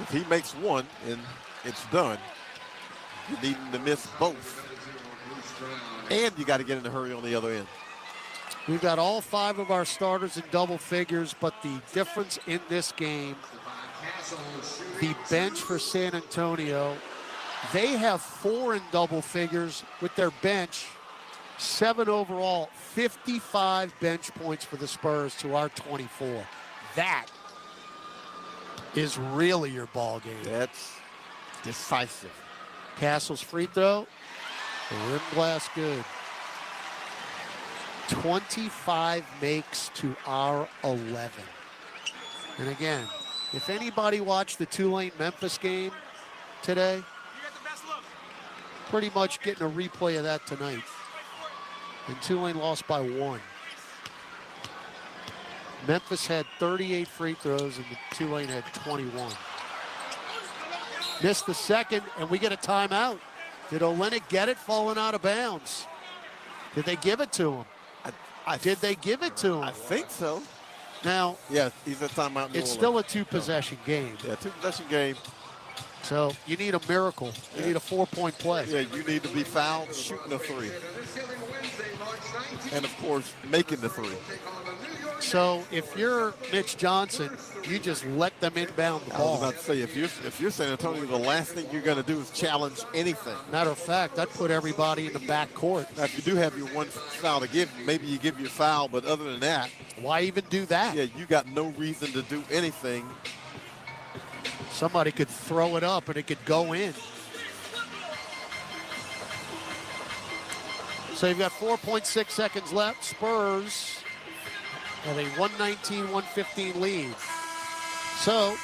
if he makes one and it's done, you need him to miss both. And you got to get in a hurry on the other end. We've got all 5 of our starters in double figures, but the difference in this game, the bench for San Antonio, they have 4 in double figures with their bench, 7 overall, 55 bench points for the Spurs to our 24. That is really your ball game. That's decisive. Castle's free throw, the rim blast good. 25 makes to our 11. And again, if anybody watched the Tulane-Memphis game today, pretty much getting a replay of that tonight. And Tulane lost by 1. Memphis had 38 free throws and Tulane had 21. Missed the second, and we get a timeout. Did Olenek get it falling out of bounds? Did they give it to him? Did they give it to him? I think so. Now, yeah, he's a timeout. It's still a 2-possession game. Yeah, 2-possession game. So you need a miracle. You need a 4-point play. Yeah, you need to be fouled shooting a 3. And, of course, making the 3. So if you're Mitch Johnson, you just let them inbound the ball. I was about to say, if you're San Antonio, the last thing you're going to do is challenge anything. Matter of fact, I'd put everybody in the back court. Now, if you do have your one foul to give, maybe you give your foul, but other than that. Why even do that? Yeah, you got no reason to do anything. Somebody could throw it up and it could go in. So you've got 4.6 seconds left. Spurs have a 119-115 lead. So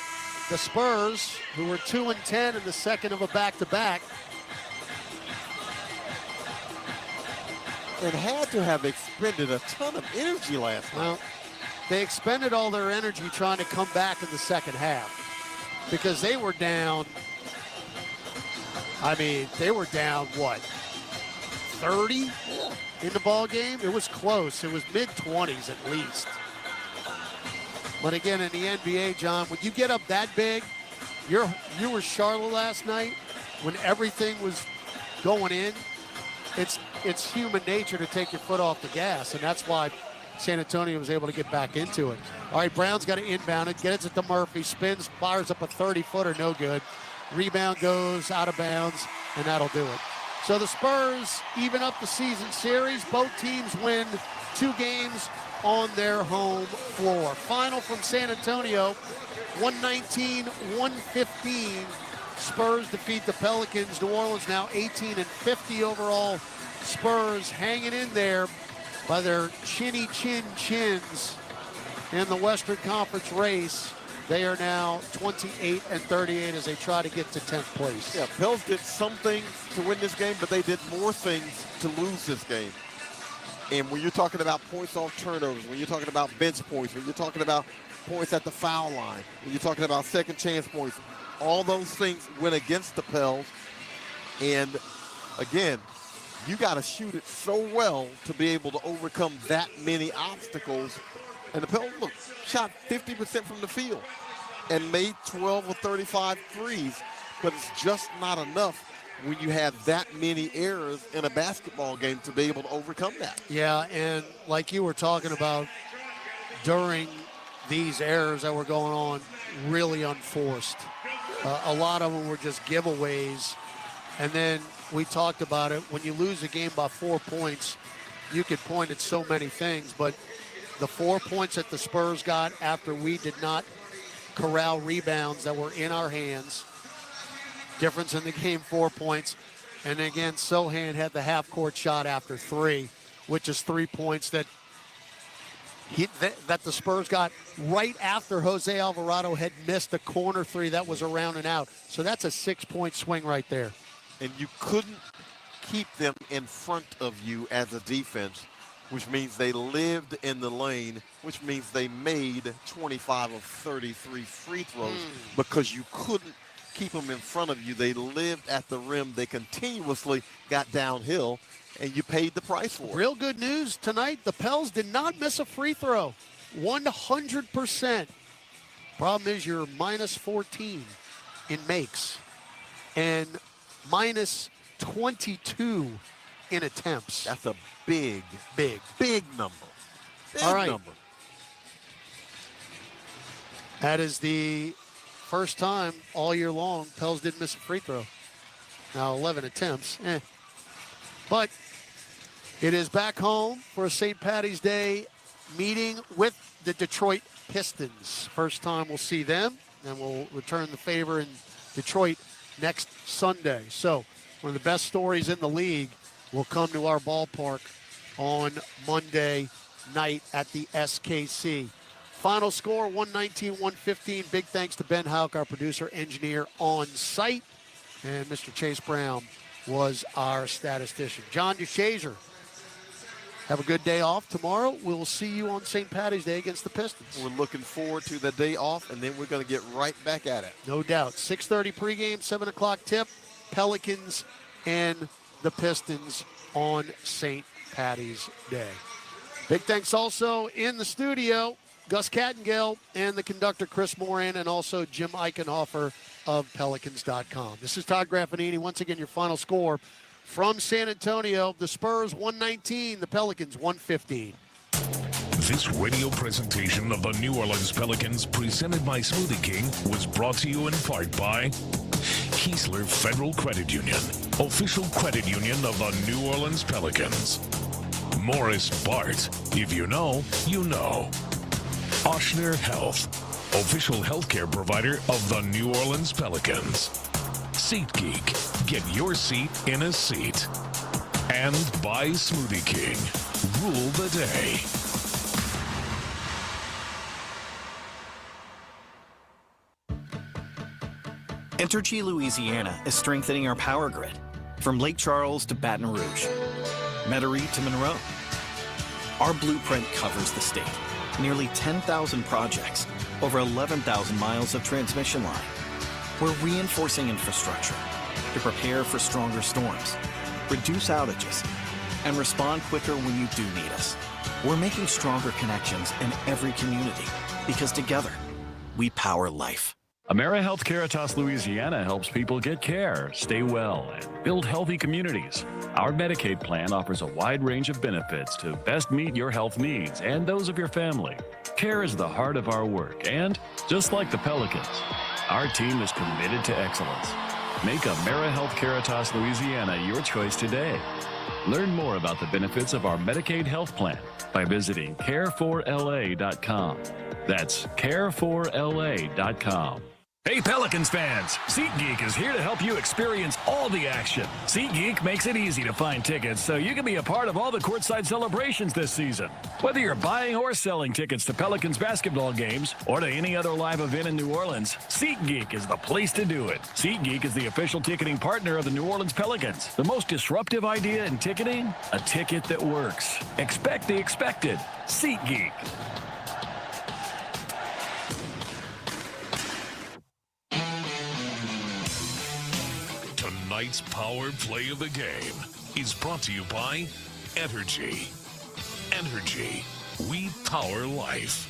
the Spurs, who were 2-10 in the second of a back-to-back, and had to have expended a ton of energy last night. Well, they expended all their energy trying to come back in the second half because they were down. I mean, they were down, what, 30 in the ball game? It was close. It was mid-20s at least. But again, in the NBA, John, when you get up that big, you were Charlotte last night when everything was going in. It's human nature to take your foot off the gas, and that's why San Antonio was able to get back into it. All right, Brown's got to inbound it, gets it to Murphy, spins, fires up a 30-footer, no good. Rebound goes out of bounds, and that'll do it. So the Spurs even up the season series. Both teams win 2 games on their home floor. Final from San Antonio, 119-115. Spurs defeat the Pelicans. New Orleans now 18-50 overall. Spurs hanging in there by their chinny chins in the Western Conference race. They are now 28-38 as they try to get to 10th place. Yeah, Pels did some things to win this game, but they did more things to lose this game. And when you're talking about points off turnovers, when you're talking about bench points, when you're talking about points at the foul line, when you're talking about second chance points, all those things went against the Pels. And again, you got to shoot it so well to be able to overcome that many obstacles And the Pels, look, shot 50% from the field and made 12 or 35 threes, but it's just not enough when you have that many errors in a basketball game to be able to overcome that. Yeah, and like you were talking about during these errors that were going on, really unforced. A lot of them were just giveaways. And then we talked about it. When you lose a game by 4 points, you could point at so many things, but the 4 points that the Spurs got after we did not corral rebounds that were in our hands, difference in the game, 4 points. And again, Sohan had the half-court shot after 3, which is 3 points that the Spurs got right after Jose Alvarado had missed a corner 3 that was around and out. So that's a 6-point swing right there. And you couldn't keep them in front of you as a defense, which means they lived in the lane, which means they made 25 of 33 free throws because you couldn't keep them in front of you. They lived at the rim. They continuously got downhill, and you paid the price for it. Real good news tonight, the Pels did not miss a free throw. 100%. Problem is you're minus 14 in makes and minus 22 in attempts. That's a big number. All right. That is the first time all year long Pels didn't miss a free throw. Now 11 attempts. But it is back home for a St. Paddy's Day meeting with the Detroit Pistons. First time we'll see them, and we'll return the favor in Detroit next Sunday. So one of the best stories in the league will come to our ballpark on Monday night at the SKC. Final score, 119-115. Big thanks to Ben Houck, our producer, engineer on site. And Mr. Chase Brown was our statistician. John DeShazier, have a good day off tomorrow. We'll see you on St. Paddy's Day against the Pistons. We're looking forward to the day off, and then we're going to get right back at it. No doubt. 6:30 pregame, 7 o'clock tip. Pelicans and the Pistons on St. Paddy's Day. Big thanks also in the studio, Gus Kattengell and the conductor Chris Moran, and also Jim Eichenhofer of Pelicans.com. This is Todd Graffanini. Once again, your final score from San Antonio. The Spurs 119, the Pelicans 115. This radio presentation of the New Orleans Pelicans, presented by Smoothie King, was brought to you in part by Keesler Federal Credit Union, official credit union of the New Orleans Pelicans. Morris Bart, if you know, you know. Ochsner Health, official healthcare provider of the New Orleans Pelicans. SeatGeek, get your seat in a seat. And by Smoothie King, rule the day. Entergy Louisiana is strengthening our power grid from Lake Charles to Baton Rouge, Metairie to Monroe. Our blueprint covers the state. Nearly 10,000 projects, over 11,000 miles of transmission line. We're reinforcing infrastructure to prepare for stronger storms, reduce outages, and respond quicker when you do need us. We're making stronger connections in every community because together, we power life. AmeriHealth Caritas Louisiana helps people get care, stay well, and build healthy communities. Our Medicaid plan offers a wide range of benefits to best meet your health needs and those of your family. Care is the heart of our work, and just like the Pelicans, our team is committed to excellence. Make AmeriHealth Caritas Louisiana your choice today. Learn more about the benefits of our Medicaid health plan by visiting care4la.com. That's care4la.com. Hey Pelicans fans, SeatGeek is here to help you experience all the action. SeatGeek makes it easy to find tickets so you can be a part of all the courtside celebrations this season. Whether you're buying or selling tickets to Pelicans basketball games or to any other live event in New Orleans, SeatGeek is the place to do it. SeatGeek is the official ticketing partner of the New Orleans Pelicans. The most disruptive idea in ticketing? A ticket that works. Expect the expected. SeatGeek. Tonight's power play of the game is brought to you by Entergy. Entergy. We power life.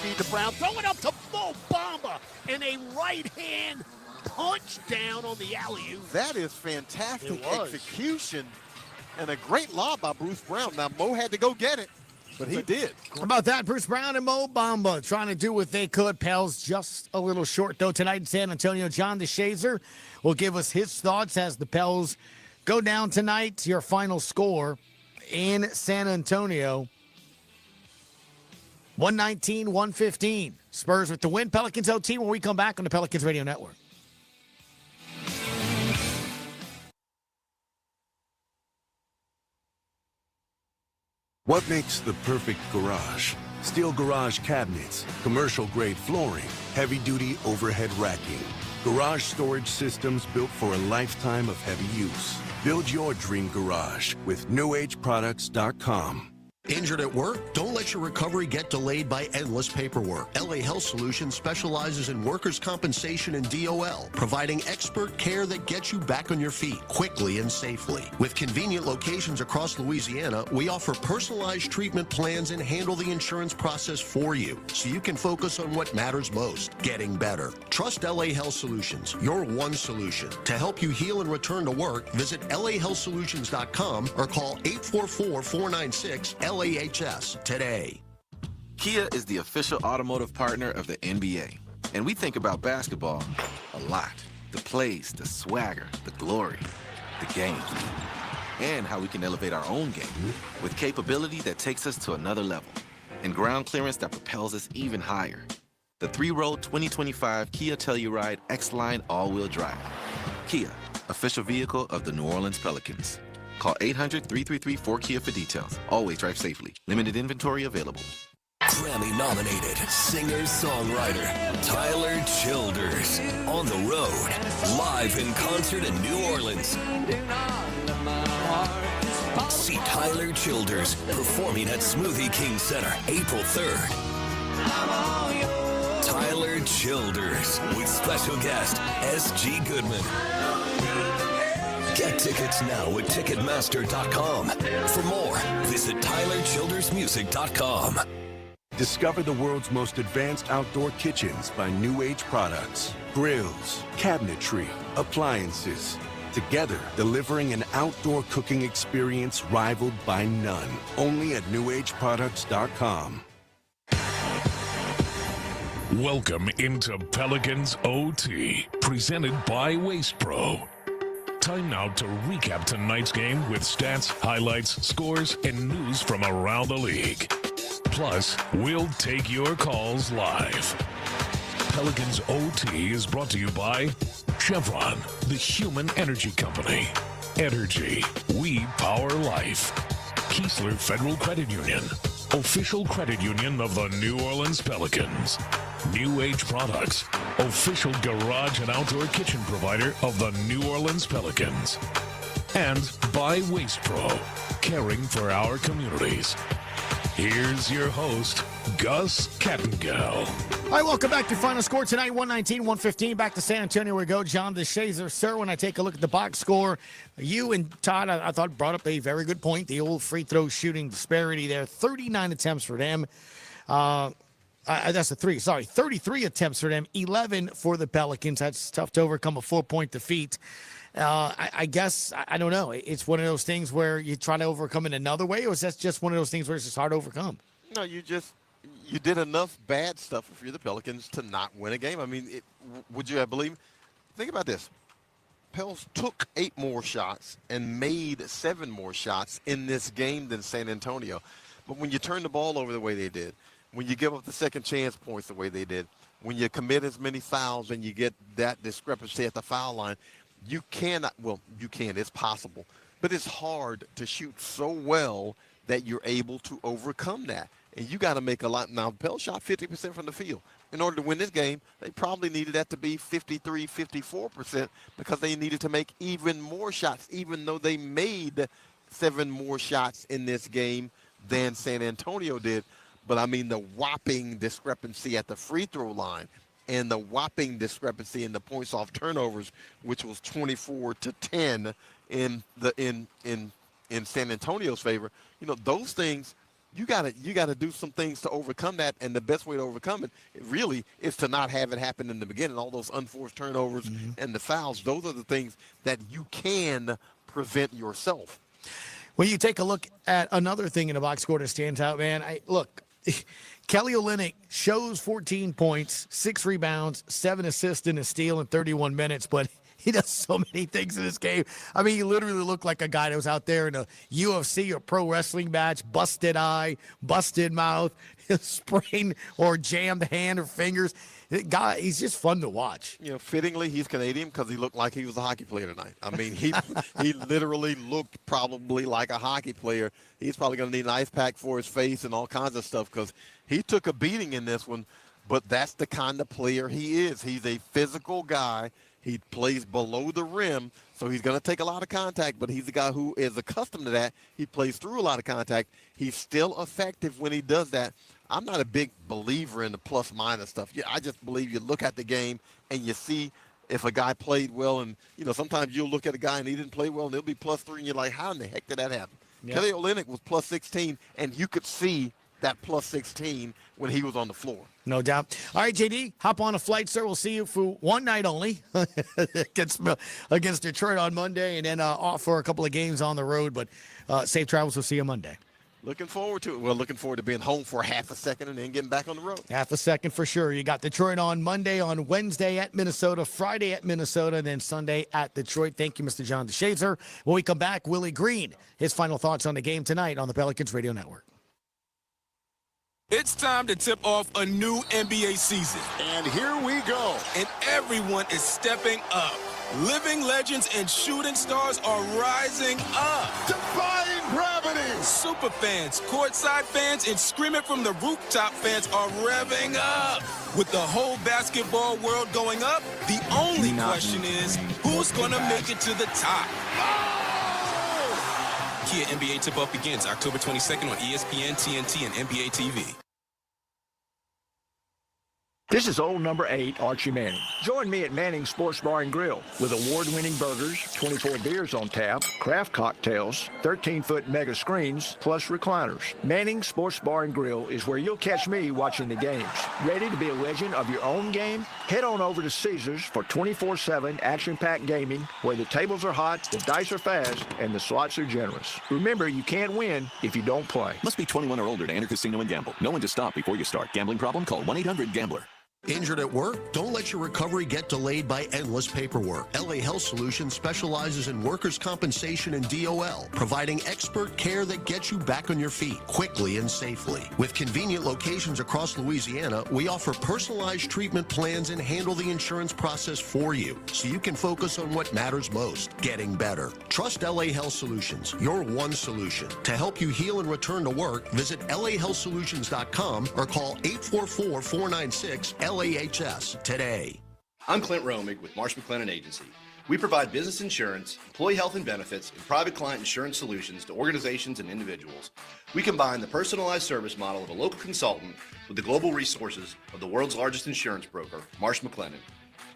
Feed to Brown. Throw it up to Mo Bamba. And a right-hand punch down on the alley-oop. That is fantastic It was. execution and a great lob by Bruce Brown. Now, Mo had to go get it, but he did. How about that? Bruce Brown and Mo Bamba trying to do what they could. Pels just a little short, though, tonight in San Antonio. John DeShazer will give us his thoughts as the Pels go down tonight. Your final score in San Antonio, 119-115. Spurs with the win. Pelicans OT when we come back on the Pelicans Radio Network. What makes the perfect garage? Steel garage cabinets, commercial-grade flooring, heavy-duty overhead racking. Garage storage systems built for a lifetime of heavy use. Build your dream garage with newAgeProducts.com. Injured at work? Don't let your recovery get delayed by endless paperwork. LA Health Solutions specializes in workers' compensation and DOL, providing expert care that gets you back on your feet quickly and safely. With convenient locations across Louisiana, we offer personalized treatment plans and handle the insurance process for you, so you can focus on what matters most, getting better. Trust LA Health Solutions, your one solution. To help you heal and return to work, visit LAHealthSolutions.com or call 844-496-LAHS today. Kia is the official automotive partner of the NBA. And we think about basketball a lot. The plays, the swagger, the glory, the game. And how we can elevate our own game with capability that takes us to another level. And ground clearance that propels us even higher. The 3-row 2025 Kia Telluride X-Line all-wheel drive. Kia, official vehicle of the New Orleans Pelicans. Call 800-333-4KIA for details. Always drive safely. Limited inventory available. Grammy-nominated singer-songwriter Tyler Childers on the road, live in concert in New Orleans. See Tyler Childers performing at Smoothie King Center April 3rd. Tyler Childers with special guest S.G. Goodman. Get tickets now at Ticketmaster.com. For more, visit TylerChildersMusic.com. Discover the world's most advanced outdoor kitchens by New Age Products. Grills, cabinetry, appliances. Together, delivering an outdoor cooking experience rivaled by none. Only at NewAgeProducts.com. Welcome into Pelicans OT, presented by Waste Pro. Time now to recap tonight's game with stats, highlights, scores, and news from around the league. Plus, we'll take your calls live. Pelicans OT is brought to you by Chevron, the human energy company. Energy, we power life. Keesler Federal Credit Union, official credit union of the New Orleans Pelicans. New Age Products, official garage and outdoor kitchen provider of the New Orleans Pelicans. And by Waste Pro, caring for our communities. Here's your host, Gus Kattengell. All right, welcome back to Final Score tonight, 119-115. Back to San Antonio we go. John DeShazer. Sir, when I take a look at the box score, you and Todd, I thought, brought up a very good point. The old free throw shooting disparity there. 39 attempts for them. That's a 3. Sorry, 33 attempts for them, 11 for the Pelicans. That's tough to overcome a 4-point defeat. I guess, I don't know. It's one of those things where you try to overcome it another way, or is that just one of those things where it's just hard to overcome? No, you did enough bad stuff if you're the Pelicans to not win a game. I mean, would you have believed? Think about this. Pels took 8 more shots and made 7 more shots in this game than San Antonio. But when you turn the ball over the way they did, when you give up the second chance points the way they did, when you commit as many fouls and you get that discrepancy at the foul line, you cannot, well, you can, it's possible, but it's hard to shoot so well that you're able to overcome that. And you got to make a lot. Now, Pels shot 50% from the field. In order to win this game, they probably needed that to be 53, 54% because they needed to make even more shots, even though they made 7 more shots in this game than San Antonio did. But, I mean, the whopping discrepancy at the free throw line and the whopping discrepancy in the points off turnovers, which was 24-10, in San Antonio's favor. You know, those things, you gotta do some things to overcome that, and the best way to overcome it really is to not have it happen in the beginning. All those unforced turnovers and the fouls, those are the things that you can prevent yourself. When you take a look at another thing in the box score that stands out, man, look, Kelly Olynyk shows 14 points, 6 rebounds, 7 assists and a steal in 31 minutes, but he does so many things in this game. I mean, he literally looked like a guy that was out there in a UFC or pro wrestling match, busted eye, busted mouth, sprained or jammed hand or fingers. Guy, he's just fun to watch. You know, fittingly, he's Canadian because he looked like he was a hockey player tonight. I mean, he literally looked probably like a hockey player. He's probably going to need an ice pack for his face and all kinds of stuff because he took a beating in this one. But that's the kind of player he is. He's a physical guy. He plays below the rim, so he's going to take a lot of contact, but he's a guy who is accustomed to that. He plays through a lot of contact. He's still effective when he does that. I'm not a big believer in the plus-minus stuff. Yeah, I just believe you look at the game and you see if a guy played well, and, you know, sometimes you'll look at a guy and he didn't play well, and he'll be +3, and you're like, how in the heck did that happen? Yep. Kelly Olynyk was +16, and you could see that +16 when he was on the floor. No doubt. All right, JD, hop on a flight, sir. We'll see you for one night only against Detroit on Monday, and then off for a couple of games on the road. But safe travels. We'll see you Monday. Looking forward to it. Well, looking forward to being home for half a second and then getting back on the road. Half a second for sure. You got Detroit on Monday, on Wednesday at Minnesota, Friday at Minnesota, and then Sunday at Detroit. Thank you, Mr. John DeShazer. When we come back, Willie Green, his final thoughts on the game tonight on the Pelicans Radio Network. It's time to tip off a new NBA season. And here we go. And everyone is stepping up. Living legends and shooting stars are rising up. Defying gravity. Super fans, courtside fans, and screaming from the rooftop fans are revving up. With the whole basketball world going up, the only question is, who's going to make it to the top? Kia NBA tip-off begins October 22nd on ESPN, TNT, and NBA TV. This is old number 8, Archie Manning. Join me at Manning's Sports Bar and Grill with award-winning burgers, 24 beers on tap, craft cocktails, 13-foot mega screens, plus recliners. Manning's Sports Bar and Grill is where you'll catch me watching the games. Ready to be a legend of your own game? Head on over to Caesars for 24/7 action-packed gaming, where the tables are hot, the dice are fast, and the slots are generous. Remember, you can't win if you don't play. Must be 21 or older to enter casino and gamble. Know when to stop before you start. Gambling problem? Call 1-800-GAMBLER. Injured at work? Don't let your recovery get delayed by endless paperwork. LA Health Solutions specializes in workers' compensation and DOL, providing expert care that gets you back on your feet quickly and safely. With convenient locations across Louisiana, we offer personalized treatment plans and handle the insurance process for you, so you can focus on what matters most, getting better. Trust LA Health Solutions, your one solution. To help you heal and return to work, visit lahealthsolutions.com or call 844-496-LAHS today. I'm Clint Romig with Marsh McLennan Agency. We provide business insurance, employee health and benefits, and private client insurance solutions to organizations and individuals. We combine the personalized service model of a local consultant with the global resources of the world's largest insurance broker, Marsh McLennan.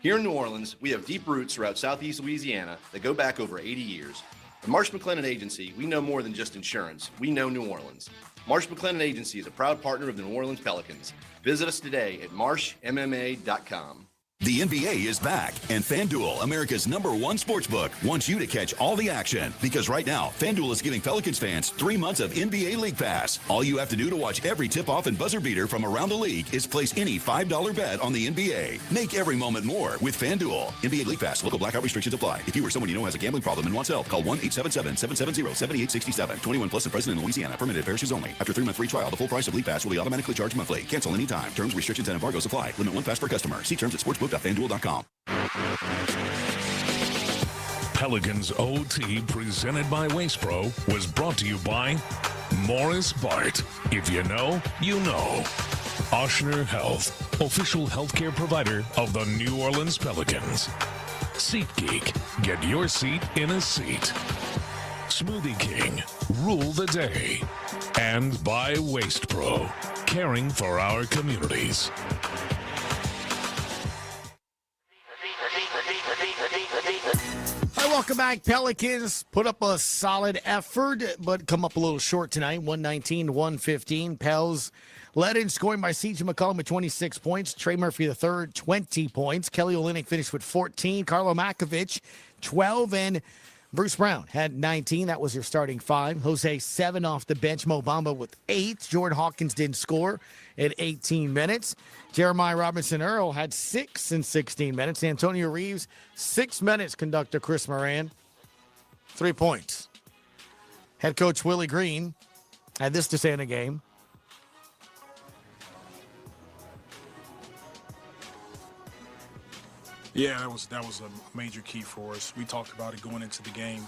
Here in New Orleans, we have deep roots throughout Southeast Louisiana that go back over 80 years. At Marsh McLennan Agency, we know more than just insurance. We know New Orleans. Marsh McLennan Agency is a proud partner of the New Orleans Pelicans. Visit us today at marshmma.com. The NBA is back, and FanDuel, America's #1 sportsbook, wants you to catch all the action. Because right now, FanDuel is giving Pelicans fans 3 months of NBA League Pass. All you have to do to watch every tip-off and buzzer beater from around the league is place any $5 bet on the NBA. Make every moment more with FanDuel. NBA League Pass. Local blackout restrictions apply. If you or someone you know has a gambling problem and wants help, call 1-877-770-7867. 21 plus and present in Louisiana. Permitted parishes only. After 3-month free trial, the full price of League Pass will be automatically charged monthly. Cancel anytime. Terms, restrictions, and embargoes apply. Limit 1 pass per customer. See terms at sportsbook.fanduel.com. Pelicans OT presented by Waste Pro was brought to you by Morris Bart. If you know, you know. Oshner Health, official healthcare provider of the New Orleans Pelicans. SeatGeek, get your seat in a seat. Smoothie King, rule the day. And by Waste Pro, caring for our communities. Hi, welcome Welcome back, Pelicans. Put up a solid effort, but come up a little short tonight. 119-115. Pels led in scoring by C.J. McCollum with 26 points. Trey Murphy III, 20 points. Kelly Olynyk finished with 14. Carlo Makovic, 12. And Bruce Brown had 19. That was your starting five. Jose, 7 off the bench. Mo Bamba with 8. Jordan Hawkins didn't score at 18 minutes. Jeremiah Robinson-Earl had 6 in 16 minutes. Antonio Reeves, 6 minutes. Conductor Chris Moran, 3 points. Head coach Willie Green had this to say in the game. Yeah, that was a major key for us. We talked about it going into the game.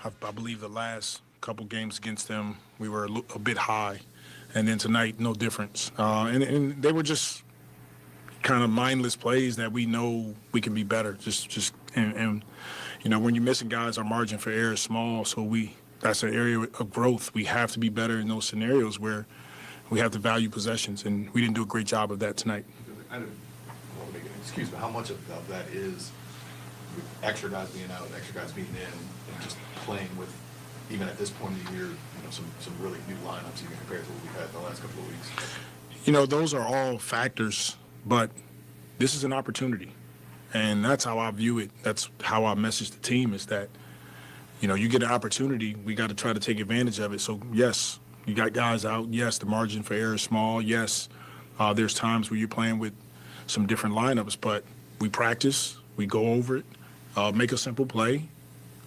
I believe the last couple games against them, we were a bit high. And then tonight, no difference. And they were just kind of mindless plays that we know we can be better. And you know, when you're missing guys, our margin for error is small. So that's an area of growth. We have to be better in those scenarios where we have to value possessions. And we didn't do a great job of that tonight. Excuse me, how much of that is with extra guys being out, extra guys being in, and just playing with, even at this point of the year, you know, some really new lineups even compared to what we've had the last couple of weeks? You know, those are all factors, but this is an opportunity. And that's how I view it. That's how I message the team is that, you know, you get an opportunity, we got to try to take advantage of it. So, yes, you got guys out. Yes, the margin for error is small. Yes, there's times where you're playing with some different lineups, but we practice, we go over it, make a simple play,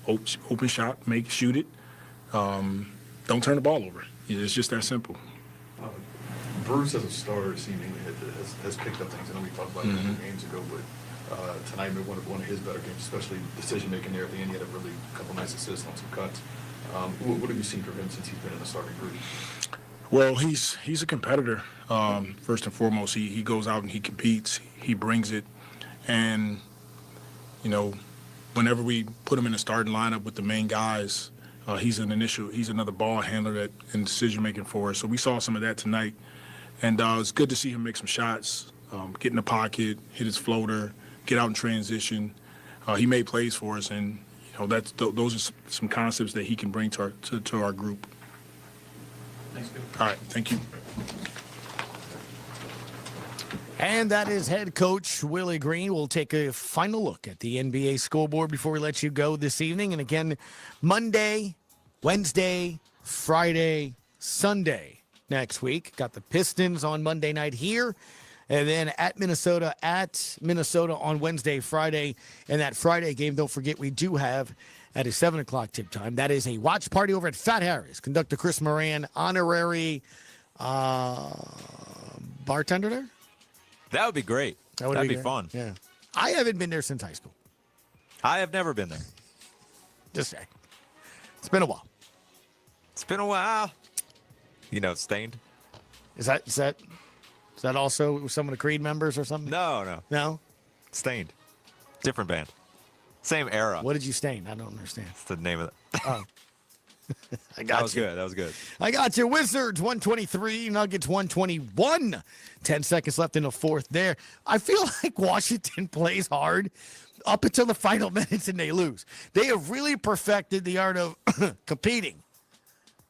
open shot, shoot it. Don't turn the ball over. It's just that simple. Bruce, as a starter, seemingly has picked up things. I know we talked about it a couple games ago, but tonight maybe one of his better games, especially decision-making there at the end. He had a couple nice assists on some cuts. What have you seen from him since he's been in the starting group? Well, he's a competitor. First and foremost, he goes out and he competes. He brings it. And, you know, whenever we put him in the starting lineup with the main guys, he's another ball handler in decision-making for us. So we saw some of that tonight. And it's good to see him make some shots, get in the pocket, hit his floater, get out in transition. He made plays for us, and, you know, those are some concepts that he can bring to our group. Thanks, Bill. All right, thank you. And that is head coach Willie Green. We'll take a final look at the NBA scoreboard before we let you go this evening. And again, Monday, Wednesday, Friday, Sunday next week. Got the Pistons on Monday night here. And then at Minnesota on Wednesday, Friday. And that Friday game, don't forget, we do have at a 7 o'clock tip time. That is a watch party over at Fat Harry's. Conductor Chris Moran, honorary bartender there? That would be great. That'd be fun. Yeah. I haven't been there since high school. I have never been there. Just saying. It's been a while. It's been a while. You know, Stained. Is that also some of the Creed members or something? No. Stained. Different band. Same era. What did you stain? I don't understand. That's the name of it. Oh. I got you. That was good. I got you. Wizards 123, Nuggets 121. 10 seconds left in the fourth there. I feel like Washington plays hard up until the final minutes and they lose. They have really perfected the art of competing.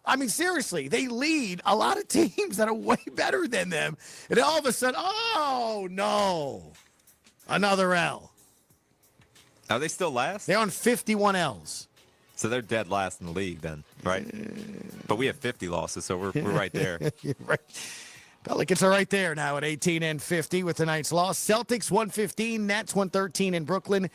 I mean, seriously, they lead a lot of teams that are way better than them. And all of a sudden, oh, no. Another L. Are they still last? They're on 51 Ls. So they're dead last in the league then, right? But we have 50 losses, so we're right there. You're right. Pelicans are right there now at 18-50 with tonight's loss. Celtics 115, Nets 113 in Brooklyn.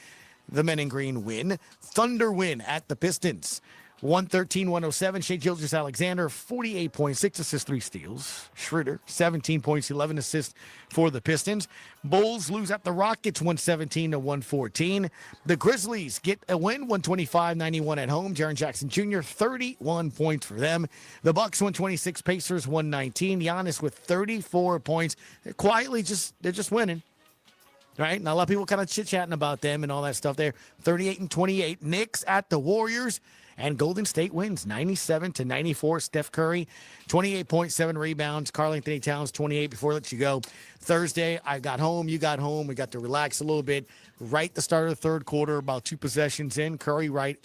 The men in green win. Thunder win at the Pistons. 113-107. Shai Gilgeous-Alexander, 48 points, 6 assists, 3 steals. Schroeder, 17 points, 11 assists for the Pistons. Bulls lose at the Rockets, 117-114. The Grizzlies get a win, 125-91 at home. Jaren Jackson Jr., 31 points for them. The Bucks, 126, Pacers, 119. Giannis with 34 points. They're just winning. Right? And a lot of people kind of chit-chatting about them and all that stuff there. 38-28. Knicks at the Warriors. And Golden State wins 97-94. Steph Curry, 28.7 rebounds. Karl Anthony Towns, 28. Before I let you go, Thursday, I got home, you got home. We got to relax a little bit. Right at the start of the third quarter, about 2 possessions in, Curry right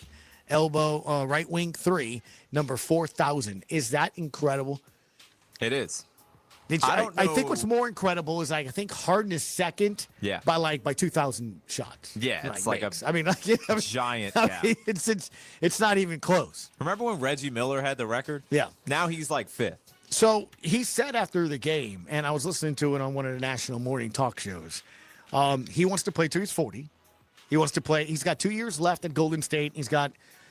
elbow, right wing 3, number 4,000. Is that incredible? It is. I think what's more incredible is I think Harden is second by 2,000 shots. Yeah, it's like makes. a giant gap. It's not even close. Remember when Reggie Miller had the record? Yeah. Now he's like 5th. So he said after the game, and I was listening to it on one of the national morning talk shows, he wants to play till he's 40. He wants to play. He's got 2 years left at Golden State.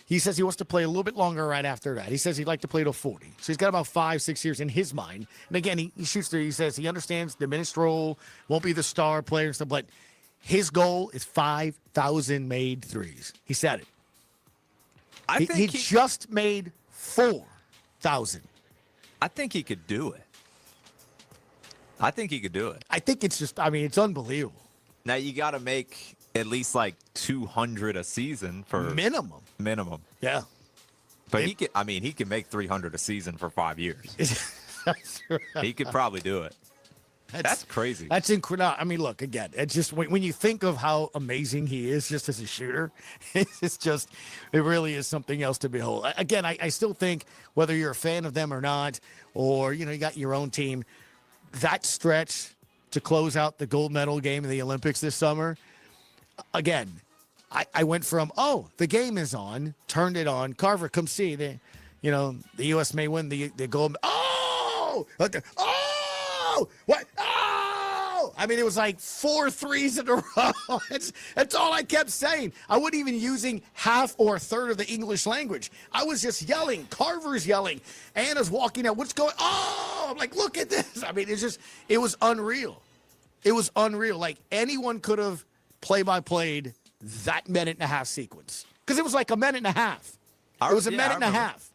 He says he wants to play a little bit longer right after that. He says he'd like to play till 40. So he's got about 5-6 years in his mind. And again, he shoots through. He says he understands diminished role, won't be the star player and stuff, but his goal is 5,000 made threes. He said it. He just made 4,000. I think he could do it. I think it's just, it's unbelievable. Now you got to make at least like 200 a season for minimum. Yeah. But he can make 300 a season for 5 years. That's right. He could probably do it. That's crazy. That's incredible. Look, again, it's just when you think of how amazing he is just as a shooter, it really is something else to behold. Again, I still think whether you're a fan of them or not, or, you got your own team, that stretch to close out the gold medal game in the Olympics this summer, again, I went from, the game is on, turned it on. Carver, come see. The U.S. may win the gold. What? It was like 4 threes in a row. That's all I kept saying. I wasn't even using half or a third of the English language. I was just yelling. Carver's yelling. Anna's walking out. What's going on? I'm like, look at this. It was unreal. It was unreal. Like anyone could have play-by-played that minute-and-a-half sequence. Because it was like a minute and a half. It was a minute and a half.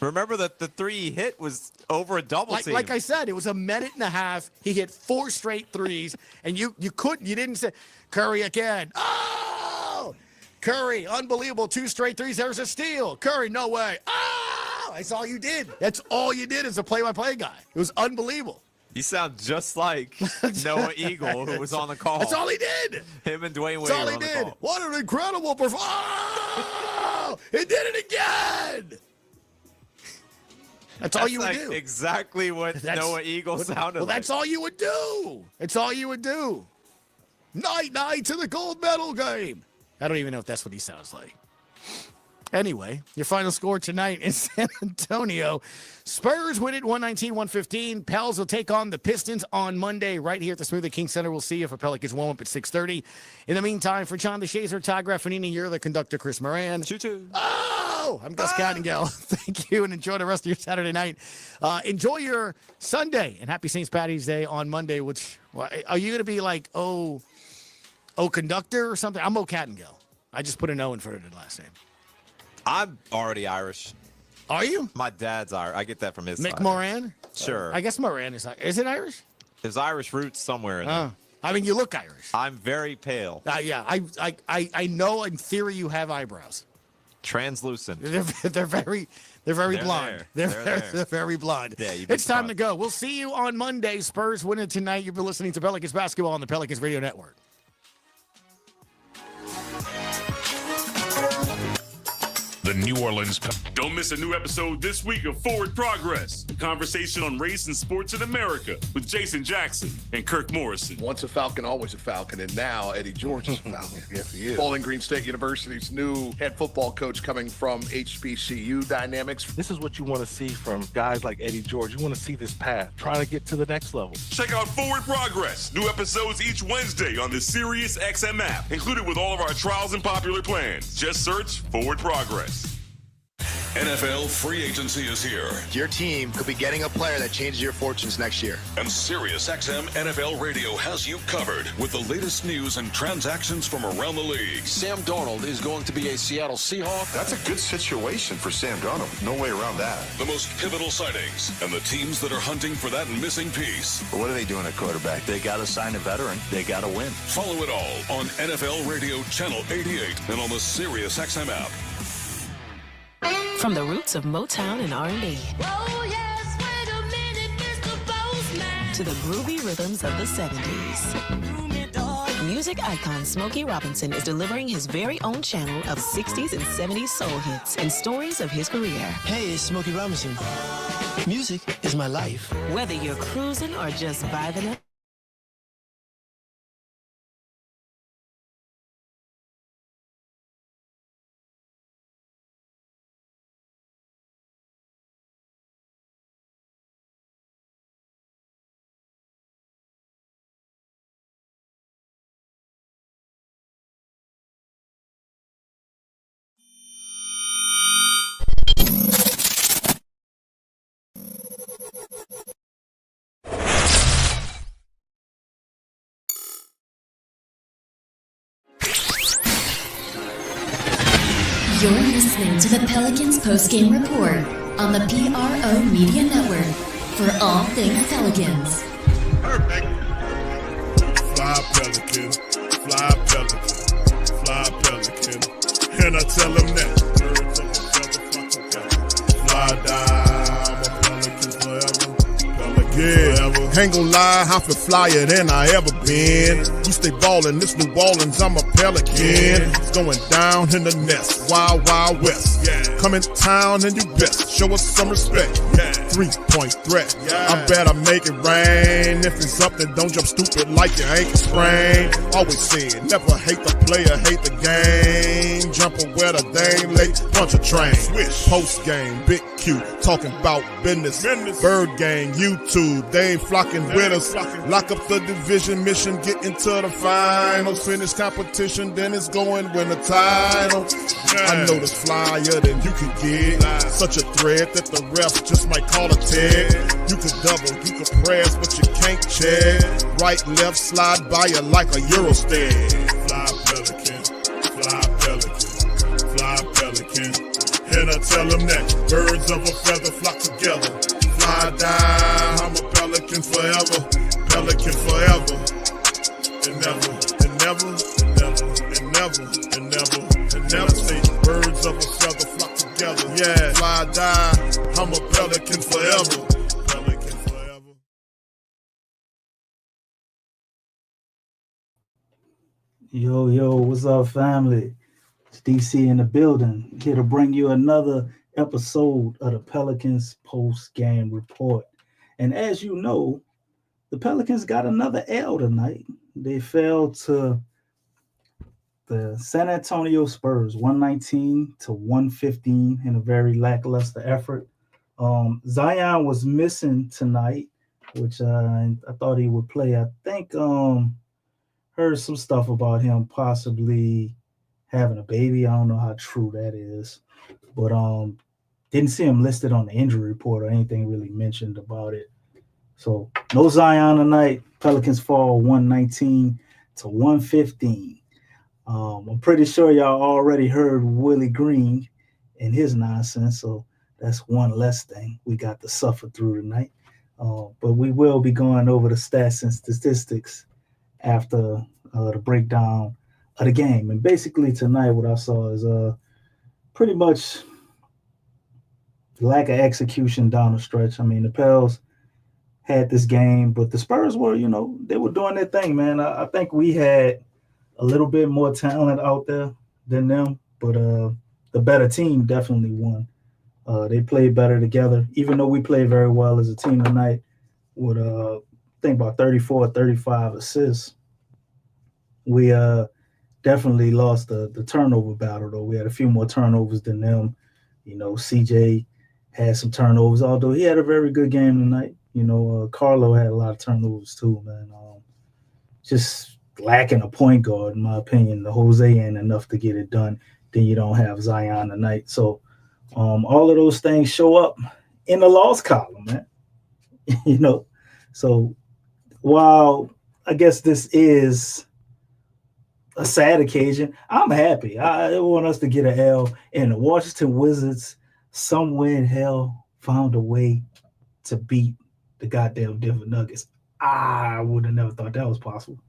Remember that the 3 he hit was over a double team. Like I said, it was a minute and a half. He hit 4 straight threes, and you didn't say Curry again. Curry, unbelievable, 2 straight threes. There's a steal. Curry, no way. That's all you did. That's all you did as a play-by-play guy. It was unbelievable. You sound just like Noah Eagle, who was on the call. That's all he did. Him and Dwayne Wade That's all were he on the did. call. What an incredible performance. He did it again. That's all you would do. Exactly what Noah Eagle sounded like. That's all you would do. It's all you would do. Night to the gold medal game. I don't even know if that's what he sounds like. Anyway, your final score tonight in San Antonio. Spurs win it 119-115. Pels will take on the Pistons on Monday right here at the Smoothie King Center. We'll see you for Pelicans warm up at 6:30. In the meantime, for John DeShazer, Todd Graffanini, you're the conductor, Chris Moran. Choo-choo. I'm Gus Cottingale. Thank you, and enjoy the rest of your Saturday night. Enjoy your Sunday, and happy St. Patty's Day on Monday, which, are you going to be like, conductor or something? I'm Cottingale. I just put an O in front of the last name. I'm already Irish. Are you? My dad's Irish. I get that from his Mick side. Moran? Sure. I guess Moran is it Irish? There's Irish roots somewhere in there. You look Irish. I'm very pale. Yeah, I know in theory you have eyebrows. Translucent. They're very blonde. They're very blonde. Yeah, it's time to go. We'll see you on Monday. Spurs winning tonight. You've been listening to Pelicans basketball on the Pelicans Radio Network. The New Orleans. Don't miss a new episode this week of Forward Progress, a conversation on race and sports in America with Jason Jackson and Kirk Morrison. Once a Falcon, always a Falcon, and now Eddie George is a Falcon. Yes, he is. Bowling Green State University's new head football coach coming from HBCU dynamics. This is what you want to see from guys like Eddie George. You want to see this path, trying to get to the next level. Check out Forward Progress. New episodes each Wednesday on the Sirius XM app, included with all of our trials and popular plans. Just search Forward Progress. NFL free agency is here. Your team could be getting a player that changes your fortunes next year. And Sirius XM NFL Radio has you covered with the latest news and transactions from around the league. Sam Darnold is going to be a Seattle Seahawk. That's a good situation for Sam Darnold. No way around that. The most pivotal sightings and the teams that are hunting for that missing piece. What are they doing at quarterback? They got to sign a veteran. They got to win. Follow it all on NFL Radio Channel 88 and on the Sirius XM app. From the roots of Motown and R&B to the groovy rhythms of the 70s. Music icon Smokey Robinson is delivering his very own channel of 60s and 70s soul hits and stories of his career. Hey, it's Smokey Robinson. Music is my life. Whether you're cruising or just vibing it, You're listening to the Pelicans Postgame Report on the PRO Media Network for all things Pelicans. Perfect. Fly Pelican, fly Pelican, fly Pelican. And I tell them that birds of a feather flock together. Fly down, I'm a Pelican forever. Pelican forever. Ain't gon' lie, I feel flyer than I ever been. We stay ballin', this New Orleans, I'm a Pelican. It's going down in the nest, wild, wild west. Come in town and you best show us some respect. 3-point threat, I better make it rain. If it's up, then don't jump stupid like your ankle sprain. Always said, never hate the player, hate the game. Jumping where the dame late, punch a train. Post game, big Q, talking about business. Bird gang, YouTube, they ain't flocking with us. Lock up the division mission, get into the finals. Finish competition, then it's going win the title. I know this flyer than you could get. Such a threat that the refs just might call a tag. You could double, you could press, but you can't check. Right, left, slide by you like a Eurostag. Fly Pelican, fly Pelican, fly Pelican. And I tell them that birds of a feather flock together. Fly down, I'm a Pelican forever. Pelican forever. And never, and never, and never, and never, and never, and never. Say birds of a feather flock together. Yeah, fly down, I'm a Pelican forever. Pelican forever. Yo, what's up, family? It's DC in the building, here to bring you another episode of the Pelicans Post-Game Report. And as you know, the Pelicans got another L tonight. They fell to the San Antonio Spurs, 119-115 in a very lackluster effort. Zion was missing tonight, which I thought he would play. I think heard some stuff about him possibly having a baby. I don't know how true that is, but didn't see him listed on the injury report or anything really mentioned about it. So no Zion tonight. Pelicans fall 119-115. I'm pretty sure y'all already heard Willie Green and his nonsense, so that's one less thing we got to suffer through tonight. But we will be going over the stats and statistics after the breakdown of the game. And basically tonight what I saw is pretty much lack of execution down the stretch. I mean, the Pels had this game, but the Spurs were, they were doing their thing, man. I think we had a little bit more talent out there than them, but the better team definitely won. They played better together, even though we played very well as a team tonight with, I think, about 34 or 35 assists. We definitely lost the turnover battle, though. We had a few more turnovers than them. CJ had some turnovers, although he had a very good game tonight. Carlo had a lot of turnovers too, man. Just lacking a point guard, in my opinion. The Jose ain't enough to get it done. Then you don't have Zion tonight. So all of those things show up in the loss column, man. So while I guess this is a sad occasion, I'm happy. I want us to get an L, and the Washington Wizards, somewhere in hell, found a way to beat the goddamn Denver Nuggets. I would have never thought that was possible.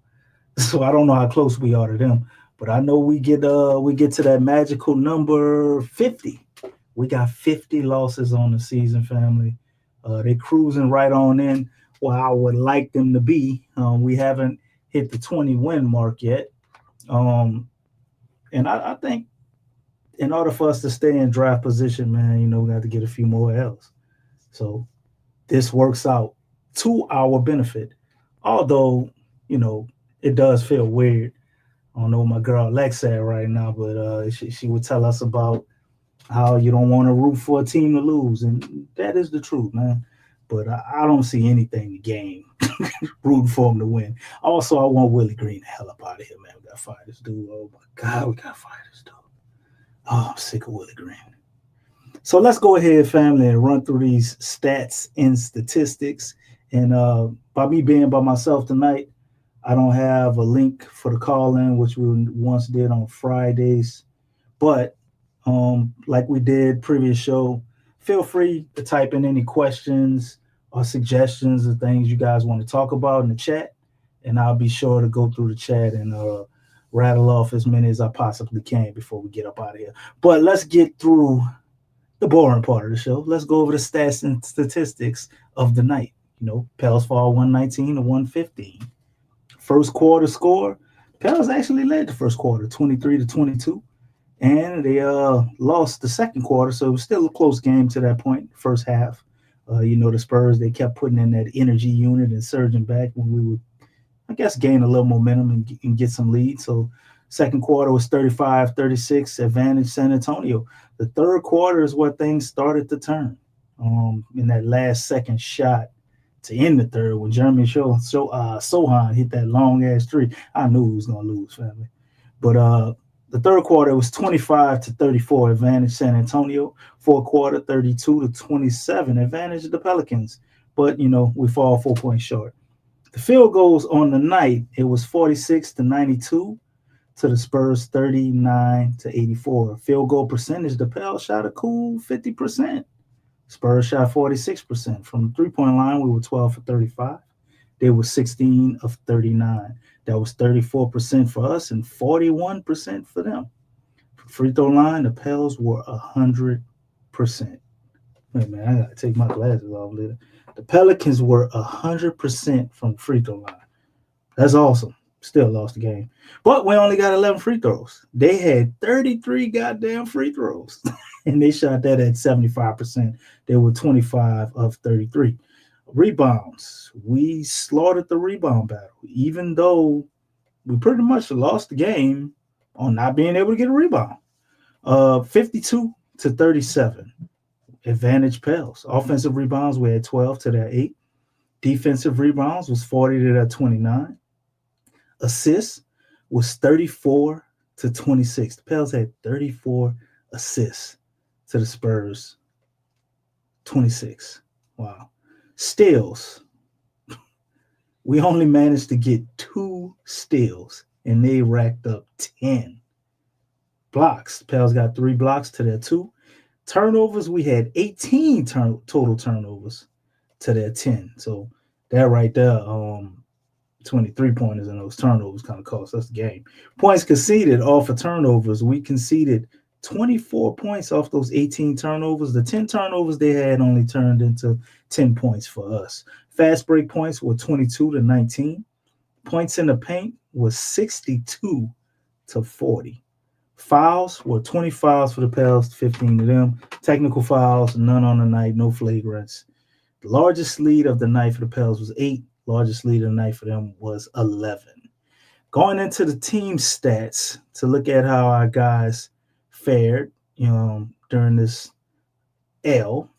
So I don't know how close we are to them, but I know we get to that magical number 50 We got 50 losses on the season, family. They're cruising right on in where I would like them to be. We haven't hit the 20-win mark yet. And I think in order for us to stay in draft position, man, we got to get a few more L's. So this works out to our benefit. Although, it does feel weird. I don't know what my girl Lexxah right now, but she would tell us about how you don't want to root for a team to lose. And that is the truth, man. But I don't see anything to gain rooting for them to win. Also, I want Willie Green the hell up out of here, man. We got to fire this dude. Oh, my God, we got to fire this dude. Oh, I'm sick of Willie Green. So let's go ahead, family, and run through these stats and statistics. And by me being by myself tonight, I don't have a link for the call-in, which we once did on Fridays. But like we did previous show, feel free to type in any questions or suggestions or things you guys want to talk about in the chat. And I'll be sure to go through the chat and rattle off as many as I possibly can before we get up out of here. But let's get through the boring part of the show. Let's go over the stats and statistics of the night. Pels fall 119 to 115. First quarter score, Pels actually led the first quarter, 23 to 22. And they lost the second quarter, so it was still a close game to that point, first half. The Spurs, they kept putting in that energy unit and surging back when we would, I guess, gain a little momentum and get some lead. So second quarter was 35-36, advantage San Antonio. The third quarter is where things started to turn. In that last second shot to end the third, when Jeremy Sohan hit that long-ass three, I knew he was going to lose, family. But the third quarter was 25-34, advantage San Antonio. Fourth quarter, 32-27, advantage the Pelicans. But, we fall 4 points short. The field goals on the night, it was 46-92 to the Spurs, 39-84. Field goal percentage, the Pels shot a cool 50%. Spurs shot 46%. From the three-point line, we were 12 for 35. They were 16 of 39. That was 34% for us and 41% for them. For free throw line, the Pels were 100%. Wait, man, I gotta take my glasses off later. The Pelicans were 100% from the free throw line. That's awesome. Still lost the game. But we only got 11 free throws. They had 33 goddamn free throws. And they shot that at 75%. They were 25 of 33. Rebounds. We slaughtered the rebound battle, even though we pretty much lost the game on not being able to get a rebound. 52-37. Advantage Pels. Offensive rebounds, we had 12 to their 8. Defensive rebounds was 40 to their 29. Assists was 34 to 26. The Pels had 34 assists to the Spurs 26. Wow. Steals. We only managed to get 2 steals, and they racked up 10. Blocks. Pels got 3 blocks to their 2. Turnovers, we had 18 total turnovers to their 10. So that right there, 23-pointers and those turnovers kind of cost us the game. Points conceded off of turnovers. We conceded 24 points off those 18 turnovers. The 10 turnovers they had only turned into 10 points for us. Fast break points were 22-19. Points in the paint was 62-40. Fouls were 20 fouls for the Pels, 15 of them. Technical fouls, none on the night, no flagrants. The largest lead of the night for the Pels was 8. Largest lead of the night for them was 11. Going into the team stats to look at how our guys fared, during this L.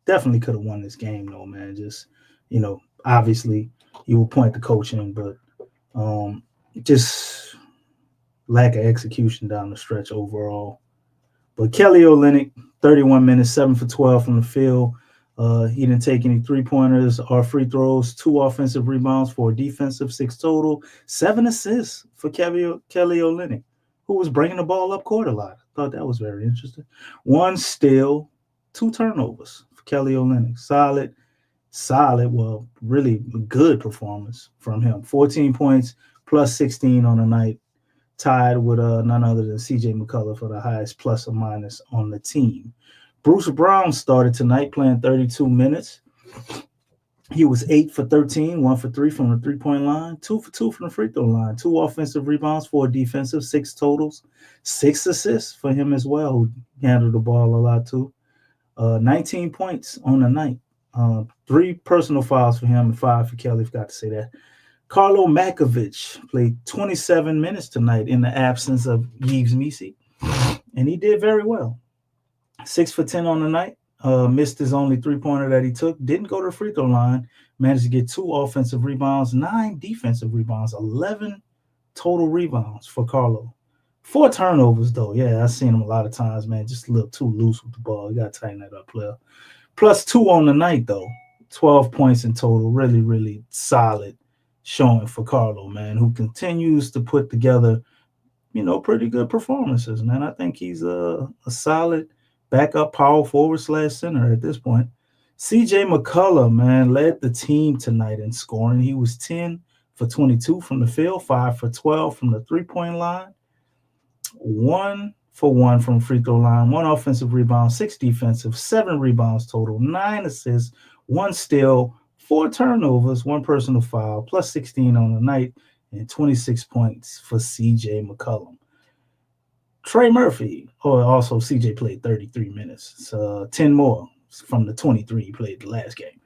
Definitely could have won this game, though, man. Just, obviously you will point the coaching, but just lack of execution down the stretch overall. But Kelly Olynyk, 31 minutes, 7 for 12 from the field. He didn't take any three-pointers or free throws, 2 offensive rebounds, 4 defensive, 6 total, 7 assists for Kelly Olynyk, who was bringing the ball up court a lot. I thought that was very interesting. 1 steal, 2 turnovers for Kelly Olynyk. Solid, well, really good performance from him. 14 points plus 16 on the night, tied with none other than C.J. McCullough for the highest plus or minus on the team. Bruce Brown started tonight playing 32 minutes. He was 8 for 13, 1 for 3 from the three-point line, 2 for 2 from the free throw line, 2 offensive rebounds, 4 defensive, 6 totals, 6 assists for him as well, who handled the ball a lot too. 19 points on the night. 3 personal fouls for him and 5 for Kelly, forgot to say that. Carlo Makovich played 27 minutes tonight in the absence of Yves Missi, and he did very well. 6 for 10 on the night. Missed his only three-pointer that he took. Didn't go to the free throw line. Managed to get 2 offensive rebounds, 9 defensive rebounds, 11 total rebounds for Carlo. 4 turnovers, though. Yeah, I've seen him a lot of times, man. Just a little too loose with the ball. You got to tighten that up, player. Plus 2 on the night, though. 12 points in total. Really, really solid showing for Carlo, man, who continues to put together, pretty good performances, man. I think he's a solid backup power forward / center at this point. CJ McCullough, man, led the team tonight in scoring. He was 10 for 22 from the field, 5 for 12 from the three-point line, 1 for 1 from free throw line, 1 offensive rebound, 6 defensive, 7 rebounds total, 9 assists, 1 steal, 4 turnovers, 1 personal foul, plus 16 on the night, and 26 points for CJ McCollum. Trey Murphy, also CJ played 33 minutes. So 10 more from the 23 he played the last game.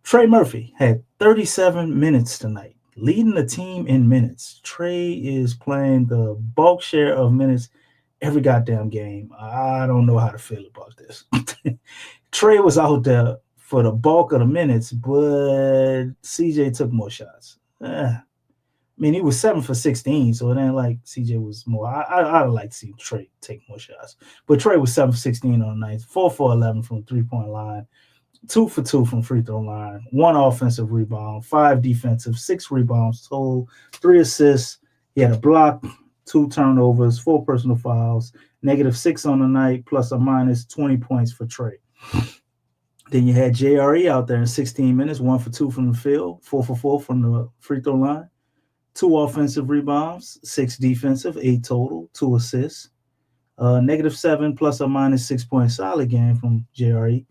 Trey Murphy had 37 minutes tonight, leading the team in minutes. Trey is playing the bulk share of minutes every goddamn game. I don't know how to feel about this. Trey was out there for the bulk of the minutes, but CJ took more shots. He was 7 for 16, so it ain't like CJ was more. I'd like to see Trey take more shots. But Trey was 7 for 16 on the night, 4 for 11 from the three-point line, 2 for 2 from free throw line, 1 offensive rebound, 5 defensive, 6 rebounds total, 3 assists. He had a block, 2 turnovers, 4 personal fouls, -6 on the night, plus or minus 20 points for Trey. Then you had JRE out there in 16 minutes, 1 for 2 from the field, 4 for 4 from the free throw line. 2 offensive rebounds, 6 defensive, 8 total, 2 assists. -7 plus or minus 6 point solid game from JRE.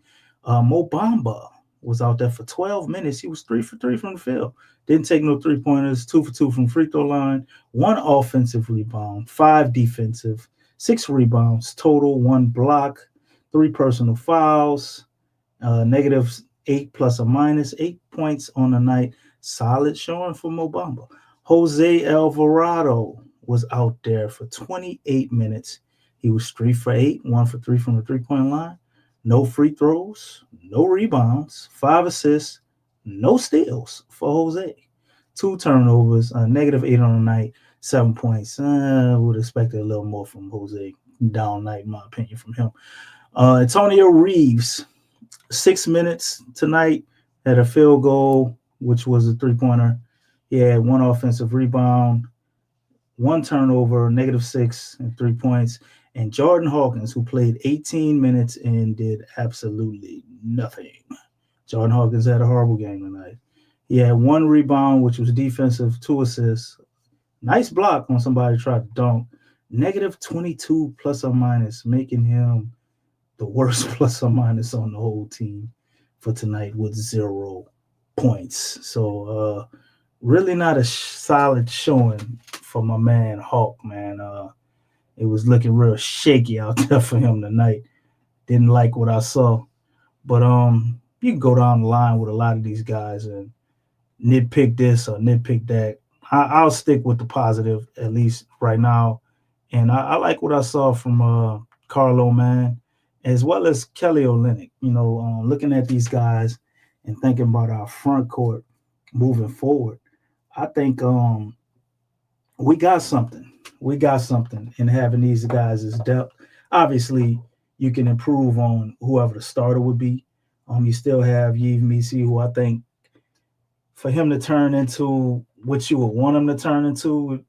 Mo Bamba was out there for 12 minutes. He was 3 for 3 from the field. Didn't take no 3-pointers, 2 for 2 from free throw line, 1 offensive rebound, 5 defensive, 6 rebounds total, 1 block, 3 personal fouls, -8 plus or minus 8 points on the night. Solid showing for Mo Bamba. Jose Alvarado was out there for 28 minutes. He was 3 for 8, 1 for 3 from the three-point line. No free throws, no rebounds, 5 assists, no steals for Jose. 2 turnovers, -8 on the night, 7 points. Would expect a little more from Jose. Down night, in my opinion, from him. Antonio Reeves, 6 minutes tonight, had a field goal, which was a 3-pointer. He had 1 offensive rebound, 1 turnover, -6, and 3 points. And Jordan Hawkins, who played 18 minutes and did absolutely nothing. Jordan Hawkins had a horrible game tonight. He had 1 rebound, which was defensive, 2 assists. Nice block on somebody who tried to dunk. -22 plus or minus, making him the worst plus or minus on the whole team for tonight with 0 points. So, really not a solid showing for my man Hawk, man. It was looking real shaky out there for him tonight. Didn't like what I saw. But you can go down the line with a lot of these guys and nitpick this or nitpick that. I'll stick with the positive, at least right now. And I like what I saw from Carlo, man, as well as Kelly Olynyk. Looking at these guys and thinking about our front court moving forward. I think we got something. We got something in having these guys as depth. Obviously, you can improve on whoever the starter would be. You still have Yves Missi, who I think for him to turn into what you would want him to turn into,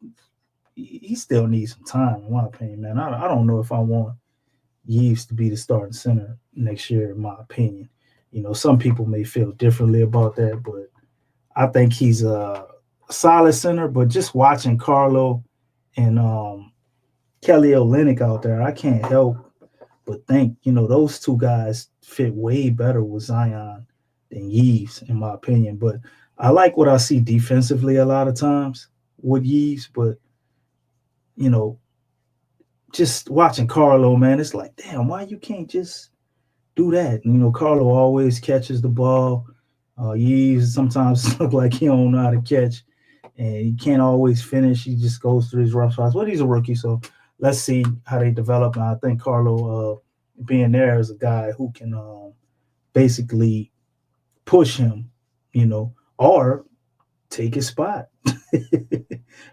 he still needs some time, in my opinion, man. I don't know if I want Yves to be the starting center next year, in my opinion. Some people may feel differently about that, but I think he's a solid center. But just watching Carlo and Kelly Olynyk out there, I can't help but those two guys fit way better with Zion than Yves, in my opinion. But I like what I see defensively a lot of times with Yves, but just watching Carlo, man, it's like, damn, why you can't just do that? Carlo always catches the ball. Yves sometimes look like he don't know how to catch, and he can't always finish. He just goes through his rough spots. But he's a rookie, so let's see how they develop. And I think Carlo being there is a guy who can basically push him, or take his spot.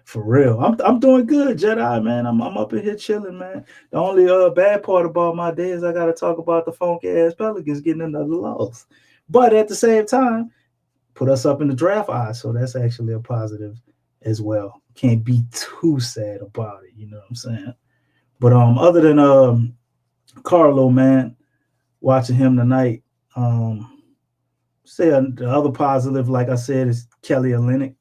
For real. I'm doing good, Jedi, man. I'm up in here chilling, man. The only bad part about my day is I got to talk about the funky ass Pelicans getting another loss. But at the same time, put us up in the draft odds, so that's actually a positive as well. Can't be too sad about it, you know what I'm saying? But other than Carlo, man, watching him tonight, the other positive, like I said, is Kelly Olynyk.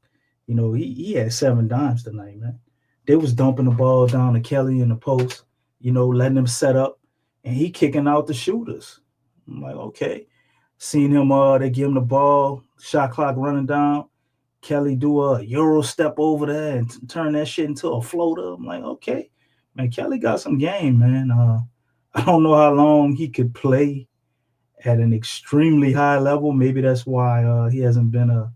He had 7 dimes tonight, man. They was dumping the ball down to Kelly in the post, letting him set up, and he kicking out the shooters. I'm like, okay. Seeing him, they give him the ball, shot clock running down. Kelly do a Euro step over there and turn that shit into a floater. I'm like, okay. Man, Kelly got some game, man. I don't know how long he could play at an extremely high level. Maybe that's why he hasn't been a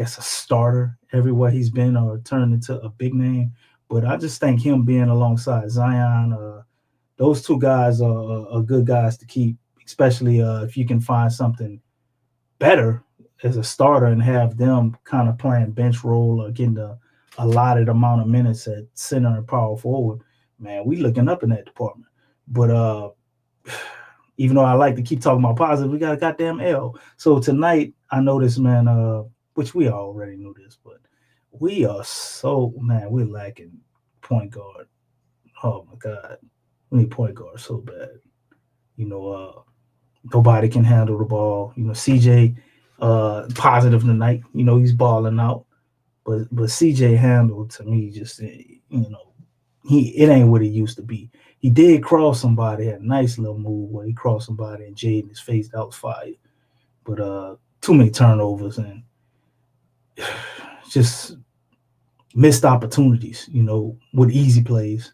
starter everywhere he's been or turned into a big name. But I just think him being alongside Zion, those two guys are good guys to keep, especially if you can find something better as a starter and have them kind of playing bench role or getting the allotted amount of minutes at center and power forward. Man, we looking up in that department. But even though I like to keep talking about positive, we got a goddamn L. So tonight, I noticed, man, which we already knew this, but we're lacking point guard. Oh my God. We need point guard so bad. Nobody can handle the ball. CJ positive tonight. He's balling out. But CJ handled, to me, just it ain't what it used to be. He did cross somebody, had a nice little move where he crossed somebody and Jaden his face, that was fire. But too many turnovers and just missed opportunities, with easy plays.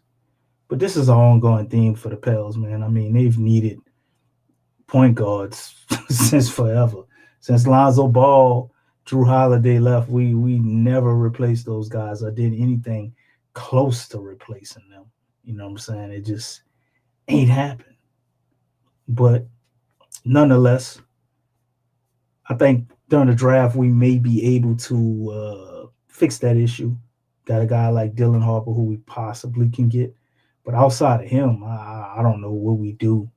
But this is an ongoing theme for the Pels, man. I mean, they've needed point guards since forever. Since Lonzo Ball, Drew Holiday left, we never replaced those guys or did anything close to replacing them. You know what I'm saying? It just ain't happened. But nonetheless, I think during the draft, we may be able to fix that issue. Got a guy like Dylan Harper who we possibly can get. But outside of him, I don't know what we do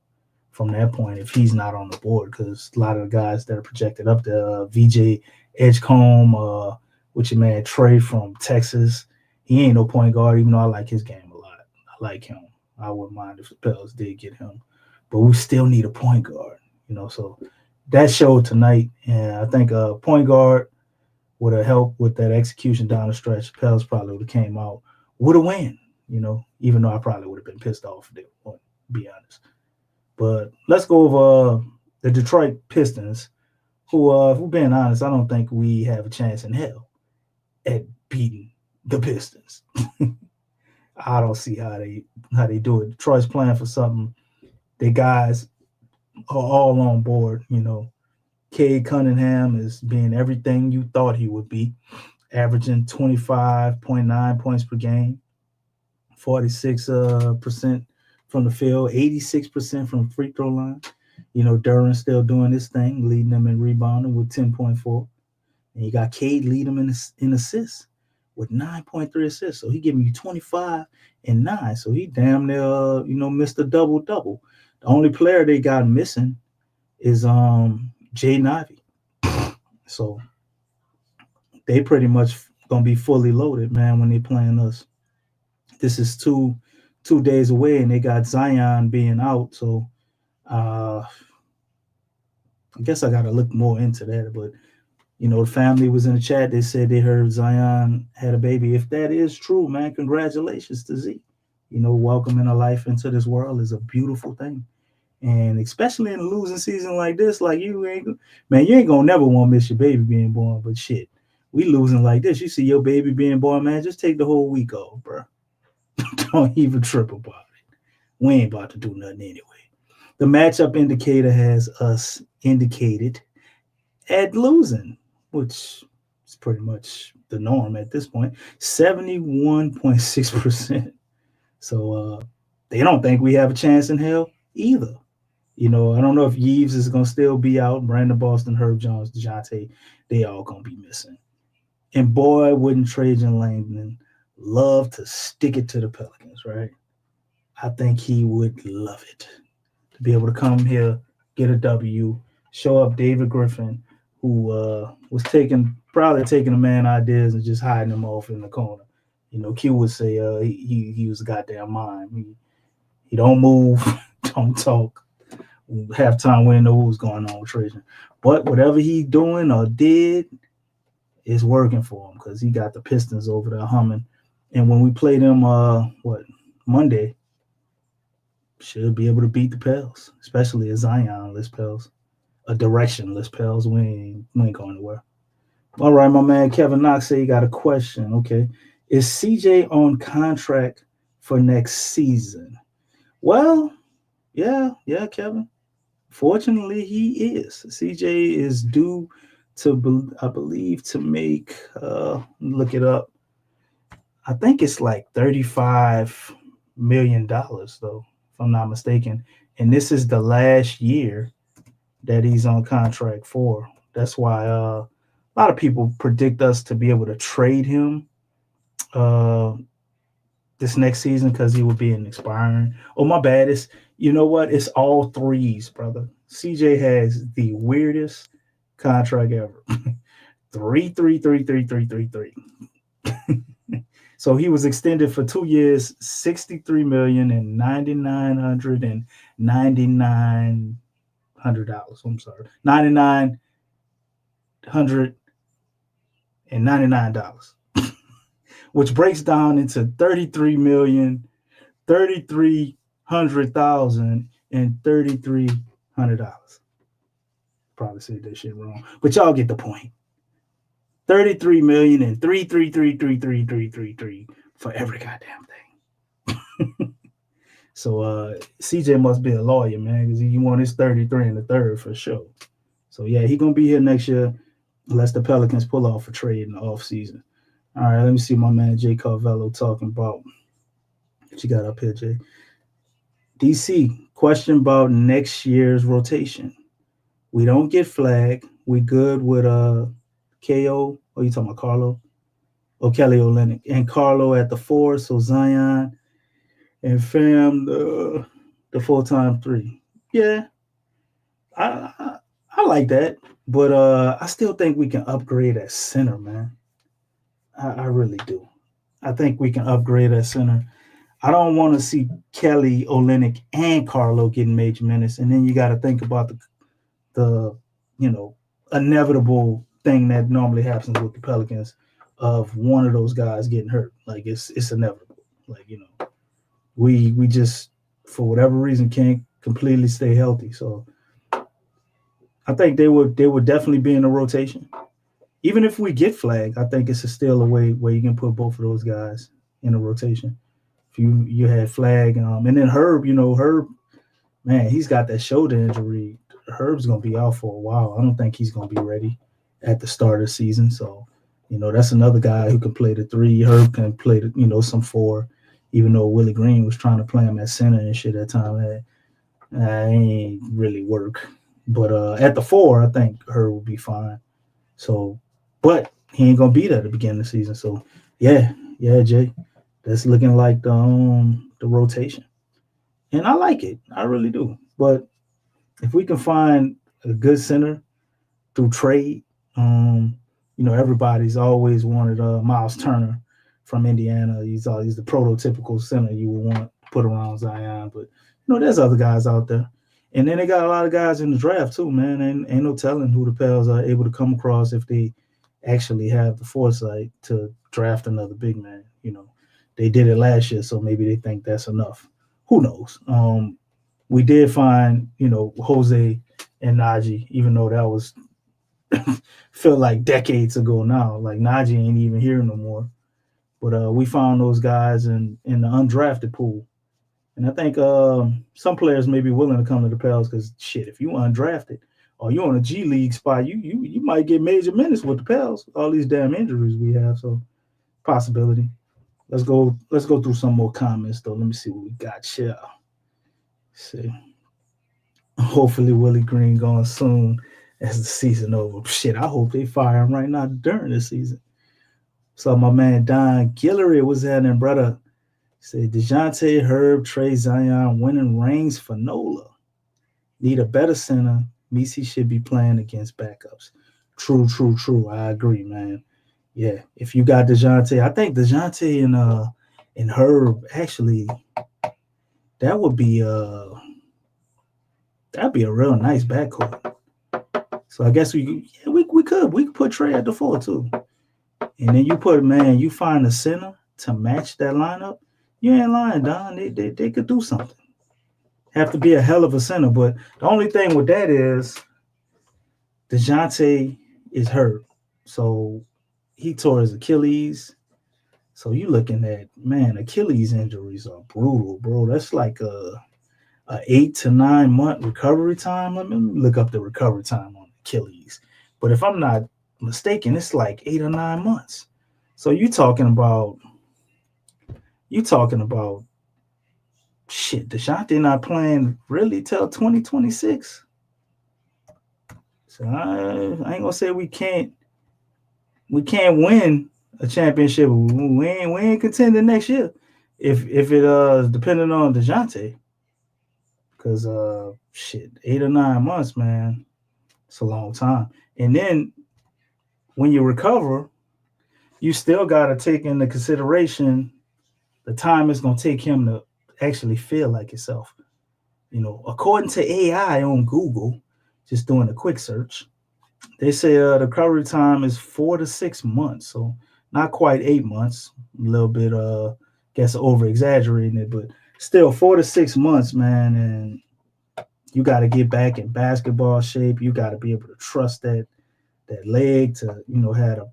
from that point if he's not on the board, because a lot of the guys that are projected up there, VJ Edgecombe, with your man Trey from Texas, he ain't no point guard, even though I like his game a lot. I like him. I wouldn't mind if the Pels did get him. But we still need a point guard, so that showed tonight. And I think a point guard would have helped with that execution down the stretch. Pels probably would have came out with a win, even though I probably would have been pissed off if they won, to be honest. But let's go over the Detroit Pistons, who, if we're being honest, I don't think we have a chance in hell at beating the Pistons. I don't see how they do it. Detroit's playing for something. The guys are all on board, Cade Cunningham is being everything you thought he would be, averaging 25.9 points per game, 46% from the field, 86% from free throw line. Duran's still doing his thing, leading them in rebounding with 10.4. And you got Cade lead them in assists with 9.3 assists. So he giving you 25 and 9. So he damn near, Mr. Double-double. The only player they got missing is Jaden Ivey. So they pretty much gonna be fully loaded, man, when they playing us. This is two days away, and they got Zion being out. So I guess I gotta look more into that. But the family was in the chat. They said they heard Zion had a baby. If that is true, man, congratulations to Z. Welcoming a life into this world is a beautiful thing. And especially in a losing season like this, like you ain't gonna never want to miss your baby being born. But shit, we losing like this. You see your baby being born, man, just take the whole week off, bro. Don't even trip about it. We ain't about to do nothing anyway. The matchup indicator has us indicated at losing, which is pretty much the norm at this point, 71.6%. So they don't think we have a chance in hell either. I don't know if Yves is going to still be out. Brandon Boston, Herb Jones, DeJounte, they all going to be missing. And boy, wouldn't Trajan Langdon love to stick it to the Pelicans, right? I think he would love it to be able to come here, get a W, show up David Griffin, who was probably taking the man ideas and just hiding them off in the corner. Q would say he was a goddamn mime. He don't move, don't talk. Halftime, we didn't know what was going on with Trajan. But whatever he doing or did is working for him because he got the Pistons over there humming. And when we play them, Monday, should be able to beat the Pels, especially a Zion-less Pels, a directionless Pels. We ain't going anywhere. All right, my man Kevin Knox said he got a question. Okay. Is CJ on contract for next season? Well, yeah, Kevin. Fortunately, he is. CJ is due to, I believe, to make, look it up. I think it's like $35 million, though, if I'm not mistaken. And this is the last year that he's on contract for. That's why a lot of people predict us to be able to trade him this next season because he will be an expiring. Oh, my bad. You know what? It's all threes, brother. CJ has the weirdest contract ever. 3. So he was extended for 2 years, $63,999,999. I'm sorry, $9,999, which breaks down into $33,033,000 and $3,300. Probably said that shit wrong, but y'all get the point. 33 million and 3 for every goddamn thing. So CJ must be a lawyer, man, because he won his 33 and the third for sure. So yeah, he gonna be here next year unless the Pelicans pull off a trade in the offseason. All right, let me see my man Jay Carvello talking about what you got up here, Jay. DC, question about next year's rotation. We don't get flagged. We good with KO. Oh, you talking about Carlo? Oh, Kelly Olynyk. And Carlo at the 4, so Zion and Fam the full-time 3. Yeah, I like that. But I still think we can upgrade at center, man. I really do. I think we can upgrade at center. I don't want to see Kelly, Olynyk, and Carlo getting major minutes. And then you got to think about the inevitable thing that normally happens with the Pelicans of one of those guys getting hurt. Like it's inevitable. Like, we just for whatever reason can't completely stay healthy. So I think they would definitely be in the rotation. Even if we get flagged, I think it's still a way where you can put both of those guys in a rotation. If you had flag, and then Herb, man, he's got that shoulder injury. Herb's gonna be out for a while. I don't think he's gonna be ready at the start of the season. So, that's another guy who can play the 3. Herb can play some 4, even though Willie Green was trying to play him at center and shit at time. That ain't really work. But at the 4, I think Herb will be fine. So, but he ain't gonna be there at the beginning of the season. So, yeah, Jay, that's looking like the rotation, and I like it. I really do. But if we can find a good center through trade, everybody's always wanted Miles Turner from Indiana. He's the prototypical center you would want to put around Zion. But there's other guys out there. And then they got a lot of guys in the draft too, man. And ain't no telling who the Pels are able to come across if they actually have the foresight to draft another big man. They did it last year, so maybe they think that's enough. Who knows? we did find, Jose and Najee, even though that was felt like decades ago now. Like Najee ain't even here no more. But we found those guys in the undrafted pool. And I think some players may be willing to come to the Pels because shit, if you undrafted or you on a G League spot, you might get major minutes with the Pels. All these damn injuries we have, so possibility. Let's go through some more comments though. Let me see what we got here. See. Hopefully Willie Green going soon as the season over. Shit, I hope they fire him right now during the season. So my man Don Guillory was happening, brother. Say DeJounte, Herb, Trey, Zion winning rings for Nola. Need a better center. Messi should be playing against backups. True. I agree, man. Yeah, if you got DeJounte, I think DeJounte and Herb actually that would be that'd be a real nice backcourt. So I guess we could put Trey at the 4 too. And then you find a center to match that lineup. You ain't lying, Don. They could do something. Have to be a hell of a center. But the only thing with that is DeJounte is hurt. So he tore his Achilles. So you looking at, man, Achilles injuries are brutal, bro. That's like a 8 to 9 month recovery time. Let me look up the recovery time on Achilles. But if I'm not mistaken, it's like 8 or 9 months. So you talking about shit, DeJounte not playing really till 2026. So I ain't gonna say we can't win a championship. We ain't contending next year if it depending on DeJounte. Because 8 or 9 months, man, it's a long time. And then when you recover, you still gotta take into consideration the time it's gonna take him to actually feel like himself. According to AI on Google, just doing a quick search, they say the recovery time is 4 to 6 months. So not quite 8 months, a little bit, guess over exaggerating it, but still 4 to 6 months, man. And you got to get back in basketball shape. You got to be able to trust that leg to, have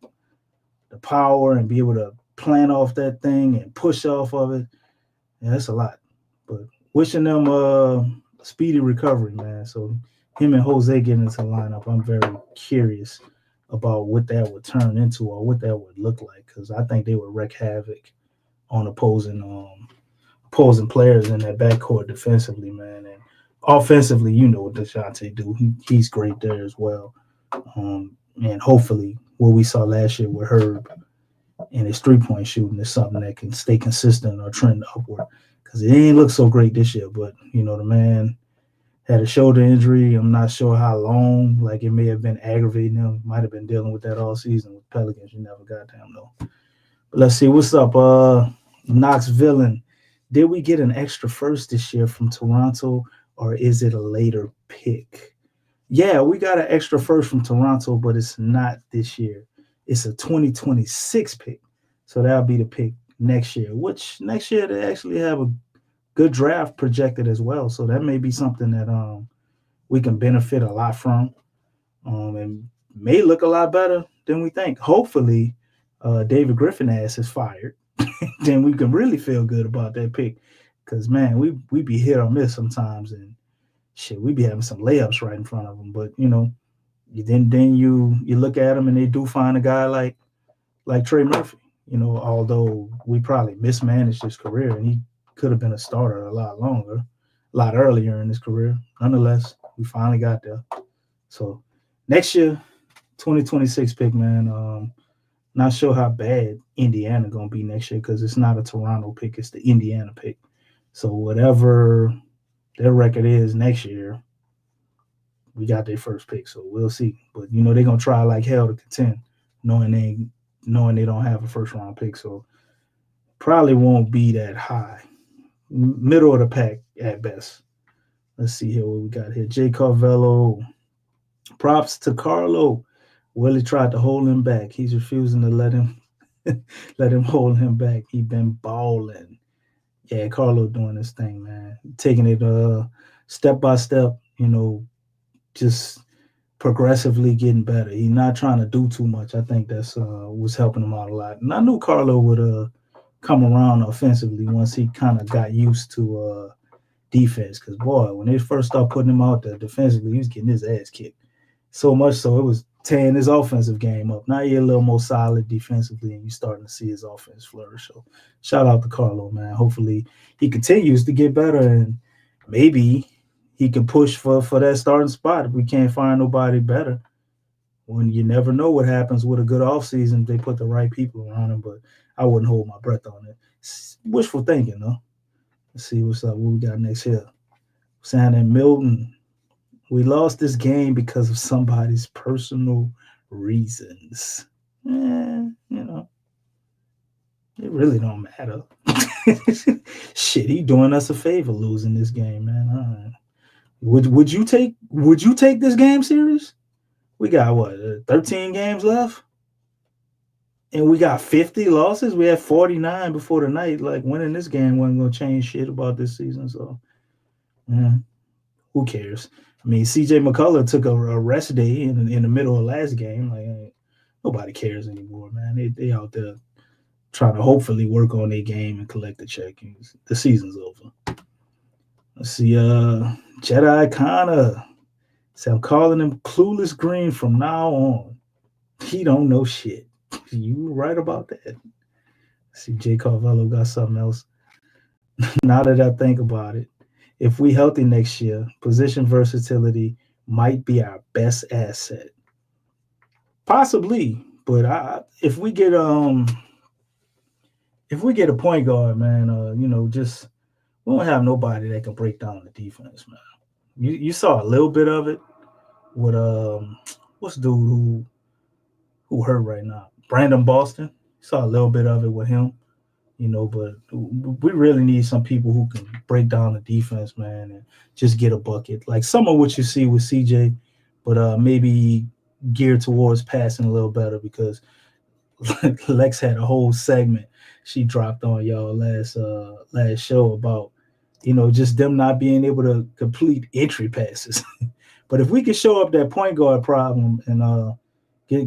the power and be able to plant off that thing and push off of it. Yeah, that's a lot. But wishing them a speedy recovery, man. So him and Jose getting into the lineup, I'm very curious about what that would turn into or what that would look like, because I think they would wreak havoc on opposing players in that backcourt defensively, man. And offensively, what DeJounte do. He's great there as well. And hopefully what we saw last year with Herb and his 3-point shooting is something that can stay consistent or trend upward, because it ain't look so great this year. But, the man had a shoulder injury. I'm not sure how long. Like, it may have been aggravating him. Might have been dealing with that all season with Pelicans. You never goddamn know. But let's see. What's up? Knox Villain. Did we get an extra first this year from Toronto, or is it a later pick? Yeah, we got an extra first from Toronto, but it's not this year. It's a 2026 pick. So that'll be the pick next year, which next year they actually have a good draft projected as well. So that may be something that we can benefit a lot from, and may look a lot better than we think. Hopefully, David Griffin ass is fired. Then we can really feel good about that pick, because, man, we be hit or miss sometimes, and shit, we be having some layups right in front of them. But, then you look at them and they do find a guy like Trey Murphy, although we probably mismanaged his career and he could have been a starter a lot earlier in his career. Nonetheless, we finally got there. So next year, 2026 pick, man. Not sure how bad Indiana going to be next year, because it's not a Toronto pick. It's the Indiana pick. So whatever their record is next year, we got their first pick. So we'll see. But, they're going to try like hell to contend, knowing they don't have a first-round pick. So probably won't be that high. Middle of the pack at best. Let's see here what we got here. Jay Carvello. Props to Carlo. Willie tried to hold him back. He's refusing to let him hold him back. He been balling. Yeah, Carlo doing this thing, man. Taking it step by step, just progressively getting better. He's not trying to do too much. I think that's was helping him out a lot. And I knew Carlo would come around offensively once he kind of got used to defense. Because, boy, when they first started putting him out there defensively, he was getting his ass kicked. So much so it was tearing his offensive game up. Now you're a little more solid defensively, and you're starting to see his offense flourish. So shout out to Carlo, man. Hopefully he continues to get better, and maybe he can push for that starting spot if we can't find nobody better. When you never know what happens with a good offseason, they put the right people around him, but I wouldn't hold my breath on it. It's wishful thinking, though. Let's see what's up. What we got next here? Sam and Milton. We lost this game because of somebody's personal reasons. It really don't matter. Shit, he doing us a favor losing this game, man. All right. Would you take this game serious? We got 13 games left? And we got 50 losses. We had 49 before the night. Like, winning this game wasn't gonna change shit about this season. So who cares? I mean, CJ McCullough took a rest day in the middle of last game. Like, nobody cares anymore, man. They out there trying to hopefully work on their game and collect the check. The season's over. Let's see, Jedi Connor. So I'm calling him Clueless Green from now on. He don't know shit. You right about that. See, Jay Carvello got something else. Now that I think about it, if we healthy next year, position versatility might be our best asset. Possibly, but if we get a point guard, man, just we don't have nobody that can break down the defense, man. You saw a little bit of it with what's the dude who hurt right now? Brandon Boston. Saw a little bit of it with him. But we really need some people who can break down the defense, man, and just get a bucket. Like some of what you see with CJ, but maybe geared towards passing a little better because Lex had a whole segment she dropped on y'all last show about, just them not being able to complete entry passes. But if we could show up that point guard problem and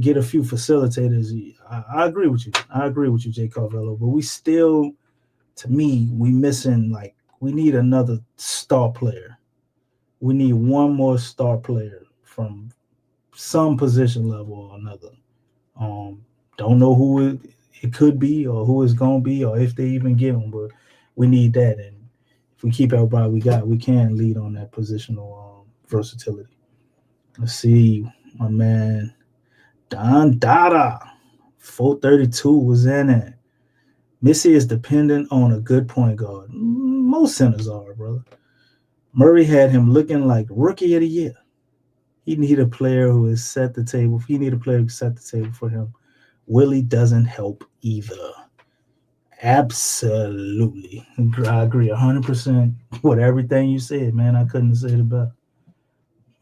get a few facilitators, I agree with you. I agree with you, Jay Carvello. But we still, to me, we need another star player. We need one more star player from some position level or another. Don't know who it could be or who it's going to be or if they even get them, but we need that. And if we keep everybody we got, we can lead on that positional versatility. Let's see, my man. Don Dada, 432 was in it. Missy is dependent on a good point guard. Most centers are, brother. Murray had him looking like rookie of the year. He need a player who has set the table. He need a player who set the table for him. Willie doesn't help either. Absolutely. I agree 100% with everything you said, man. I couldn't have said it better.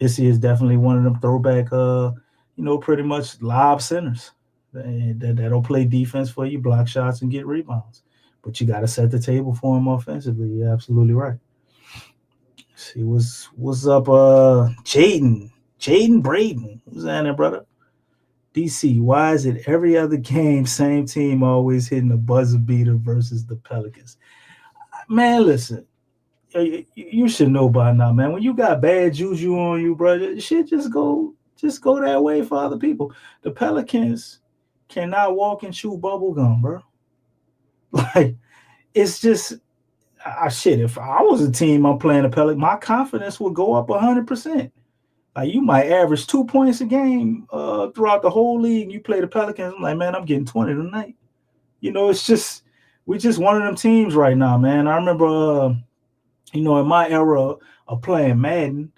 Missy is definitely one of them throwback pretty much lob centers that'll play defense for you, block shots, and get rebounds. But you got to set the table for him offensively. You're absolutely right. Let's see, what's up, Jaden Braden. Who's that there, brother? DC, why is it every other game, same team always hitting a buzzer beater versus the Pelicans? Man, listen, you should know by now, man. When you got bad juju on you, brother, shit just go that way for other people. The Pelicans cannot walk and chew bubble gum, bro. Like, it's just shit. If I was a team, I'm playing the Pelicans, my confidence would go up 100%. Like, you might average 2 points a game throughout the whole league. You play the Pelicans, I'm like, man, I'm getting 20 tonight. It's just we just one of them teams right now, man. I remember, in my era of playing Madden.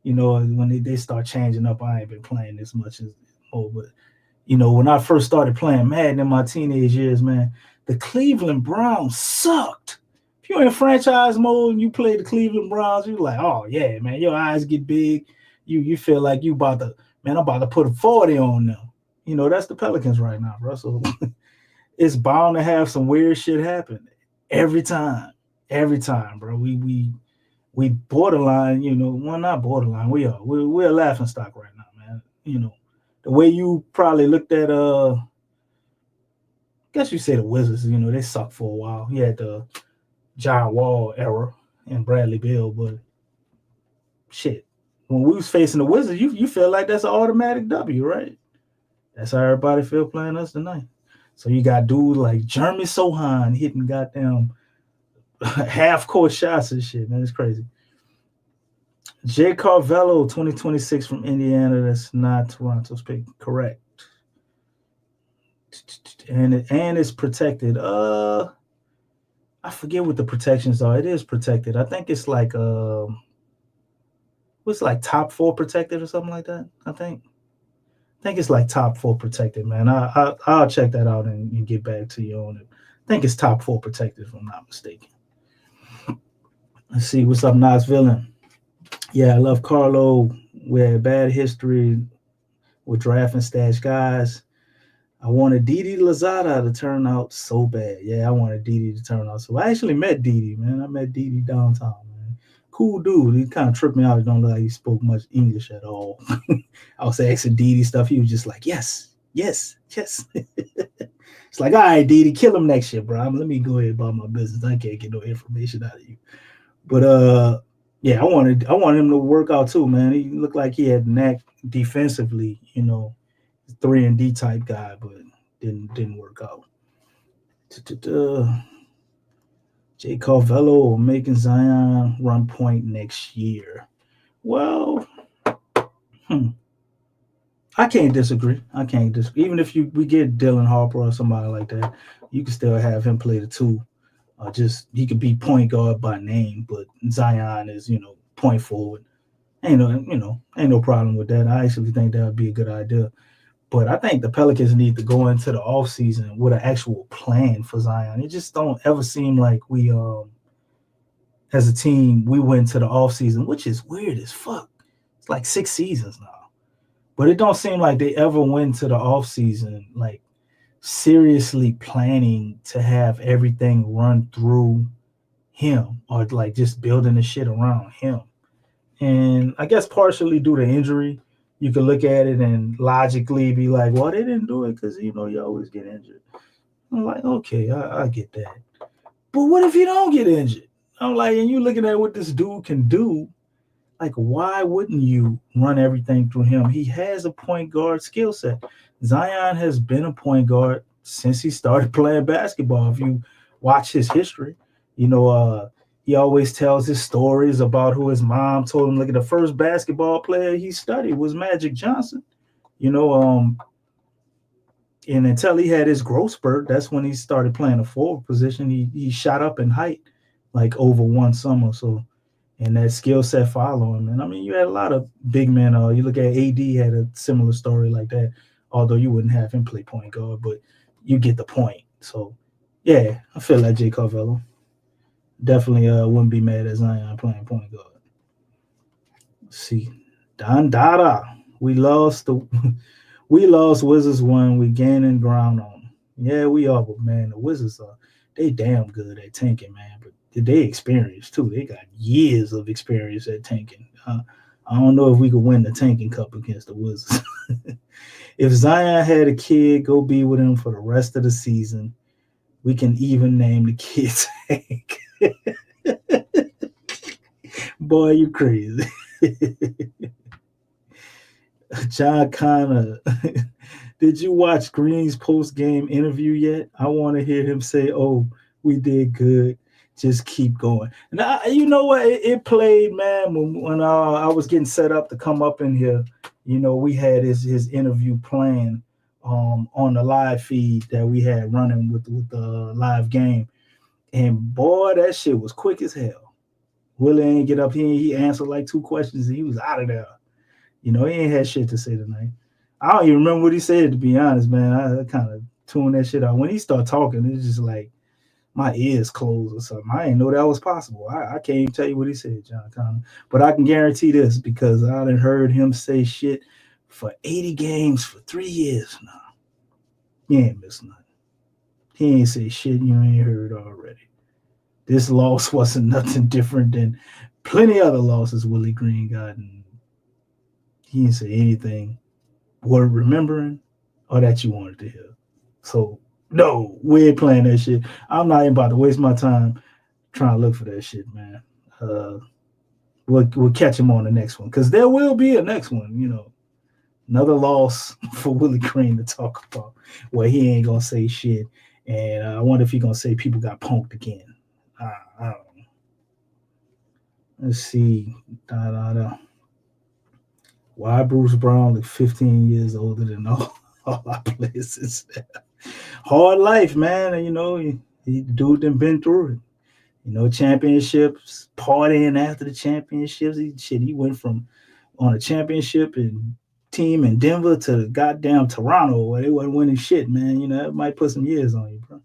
When they start changing up, I ain't been playing as much as but when I first started playing Madden in my teenage years, man, the Cleveland Browns sucked. If you're in franchise mode and you play the Cleveland Browns, you're like, oh yeah, man, your eyes get big. You feel like I'm about to put a 40 on them. That's the Pelicans right now, bro. So it's bound to have some weird shit happen every time, bro. We we borderline, well, not borderline. We're a laughing stock right now, man. The way you probably looked at I guess you say the Wizards, they sucked for a while. You had the John Wall era and Bradley Beal, but shit. When we was facing the Wizards, you feel like that's an automatic W, right? That's how everybody feel playing us tonight. So you got dudes like Jeremy Sohan hitting goddamn half-court shots and shit, man. It's crazy. Jay Carvello, 2026 from Indiana. That's not Toronto's pick. Correct. And it's protected. I forget what the protections are. It is protected. I think it's like what's like top 4 protected or something like that. I think it's like top 4 protected, man. I'll check that out and get back to you on it. I think it's top 4 protected, if I'm not mistaken. Let's see what's up, Nas Villain. Yeah, I love Carlo. We had bad history with drafting stash guys. I wanted Didi Lozada to turn out so bad. Yeah, I wanted Didi to turn out so. I actually met Didi, man. I met Didi downtown, man. Cool dude. He kind of tripped me out. He don't look like he spoke much English at all. I was asking Didi stuff. He was just like, yes. It's like, all right, Didi, kill him next year, bro. Let me go ahead about my business. I can't get no information out of you. But yeah, I wanted him to work out too, man. He looked like he had knack defensively, 3-and-D type guy, but didn't work out. Jay Carvello making Zion run point next year. Well, I can't disagree. Even if we get Dylan Harper or somebody like that, you can still have him play the 2. Just he could be point guard by name, but Zion is point forward. Ain't no problem with that. I actually think that would be a good idea. But I think the Pelicans need to go into the offseason with an actual plan for Zion. It just don't ever seem like we as a team we went to the offseason, which is weird as fuck. It's like 6 seasons now. But it don't seem like they ever went to the offseason like seriously planning to have everything run through him or like just building the shit around him. And I guess partially due to injury, you can look at it and logically be like, well, they didn't do it because, you always get injured. I'm like, okay, I get that. But what if you don't get injured? I'm like, and you looking at what this dude can do, like, why wouldn't you run everything through him? He has a point guard skill set. Zion has been a point guard since he started playing basketball. If you watch his history, he always tells his stories about who his mom told him. Look at the first basketball player he studied was Magic Johnson. And until he had his growth spurt, that's when he started playing a forward position. He shot up in height like over one summer. So, and that skill set following him. And I mean, you had a lot of big men. You look at AD had a similar story like that. Although you wouldn't have him play point guard, but you get the point. So, yeah, I feel like Jay Carvello. Definitely wouldn't be mad at Zion playing point guard. Let's see. Don Dada. We lost Wizards 1. We gaining ground on them. Yeah, we are, but man, the Wizards they damn good at tanking, man. But they experienced too. They got years of experience at tanking. I don't know if we could win the tanking cup against the Wizards. If Zion had a kid, go be with him for the rest of the season. We can even name the kid Tank. Boy, you crazy. John Connor, did you watch Green's post-game interview yet? I want to hear him say, oh, we did good. Just keep going. And you know what? It played, man, when I was getting set up to come up in here. We had his interview playing on the live feed that we had running with the live game. And boy, that shit was quick as hell. Willie ain't get up here. He answered like 2 questions and he was out of there. He ain't had shit to say tonight. I don't even remember what he said, to be honest, man. I kind of tuned that shit out. When he started talking, it's just like my ears closed or something. I didn't know that was possible. I can't even tell you what he said, John Connor. But I can guarantee this because I done heard him say shit for 80 games for 3 years now. He ain't missed nothing. He ain't say shit you ain't heard already. This loss wasn't nothing different than plenty other losses Willie Green got, and he didn't say anything worth remembering or that you wanted to hear. So, no, we ain't playing that shit. I'm not even about to waste my time trying to look for that shit, man. We'll catch him on the next one, because there will be a next one, you know. Another loss for Willie Green to talk about, where he ain't going to say shit. And I wonder if he's going to say people got punked again. I don't know. Let's see. Why Bruce Brown look 15 years older than all our players? Hard life, man. And, you know, the dude done been through it. You know, championships, partying after the championships. He went from on a championship and team in Denver to the goddamn Toronto where they wasn't winning shit, man. You know, that might put some years on you, bro.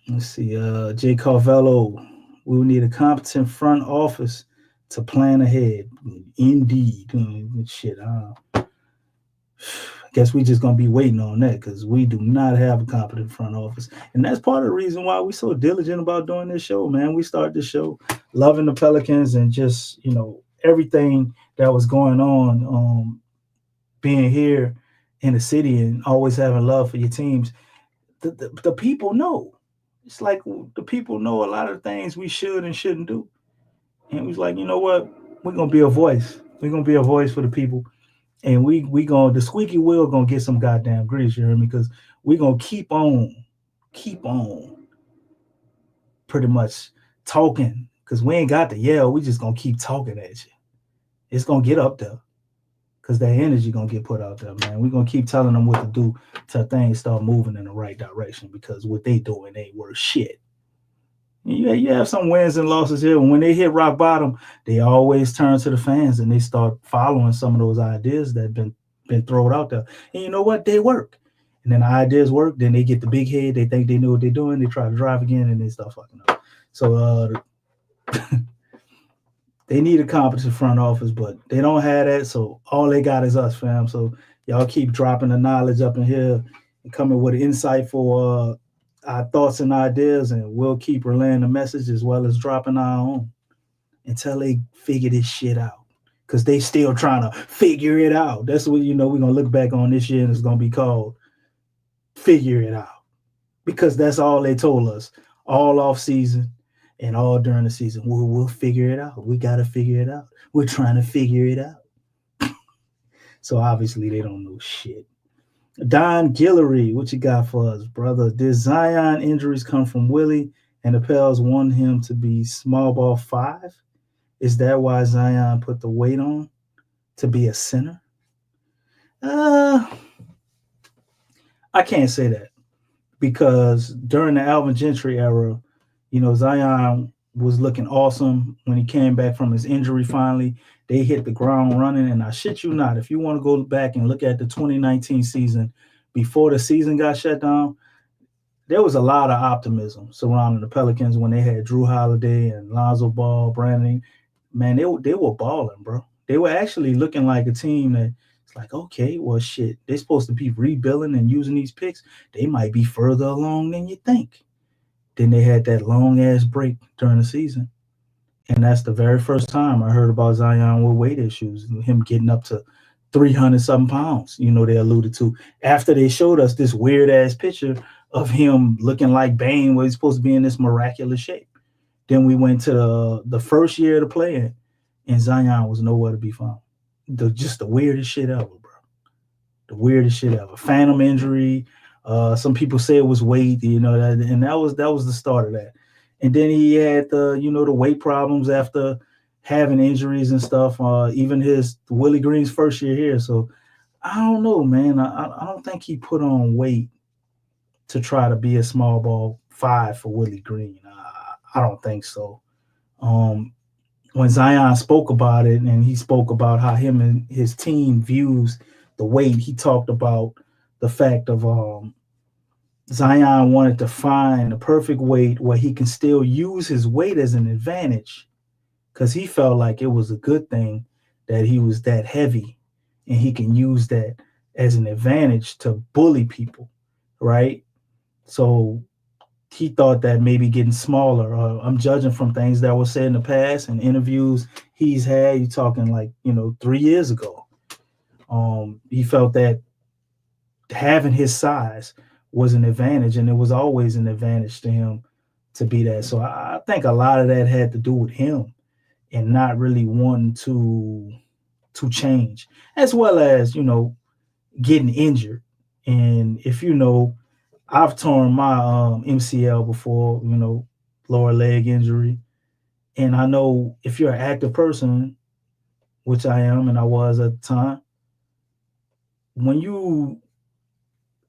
Let's see. Jay Carvello, we will need a competent front office to plan ahead. Indeed. Shit. I guess we just going to be waiting on that, because we do not have a competent front office. And that's part of the reason why we're so diligent about doing this show, man. We started this show loving the Pelicans and just, you know, everything that was going on, being here in the city and always having love for your teams. The people know. It's like the people know a lot of things we should and shouldn't do. And it was like, you know what? We're going to be a voice. We're going to be a voice for the people. And we going, the squeaky wheel going to get some goddamn grease, you hear me? Because we're going to keep on pretty much talking, because we ain't got to yell. We just going to keep talking at you. It's going to get up there, because that energy going to get put out there, man. We're going to keep telling them what to do till things start moving in the right direction, because what they doing ain't worth shit. You have some wins and losses here. When they hit rock bottom, they always turn to the fans and they start following some of those ideas that have been thrown out there. And you know what? They work. And then the ideas work. Then they get the big head. They think they know what they're doing. They try to drive again, and they start fucking up. So they need a competent front office, but they don't have that. So all they got is us, fam. So y'all keep dropping the knowledge up in here and coming with insightful our thoughts and ideas, and we'll keep relaying the message as well as dropping our own until they figure this shit out, because they still trying to figure it out. That's what, you know, we're going to look back on this year and it's going to be called Figure It Out, because that's all they told us all off season and all during the season. We'll figure it out. We got to figure it out. We're trying to figure it out. So obviously they don't know shit. Don Guillory, what you got for us, brother? Did Zion injuries come from Willie and the Pels want him to be small ball 5? Is that why Zion put the weight on to be a center? I can't say that, because during the Alvin Gentry era, you know, Zion was looking awesome when he came back from his injury finally. They hit the ground running, and I shit you not, if you want to go back and look at the 2019 season before the season got shut down, there was a lot of optimism surrounding the Pelicans when they had Drew Holiday and Lonzo Ball, Brandon. Man, they were balling, bro. They were actually looking like a team that it's like, okay, well, shit, they're supposed to be rebuilding and using these picks. They might be further along than you think. Then they had that long-ass break during the season. And that's the very first time I heard about Zion with weight issues and him getting up to 300-something pounds, you know, they alluded to, after they showed us this weird-ass picture of him looking like Bane, where he's supposed to be in this miraculous shape. Then we went to the first year of the play-in, and Zion was nowhere to be found. Just the weirdest shit ever, bro. The weirdest shit ever. Phantom injury. Some people say it was weight, you know, and that was the start of that. And then he had the weight problems after having injuries and stuff. Even his Willie Green's first year here. So I don't know, man. I don't think he put on weight to try to be a small ball 5 for Willie Green. I don't think so. When Zion spoke about it, and he spoke about how him and his team views the weight, he talked about the fact of Zion wanted to find the perfect weight where he can still use his weight as an advantage, because he felt like it was a good thing that he was that heavy and he can use that as an advantage to bully people, right? So he thought that maybe getting smaller. I'm judging from things that were said in the past and interviews he's had. You're talking like, 3 years ago. He felt that having his size was an advantage, and it was always an advantage to him to be that. So I think a lot of that had to do with him and not really wanting to change, as well as, getting injured. And if I've torn my MCL before, lower leg injury. And I know if you're an active person, which I am and I was at the time, when you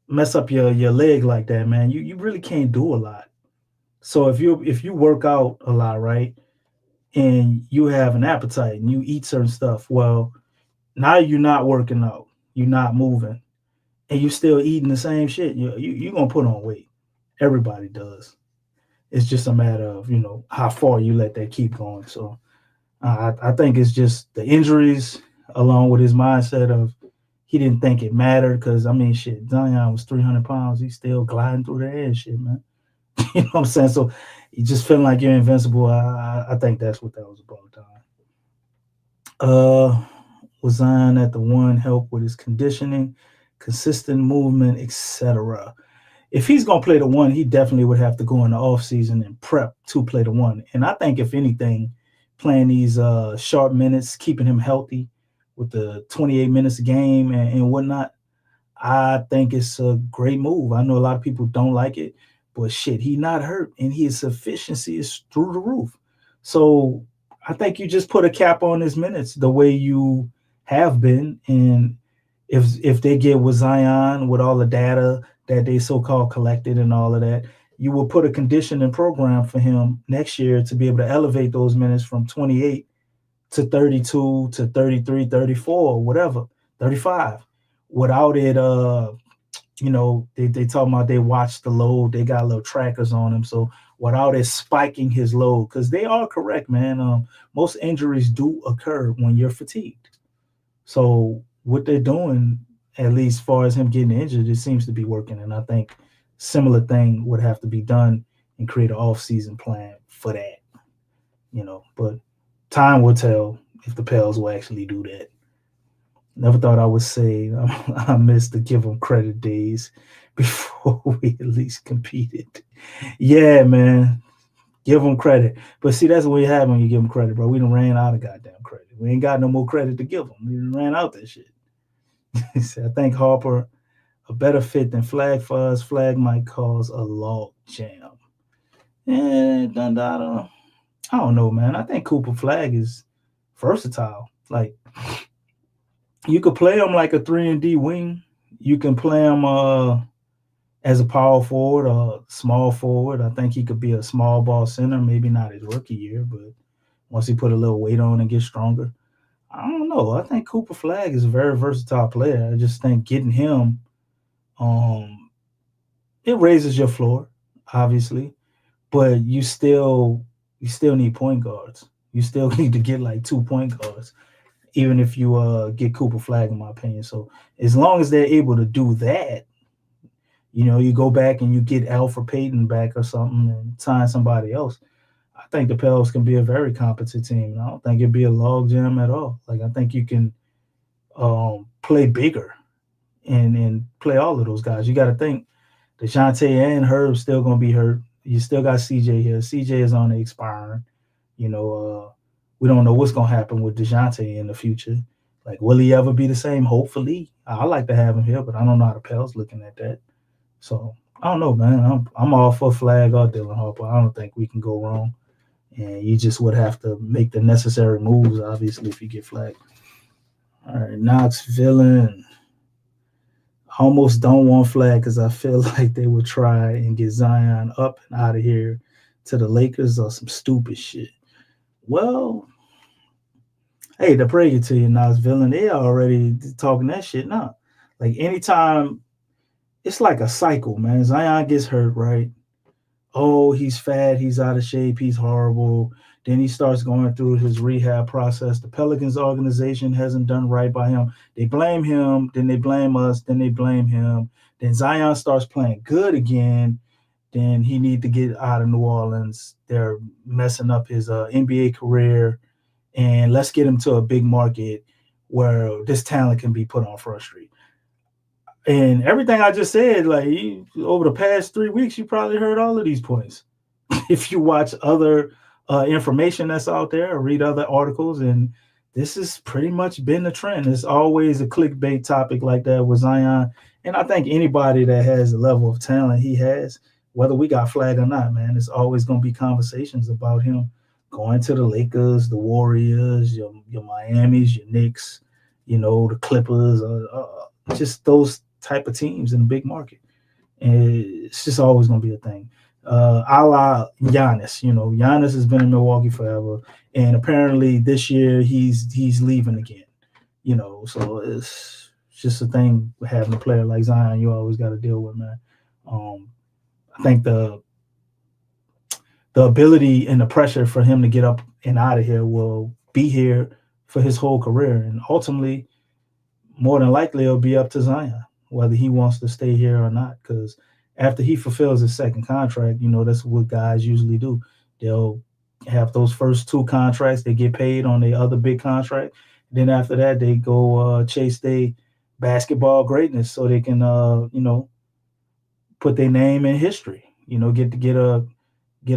mess up your leg like that, man, you really can't do a lot. So if you work out a lot, right, and you have an appetite and you eat certain stuff, well, now you're not working out, you're not moving, and you're still eating the same shit. You're gonna put on weight. Everybody does. It's just a matter of how far you let that keep going. So I think it's just the injuries, along with his mindset of he didn't think it mattered. Because I mean, shit, Zion was 300 pounds. He's still gliding through the air, shit, man. You know what I'm saying? So you just feeling like you're invincible. I think that's what that was about, Don. Was Zion at the one help with his conditioning, consistent movement, etc.? If he's going to play the one, he definitely would have to go in the offseason and prep to play the one. And I think, if anything, playing these short minutes, keeping him healthy with the 28 minutes a game and whatnot, I think it's a great move. I know a lot of people don't like it, but shit, he not hurt, and his efficiency is through the roof. So I think you just put a cap on his minutes the way you have been. And if they get with Zion, with all the data that they so-called collected and all of that, you will put a conditioning program for him next year to be able to elevate those minutes from 28 to 32 to 33, 34, whatever, 35, without it, they talking about they watch the load, they got little trackers on him, so without it spiking his load, because they are correct, man. Most injuries do occur when you're fatigued. So what they're doing, at least as far as him getting injured, it seems to be working. And I think similar thing would have to be done and create an off-season plan for that. But time will tell if the Pels will actually do that. Never thought I would say I miss the give them credit days before we at least competed. Yeah, man. Give them credit. But see, that's what we have when you give them credit, bro. We done ran out of goddamn credit. We ain't got no more credit to give them. We done ran out that shit. I think Harper a better fit than Flag for us. Flag might cause a log jam. And I don't know, man. I think Cooper Flag is versatile. Like, you could play him like a 3-and-D wing. You can play him as a power forward or small forward. I think he could be a small ball center, maybe not his rookie year, but once he put a little weight on and get stronger. I don't know. I think Cooper Flag is a very versatile player. I just think getting him, it raises your floor, obviously, but you still need point guards. You still need to get like 2 point guards, even if you get Cooper Flag, in my opinion. So as long as they're able to do that, you go back and you get Alfred Payton back or something and sign somebody else, I think the Pels can be a very competent team. And I don't think it'd be a log jam at all. Like, I think you can play bigger and play all of those guys. You got to think DeJounte and Herb still going to be hurt. You still got CJ here. CJ is on the expiring. We don't know what's going to happen with DeJounte in the future. Like, will he ever be the same? Hopefully. I like to have him here, but I don't know how the Pels looking at that. So, I don't know, man. I'm all for Flag or Dylan Harper. I don't think we can go wrong. And you just would have to make the necessary moves, obviously, if you get Flag. All right, Knox Villain. I almost don't want Flag because I feel like they would try and get Zion up and out of here to the Lakers or some stupid shit. Well, hey, to pray to you, Knox Villain, they already talking that shit now. Like, anytime, it's like a cycle, man. Zion gets hurt, right? Oh, he's fat, he's out of shape, he's horrible. Then he starts going through his rehab process. The Pelicans organization hasn't done right by him. They blame him, then they blame us, then they blame him. Then Zion starts playing good again. then he need to get out of New Orleans. They're messing up his NBA career, and let's get him to a big market where this talent can be put on Front Street. And everything I just said, like over the past 3 weeks, you probably heard all of these points. If you watch other information that's out there or read other articles, and this has pretty much been the trend. It's always a clickbait topic like that with Zion. And I think anybody that has the level of talent he has, whether we got flag or not, man, it's always going to be conversations about him going to the Lakers, the Warriors, your Miamis, your Knicks, the Clippers, just those type of teams in the big market. And it's just always going to be a thing. A la Giannis, Giannis has been in Milwaukee forever, and apparently this year he's leaving again. So it's just a thing with having a player like Zion. You always got to deal with, man. I think the ability and the pressure for him to get up and out of here will be here for his whole career, and ultimately, more than likely, it'll be up to Zion whether he wants to stay here or not. Because after he fulfills his second contract, that's what guys usually do. They'll have those first 2 contracts. They get paid on the other big contract. Then after that, they go chase their basketball greatness so they can, put their name in history. Get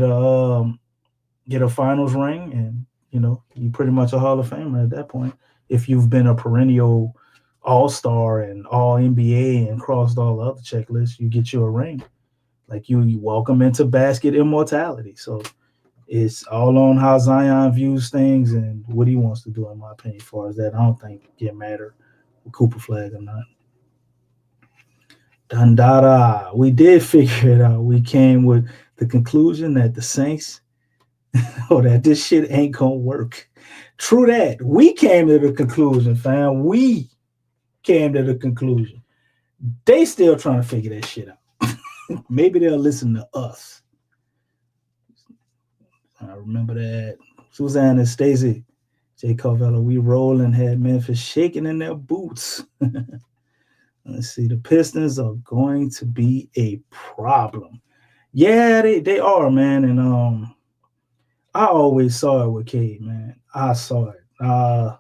a finals ring, and you're pretty much a Hall of Famer at that point. If you've been a perennial All-Star and All-NBA and crossed all the other checklists, you get you a ring. Like you welcome into basket immortality. So it's all on how Zion views things and what he wants to do, in my opinion, as far as that. I don't think it matter with Cooper Flag or not. Dandada. We did figure it out. We came with the conclusion that the Saints, that this shit ain't gonna work. True that. We came to the conclusion, fam. We came to the conclusion. They still trying to figure that shit out. Maybe they'll listen to us. I remember that. Susanna, Stacey, Jay Carvello, we rolling, had Memphis shaking in their boots. Let's see. The Pistons are going to be a problem. Yeah, they are, man. And I always saw it with Cade, man. I saw it. I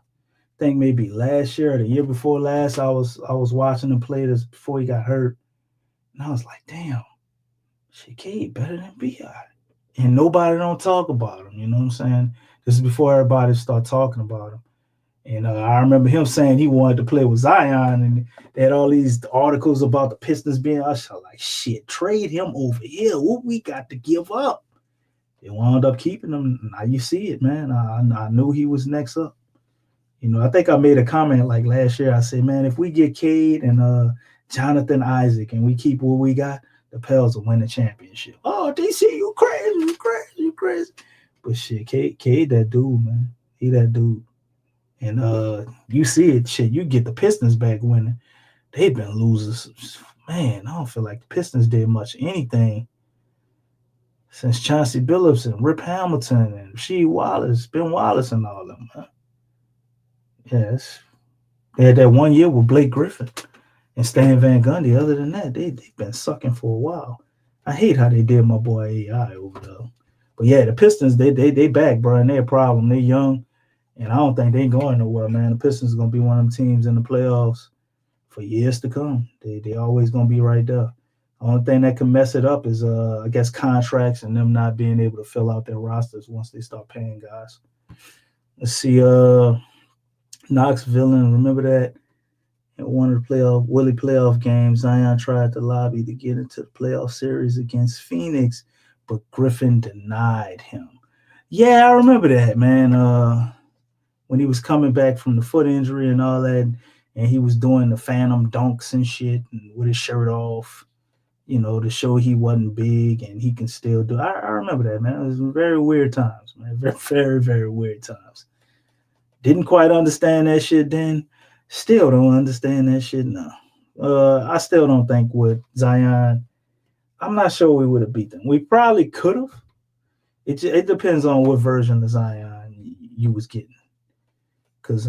think maybe last year or the year before last, I was watching him play this before he got hurt. And I was like, damn, shit, Cade better than B.I. And nobody don't talk about him, you know what I'm saying? This is before everybody start talking about him. And I remember him saying he wanted to play with Zion, and they had all these articles about the Pistons being us. Like, shit, trade him over here. What we got to give up? They wound up keeping him. Now you see it, man. I knew he was next up. I think I made a comment like last year. I said, man, if we get Cade and Jonathan Isaac and we keep what we got, the Pels will win the championship. Oh, DC, you crazy. But shit, Cade that dude, man. He that dude. And you see it, shit, you get the Pistons back winning. They've been losers. Man, I don't feel like the Pistons did much anything since Chauncey Billups and Rip Hamilton and Rasheed Wallace, Ben Wallace and all of them, man. Yes. They had that 1 year with Blake Griffin and Stan Van Gundy. Other than that, they've been sucking for a while. I hate how they did my boy AI over there. But yeah, the Pistons, they back, bro, and they're a problem. They're young. And I don't think they're going nowhere, man. The Pistons are going to be one of them teams in the playoffs for years to come. They always going to be right there. The only thing that can mess it up is, I guess, contracts and them not being able to fill out their rosters once they start paying guys. Let's see, Knoxville, remember that? In one of the playoff games, Zion tried to lobby to get into the playoff series against Phoenix, but Griffin denied him. Yeah, I remember that, man. When he was coming back from the foot injury and all that, and he was doing the phantom dunks and shit and with his shirt off, to show he wasn't big and he can still do it. I remember that, man. It was very weird times, man. Very, very, very weird times. Didn't quite understand that shit then. Still don't understand that shit now. I still don't think with Zion, I'm not sure we would have beat them. We probably could have. It depends on what version of Zion you was getting. Because,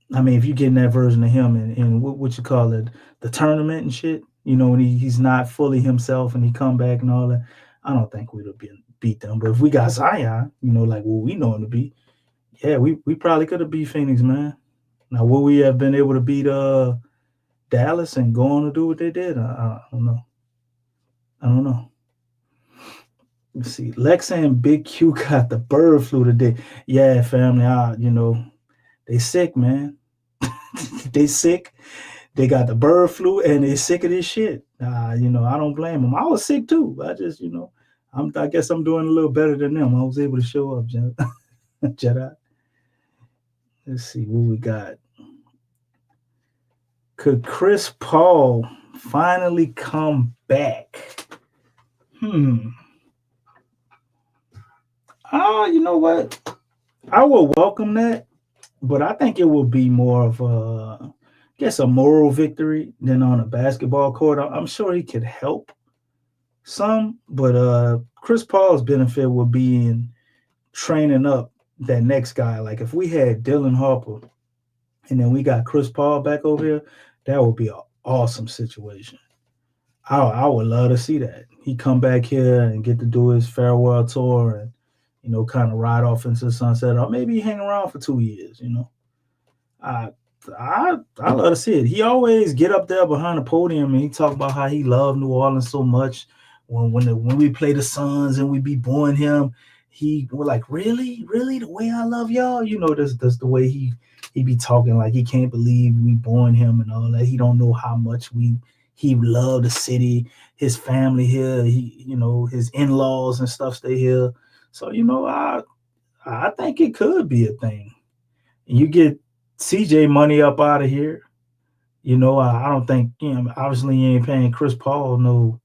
if you're getting that version of him in what you call it, the tournament and shit, when he's not fully himself and he come back and all that, I don't think we'd have beat them. But if we got Zion, like what we know him to be, yeah, we probably could have beat Phoenix, man. Now, would we have been able to beat Dallas and go on to do what they did? I don't know. I don't know. Let's see. Lexxah and Big Q got the bird flu today. Yeah, family, they sick, man. They sick. They got the bird flu and they sick of this shit. I don't blame them. I was sick too. I just, I guess I'm doing a little better than them. I was able to show up, Jedi. Let's see what we got. Could Chris Paul finally come back? You know what? I will welcome that, but I think it will be more of a moral victory than on a basketball court. I'm sure he could help some, but Chris Paul's benefit will be in training up that next guy. Like if we had Dylan Harper and then we got Chris Paul back over here, that would be an awesome situation. I would love to see that. He come back here and get to do his farewell tour and, kind of ride off into the sunset, or maybe hang around for 2 years, I love to see it. He always get up there behind the podium and he talk about how he loved New Orleans so much. When we play the Suns and we be booing him, we're like, really, the way I love y'all. That's the way he be talking, like he can't believe we booing him and all that. He don't know how much he loved the city, his family here. His in-laws and stuff stay here. So I think it could be a thing. You get CJ money up out of here. I don't think, obviously you ain't paying Chris Paul no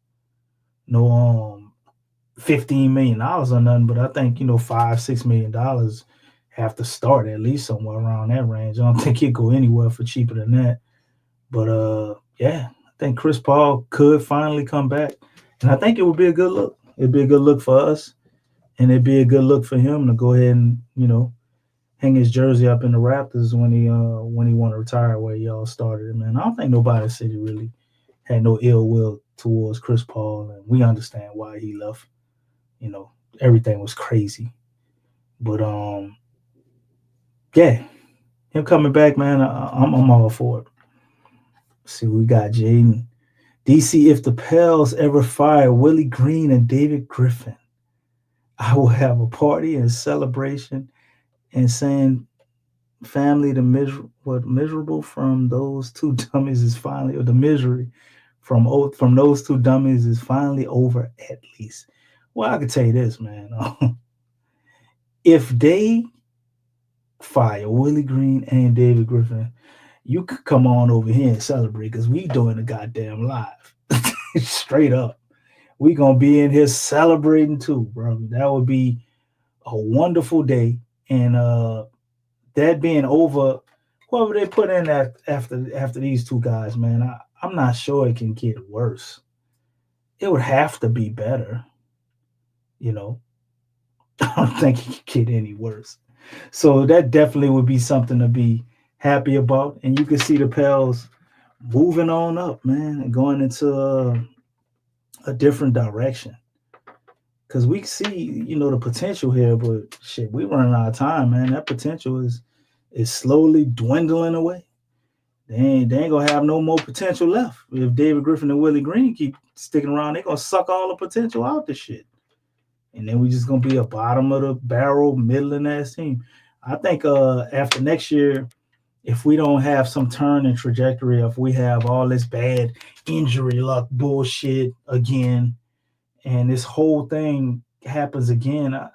$15 million or nothing, but I think, $5-6 million have to start at least somewhere around that range. I don't think he'd go anywhere for cheaper than that. But I think Chris Paul could finally come back. And I think it would be a good look. It'd be a good look for us. And it'd be a good look for him to go ahead and, hang his jersey up in the Raptors when he want to retire where he all started. Man, I don't think nobody in the city really had no ill will towards Chris Paul, and we understand why he left. Everything was crazy. But him coming back, man, I'm all for it. Let's see, we got Jaden. DC, if the Pels ever fire Willie Green and David Griffin, I will have a party and celebration and saying family miserable from those two dummies is finally, or the misery from those two dummies is finally over at least. Well, I can tell you this, man. If they fire Willie Green and David Griffin, you could come on over here and celebrate because we doing a goddamn live. Straight up. We going to be in here celebrating too, bro. That would be a wonderful day. And that being over, whoever they put in after these two guys, man, I'm not sure it can get worse. It would have to be better. I don't think it can get any worse. So that definitely would be something to be happy about. And you can see the Pels moving on up, man, and going into a different direction. Because we see, the potential here, but shit, we running out of time, man. That potential is slowly dwindling away. They ain't gonna have no more potential left. If David Griffin and Willie Green keep sticking around, they're gonna suck all the potential out the shit. And then we just gonna be a bottom of the barrel, middling ass team. I think after next year, if we don't have some turn in trajectory, if we have all this bad injury luck bullshit again, and this whole thing happens again, I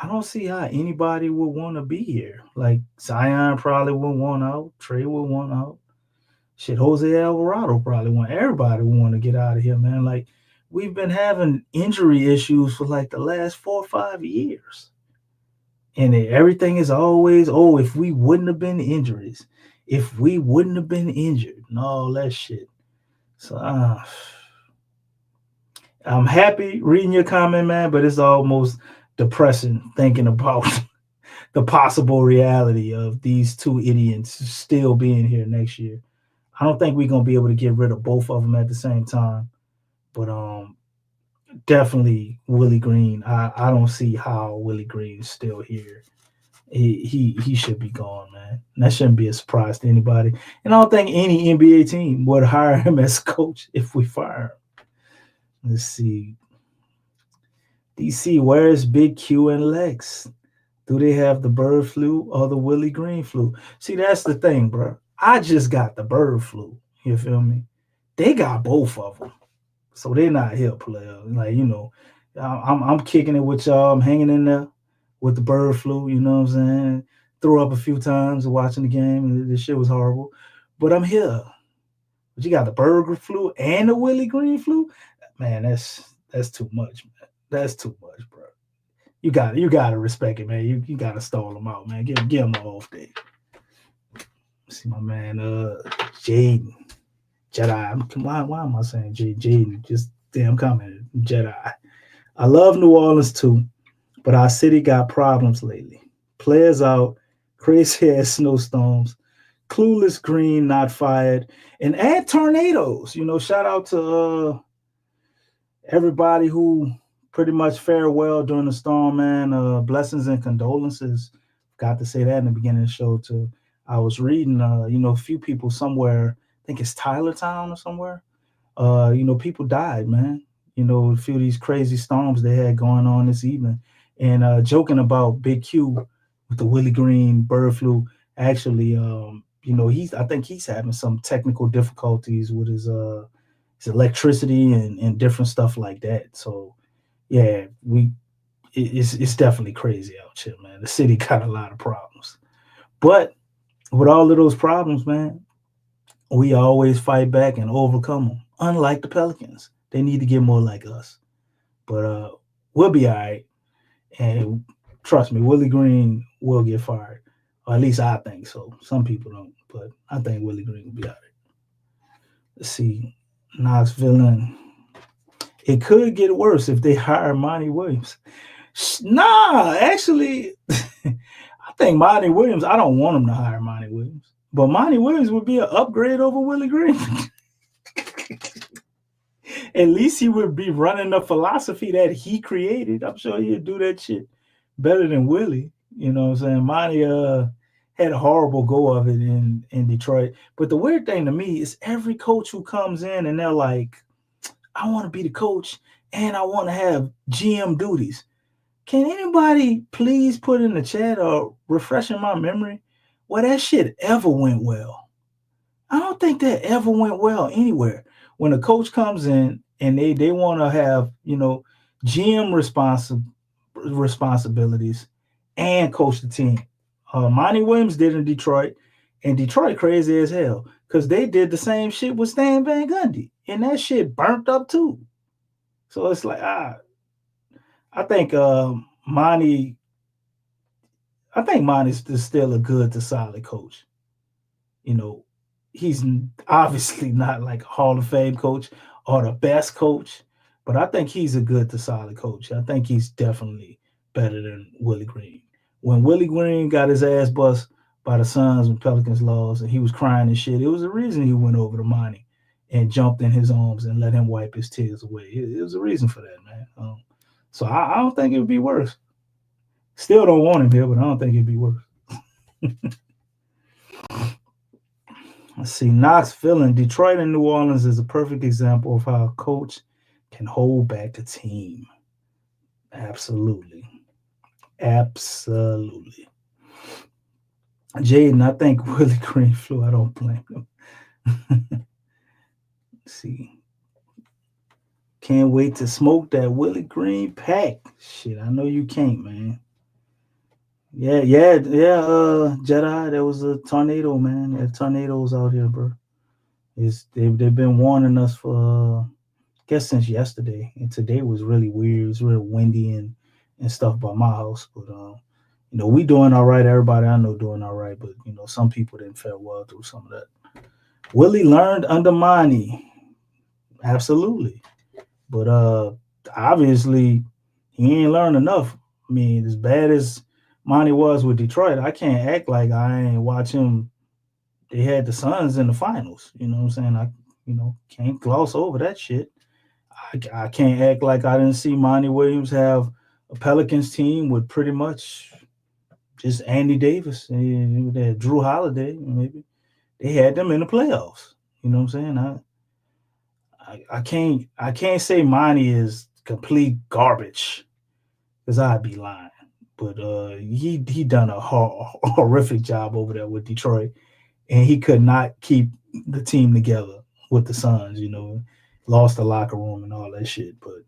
don't see how anybody would want to be here. Like Zion probably would want out, Trey would want out. Shit, Jose Alvarado probably want. Everybody would want to get out of here, man. Like we've been having injury issues for like the last 4 or 5 years. And everything is always, if we wouldn't have been injuries, if we wouldn't have been injured, and all that shit. So I'm happy reading your comment, man, but it's almost depressing thinking about the possible reality of these two idiots still being here next year. I don't think we're gonna be able to get rid of both of them at the same time. But definitely Willie Green. I don't see how Willie Green is still here. He should be gone, man. And that shouldn't be a surprise to anybody. And I don't think any NBA team would hire him as coach if we fire him. Let's see. DC, where's Big Q and Lex? Do they have the bird flu or the Willie Green flu? See, that's the thing, bro. I just got the bird flu. You feel me? They got both of them. So they're not here, player. Like, I'm kicking it with y'all. I'm hanging in there with the bird flu, you know what I'm saying? Threw up a few times watching the game, and this shit was horrible. But I'm here. But you got the bird flu and the Willie Green flu? Man, that's too much, man. That's too much, bro. You gotta respect it, man. You gotta stall them out, man. Give them an off day. See my man, Jaden. Jedi. Why am I saying Jaden? Just damn comment. Jedi. I love New Orleans too, but our city got problems lately. Players out, crazy ass snowstorms, clueless green not fired, and add tornadoes. Shout out to everybody who pretty much fared well during the storm, man. Blessings and condolences. Got to say that in the beginning of the show too. I was reading, a few people somewhere. I think it's Tylertown or somewhere. People died, man. A few of these crazy storms they had going on this evening. And joking about Big Q with the Willie Green bird flu. Actually, I think he's having some technical difficulties with his electricity and different stuff like that. So yeah, it's definitely crazy out here, man. The city got a lot of problems. But with all of those problems, man, we always fight back and overcome them. Unlike the Pelicans, they need to get more like us. But we'll be all right. And trust me, Willie Green will get fired. Or at least I think so. Some people don't, but I think Willie Green will be all right. Let's see. Knoxville. It could get worse if they hire Monty Williams. Nah, actually, I think Monty Williams, I don't want him to hire Monty Williams. But Monty Williams would be an upgrade over Willie Green. At least he would be running the philosophy that he created. I'm sure he'd do that shit better than Willie. You know what I'm saying? Monty had a horrible go of it in Detroit. But the weird thing to me is every coach who comes in and they're like, I want to be the coach and I want to have GM duties. Can anybody please put in the chat or refreshing my memory where that shit ever went well? I don't think that ever went well anywhere. When a coach comes in and they want to have, GM responsibilities and coach the team. Monty Williams did in Detroit, and Detroit crazy as hell because they did the same shit with Stan Van Gundy, and that shit burnt up too. So it's like, I think Monty's still a good to solid coach. He's obviously not like a Hall of Fame coach or the best coach, but I think he's a good to solid coach. I think he's definitely better than Willie Green. When Willie Green got his ass bust by the Suns when Pelicans lost and he was crying and shit, it was a reason he went over to Monty and jumped in his arms and let him wipe his tears away. It was a reason for that, man. So I don't think it would be worse. Still don't want him here, but I don't think it'd be worse. Let's see. Knoxville and Detroit and New Orleans is a perfect example of how a coach can hold back a team. Absolutely. Absolutely. Jaden, I think Willie Green flew. I don't blame him. Let's see. Can't wait to smoke that Willie Green pack. Shit, I know you can't, man. Yeah, Jedi, there was a tornado, man. There are tornadoes out here, bro. They've been warning us for, I guess, since yesterday. And today was really weird. It was real windy and stuff by my house. But, we doing all right. Everybody I know doing all right. But, some people didn't fare well through some of that. Willie learned under Monty. Absolutely. But obviously, he ain't learned enough. I mean, as bad as Monty was with Detroit, I can't act like I ain't watch him they had the Suns in the finals. You know what I'm saying? I can't gloss over that shit. I can't act like I didn't see Monty Williams have a Pelicans team with pretty much just Andy Davis and they had Drew Holiday. Maybe they had them in the playoffs. You know what I'm saying? I can't say Monty is complete garbage because I'd be lying. But he done a horrific job over there with Detroit, and he could not keep the team together with the Suns. Lost the locker room and all that shit. But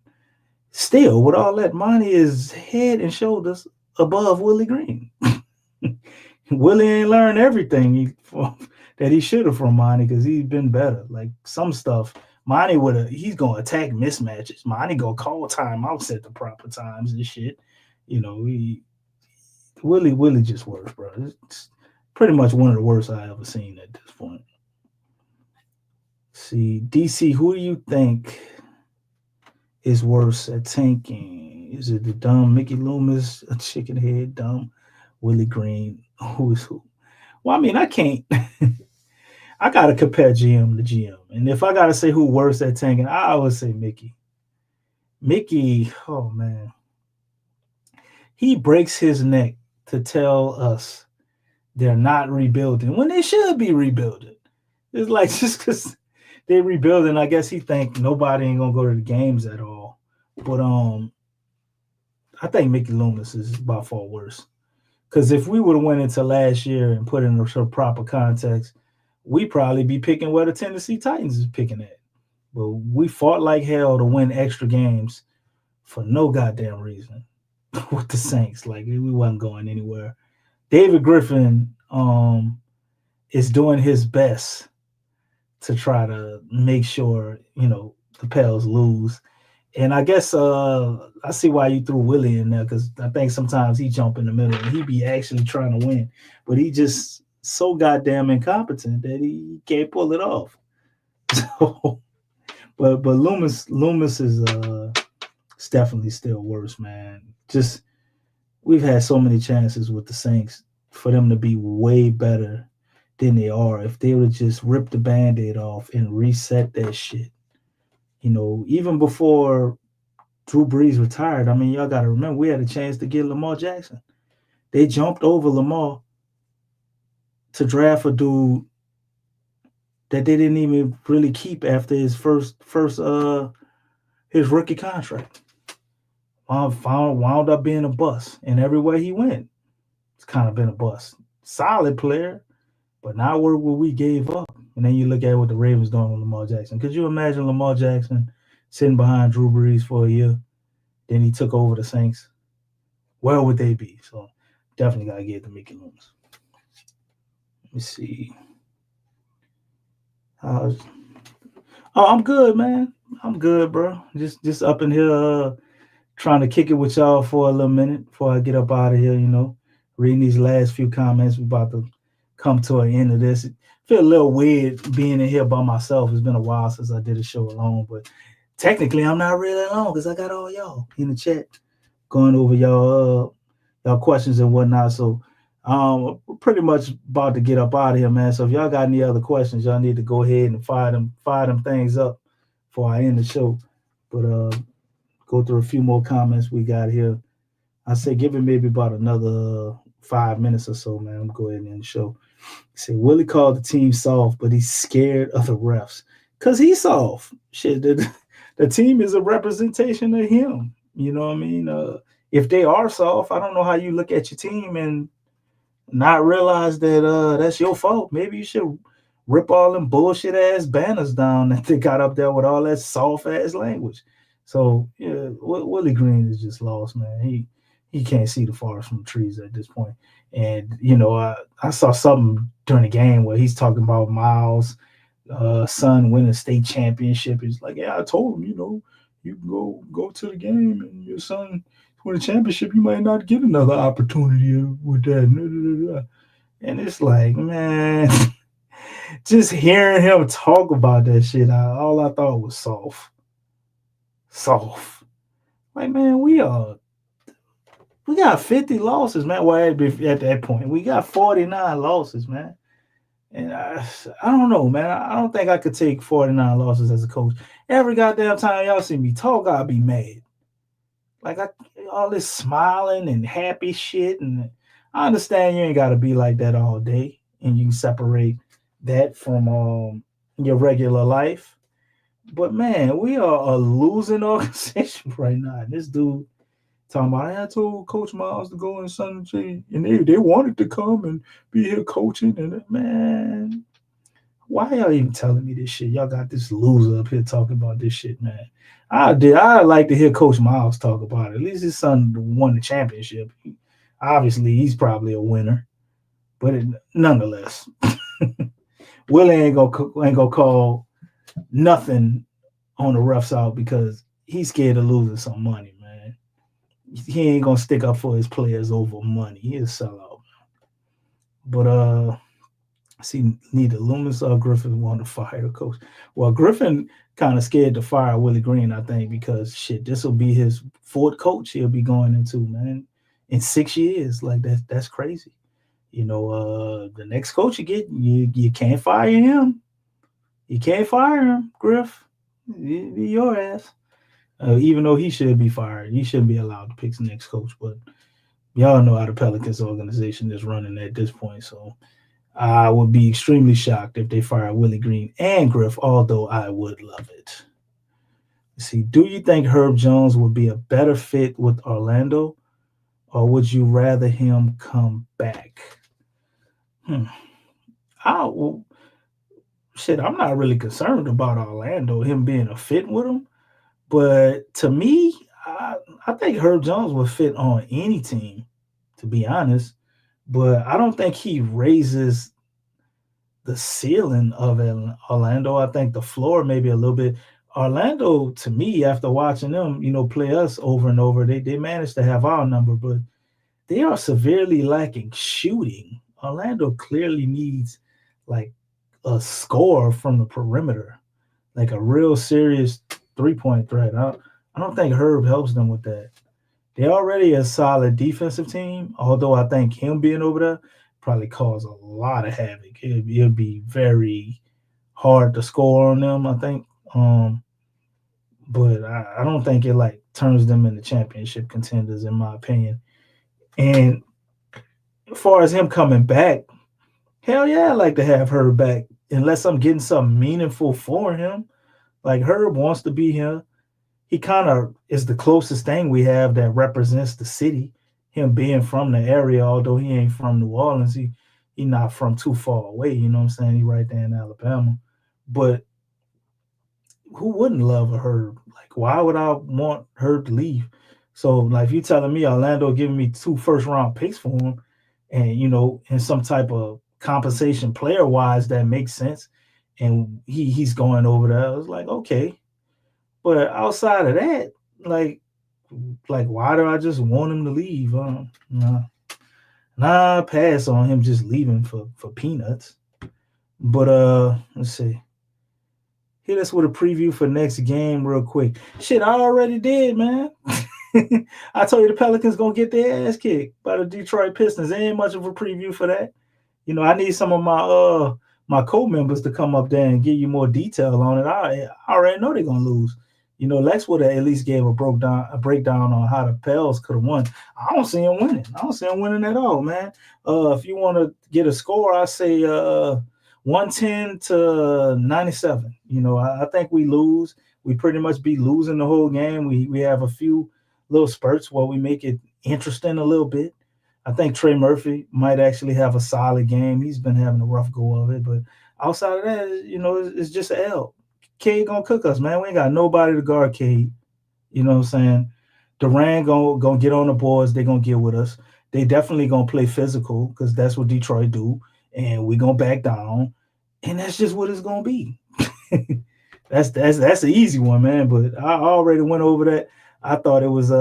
still, with all that, Monty is head and shoulders above Willie Green. Willie ain't learned everything that he should have from Monty because he's been better. Like some stuff, Monty he's gonna attack mismatches. Monty gonna call timeouts at the proper times and shit. Willie just works, bro. It's pretty much one of the worst I ever seen at this point. See, DC, who do you think is worse at tanking? Is it the dumb Mickey Loomis, a chicken head, dumb Willie Green? Who is who? Well, I mean, I can't. I gotta compare GM to GM, and if I gotta say who worse at tanking, I always say Mickey. Mickey, oh man, he breaks his neck to tell us they're not rebuilding when they should be rebuilding. It's like just because they rebuilding, I guess he think nobody ain't gonna go to the games at all. But I think Mickey Loomis is by far worse. Because if we would have went into last year and put in some proper context, we probably be picking where the Tennessee Titans is picking at. But we fought like hell to win extra games for no goddamn reason with the Saints. Like we wasn't going anywhere. David Griffin is doing his best to try to make sure, the Pels lose. And I guess I see why you threw Willie in there because I think sometimes he jump in the middle and he be actually trying to win. But he just so goddamn incompetent that he can't pull it off. So, but Loomis is it's definitely still worse, man. Just we've had so many chances with the Saints for them to be way better than they are. If they would just rip the Band-Aid off and reset that shit. Even before Drew Brees retired, I mean, y'all got to remember, we had a chance to get Lamar Jackson. They jumped over Lamar to draft a dude that they didn't even really keep after his first his rookie contract. Wound up being a bust. And everywhere he went, it's kind of been a bust. Solid player, but not what we gave up. And then you look at what the Ravens doing with Lamar Jackson. Could you imagine Lamar Jackson sitting behind Drew Brees for a year? Then he took over the Saints. Where would they be? So definitely got to give it to Mickey Loomis. Let me see. I'm good, man. I'm good, bro. Just up in here trying to kick it with y'all for a little minute before I get up out of here, reading these last few comments. We're about to come to an end of this. Feel a little weird being in here by myself. It's been a while since I did a show alone, but technically I'm not really alone because I got all y'all in the chat going over y'all questions and whatnot. So we're pretty much about to get up out of here, man. So if y'all got any other questions, y'all need to go ahead and fire them things up before I end the show. But go through a few more comments we got here. I say give it maybe about another 5 minutes or so, man. I'm go ahead and end the show. He said Willie called the team soft, but he's scared of the refs. Because he's soft. Shit, the team is a representation of him. You know what I mean? If they are soft, I don't know how you look at your team and not realize that that's your fault. Maybe you should rip all them bullshit ass banners down that they got up there with all that soft ass language. So yeah, Willie Green is just lost, man. He can't see the forest from the trees at this point. And I saw something during the game where he's talking about Miles' son winning a state championship. He's like, yeah, I told him, you can go to the game and your son win a championship. You might not get another opportunity with that. And it's like, man, just hearing him talk about that shit, all I thought was soft. Like, man, we got 50 losses, man. Well, at that point, we got 49 losses, man. And I don't know, man. I don't think I could take 49 losses as a coach. Every goddamn time y'all see me talk, I'll be mad. Like all this smiling and happy shit. And I understand you ain't got to be like that all day. And you can separate that from your regular life. But, man, we are a losing organization right now. And this dude talking about, I told Coach Miles to go in San Antonio, and they wanted to come and be here coaching. And, man, why y'all even telling me this shit? Y'all got this loser up here talking about this shit, man. I'd like to hear Coach Miles talk about it. At least his son won the championship. Obviously, he's probably a winner. But nonetheless, Willie ain't gonna call nothing on the refs out because he's scared of losing some money, man. He ain't gonna stick up for his players over money. He's a sellout. But see, neither Loomis or Griffin want to fire the coach. Well, Griffin kind of scared to fire Willie Green, I think, because shit, this will be his fourth coach he'll be going into, man, in 6 years. Like that's crazy. The next coach you get, you can't fire him. You can't fire him, Griff. It'd be your ass. Even though he should be fired, he shouldn't be allowed to pick the next coach. But y'all know how the Pelicans organization is running at this point, so I would be extremely shocked if they fire Willie Green and Griff, although I would love it. Let's see, do you think Herb Jones would be a better fit with Orlando, or would you rather him come back? I'm not really concerned about Orlando, him being a fit with him. But to me, I think Herb Jones would fit on any team, to be honest. But I don't think he raises the ceiling of Orlando. I think the floor maybe a little bit. Orlando, to me, after watching them, play us over and over, they managed to have our number, but they are severely lacking shooting. Orlando clearly needs like a score from the perimeter, like a real serious three-point threat. I don't think Herb helps them with that. They're already a solid defensive team, although I think him being over there probably cause a lot of havoc. It'll be very hard to score on them, I think. But I don't think it like turns them into championship contenders, in my opinion. And as far as him coming back, hell yeah, I'd like to have Herb back, unless I'm getting something meaningful for him. Like Herb wants to be here. He kind of is the closest thing we have that represents the city, him being from the area, although he ain't from New Orleans. He not from too far away, you know what I'm saying? He right there in Alabama. But who wouldn't love a Herb? Like, why would I want Herb to leave? So, like, if you're telling me Orlando giving me 2 first-round picks for him and, in some type of compensation player-wise that makes sense, and he's going over there, I was like, okay. But outside of that, like why do I just want him to leave? Nah, pass on him just leaving for peanuts. But let's see. Hit us with a preview for next game real quick. Shit, I already did, man. I told you the Pelicans gonna get their ass kicked by the Detroit Pistons. There ain't much of a preview for that. I need some of my co-members to come up there and give you more detail on it. I already know they're gonna lose. Lex would have at least gave a breakdown on how the Pels could have won. I don't see him winning. I don't see him winning at all, man. If you want to get a score, I say 110 to 97. I think we lose. We pretty much be losing the whole game. We have a few little spurts where we make it interesting a little bit. I think Trey Murphy might actually have a solid game. He's been having a rough go of it, but outside of that, it's just an L. Cade gonna cook us, man. We ain't got nobody to guard Cade. You know what I'm saying? Durant gonna get on the boards. They gonna get with us. They definitely gonna play physical because that's what Detroit do, and we gonna back down, and that's just what it's gonna be. that's the easy one, man. But I already went over that. I thought it was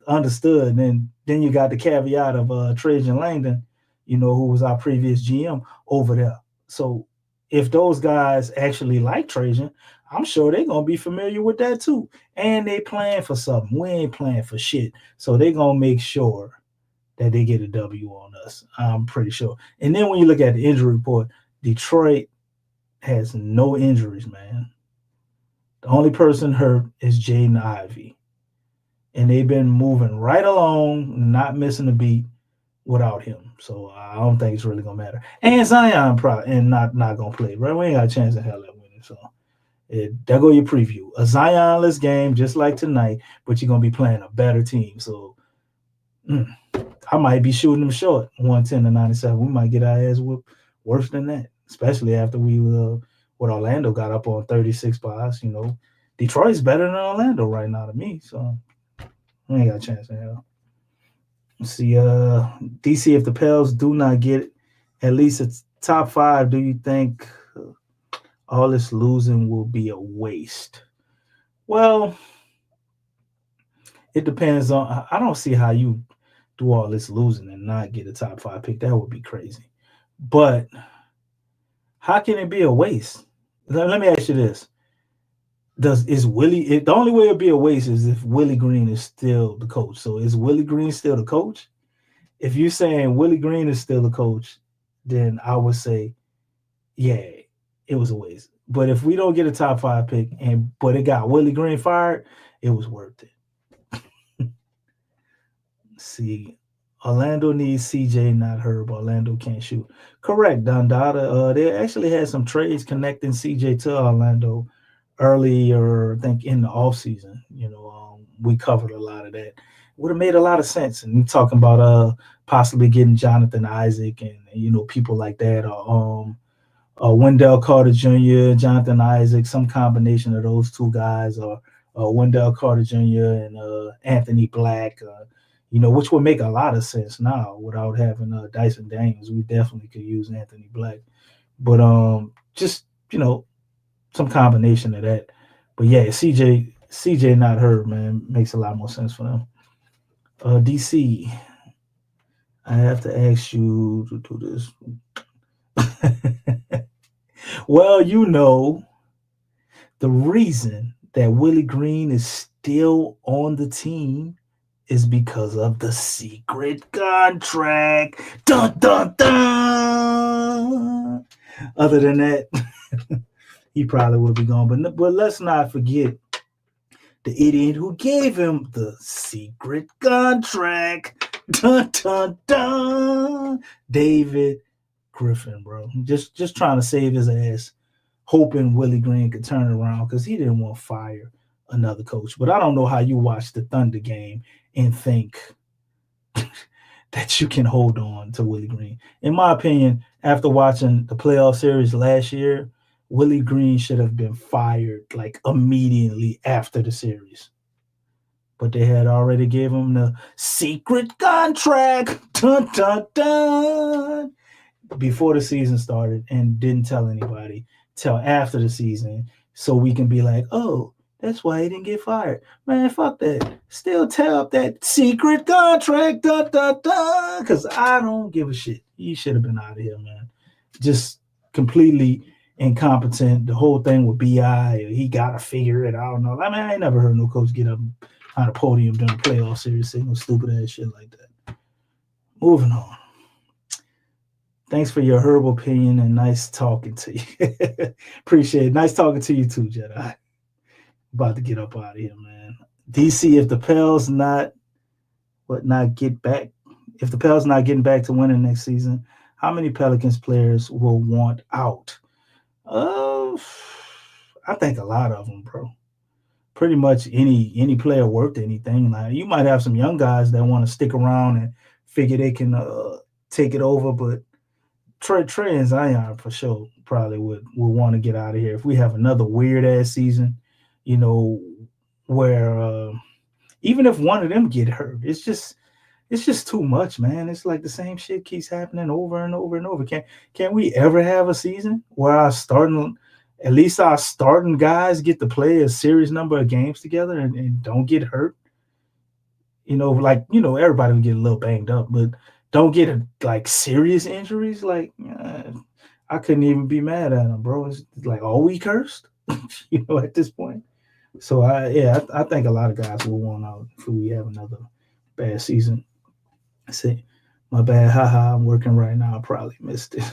understood, and then you got the caveat of Trajan Langdon, who was our previous GM over there. So if those guys actually like Trajan, I'm sure they're going to be familiar with that too. And they playing for something. We ain't playing for shit. So they're going to make sure that they get a W on us. I'm pretty sure. And then when you look at the injury report, Detroit has no injuries, man. The only person hurt is Jaden Ivey. And they've been moving right along, not missing a beat without him. So I don't think it's really gonna matter. And Zion probably and not gonna play, right? We ain't got a chance in hell at winning. So there go your preview. A Zion-less game, just like tonight, but you're gonna be playing a better team. So I might be shooting them short, 110-97. We might get our ass whooped worse than that, especially after what Orlando got up on 36 by us. Detroit's better than Orlando right now to me. So we ain't got a chance in hell. Let's see, DC, if the Pels do not get at least a top 5, do you think all this losing will be a waste? Well, it depends on. I don't see how you do all this losing and not get a top 5 pick. That would be crazy. But how can it be a waste? Let me ask you this. The only way it'll be a waste is if Willie Green is still the coach. So is Willie Green still the coach? If you're saying Willie Green is still the coach, then I would say, yeah, it was a waste. But if we don't get a top 5 pick but it got Willie Green fired, it was worth it. See, Orlando needs CJ, not Herb. Orlando can't shoot. Correct, Don Dada. They actually had some trades connecting CJ to Orlando earlier, I think, in the offseason. We covered a lot of that. Would have made a lot of sense. And we're talking about possibly getting Jonathan Isaac and people like that, or Wendell Carter Jr., Jonathan Isaac, some combination of those two guys, or Wendell Carter Jr. and Anthony Black, which would make a lot of sense now without having Dyson Daniels. We definitely could use Anthony Black. But just, some combination of that. But yeah, CJ not Herb, man, makes a lot more sense for them. DC, I have to ask you to do this. Well, the reason that Willie Green is still on the team is because of the secret contract. Dun, dun, dun. Other than that, he probably would be gone. But let's not forget the idiot who gave him the secret contract. Dun, dun, dun. David Griffin, bro. Just trying to save his ass, hoping Willie Green could turn it around because he didn't want to fire another coach. But I don't know how you watch the Thunder game and think that you can hold on to Willie Green. In my opinion, after watching the playoff series last year, Willie Green should have been fired like immediately after the series. But they had already gave him the secret contract dun, dun, dun, before the season started and didn't tell anybody till after the season so we can be like, oh, that's why he didn't get fired. Man, fuck that. Still tell that secret contract, dun, dun, dun, because I don't give a shit. He should have been out of here, man. Just completely incompetent. The whole thing with BI, he got to figure it out. I mean, I ain't never heard no coach get up on a podium during the playoff series saying no stupid ass shit like that. Moving on. Thanks for your Herb opinion and nice talking to you. Appreciate it. Nice talking to you too, Jedi. About to get up out of here, man. DC, if the Pels not getting back to winning next season, how many Pelicans players will want out? I think a lot of them, bro. Pretty much any player worth anything. Like, you might have some young guys that want to stick around and figure they can take it over, but Trey and Zion for sure probably would want to get out of here. If we have another weird ass season, where even if one of them get hurt, it's just too much, man. It's like the same shit keeps happening over and over and over. Can we ever have a season where our starting guys get to play a serious number of games together and don't get hurt? Everybody would get a little banged up, but don't get serious injuries. I couldn't even be mad at them, bro. It's like, are we cursed? At this point. So I think a lot of guys will want out if we have another bad season. I say, my bad, haha, I'm working right now. I probably missed it.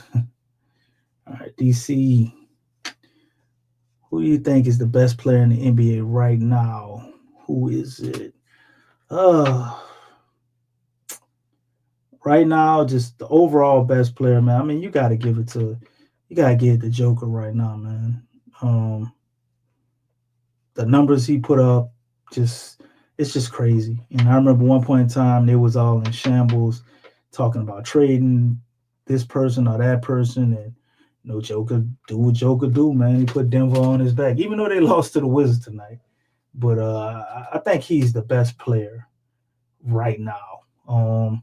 All right, DC. Who do you think is the best player in the NBA right now? Who is it? Right now, just the overall best player, man. I mean, you got to give it to Joker right now, man. The numbers he put up, it's just crazy. And I remember one point in time, they was all in shambles, talking about trading this person or that person, and Joker do what Joker do, man. He put Denver on his back, even though they lost to the Wizards tonight. But I think he's the best player right now.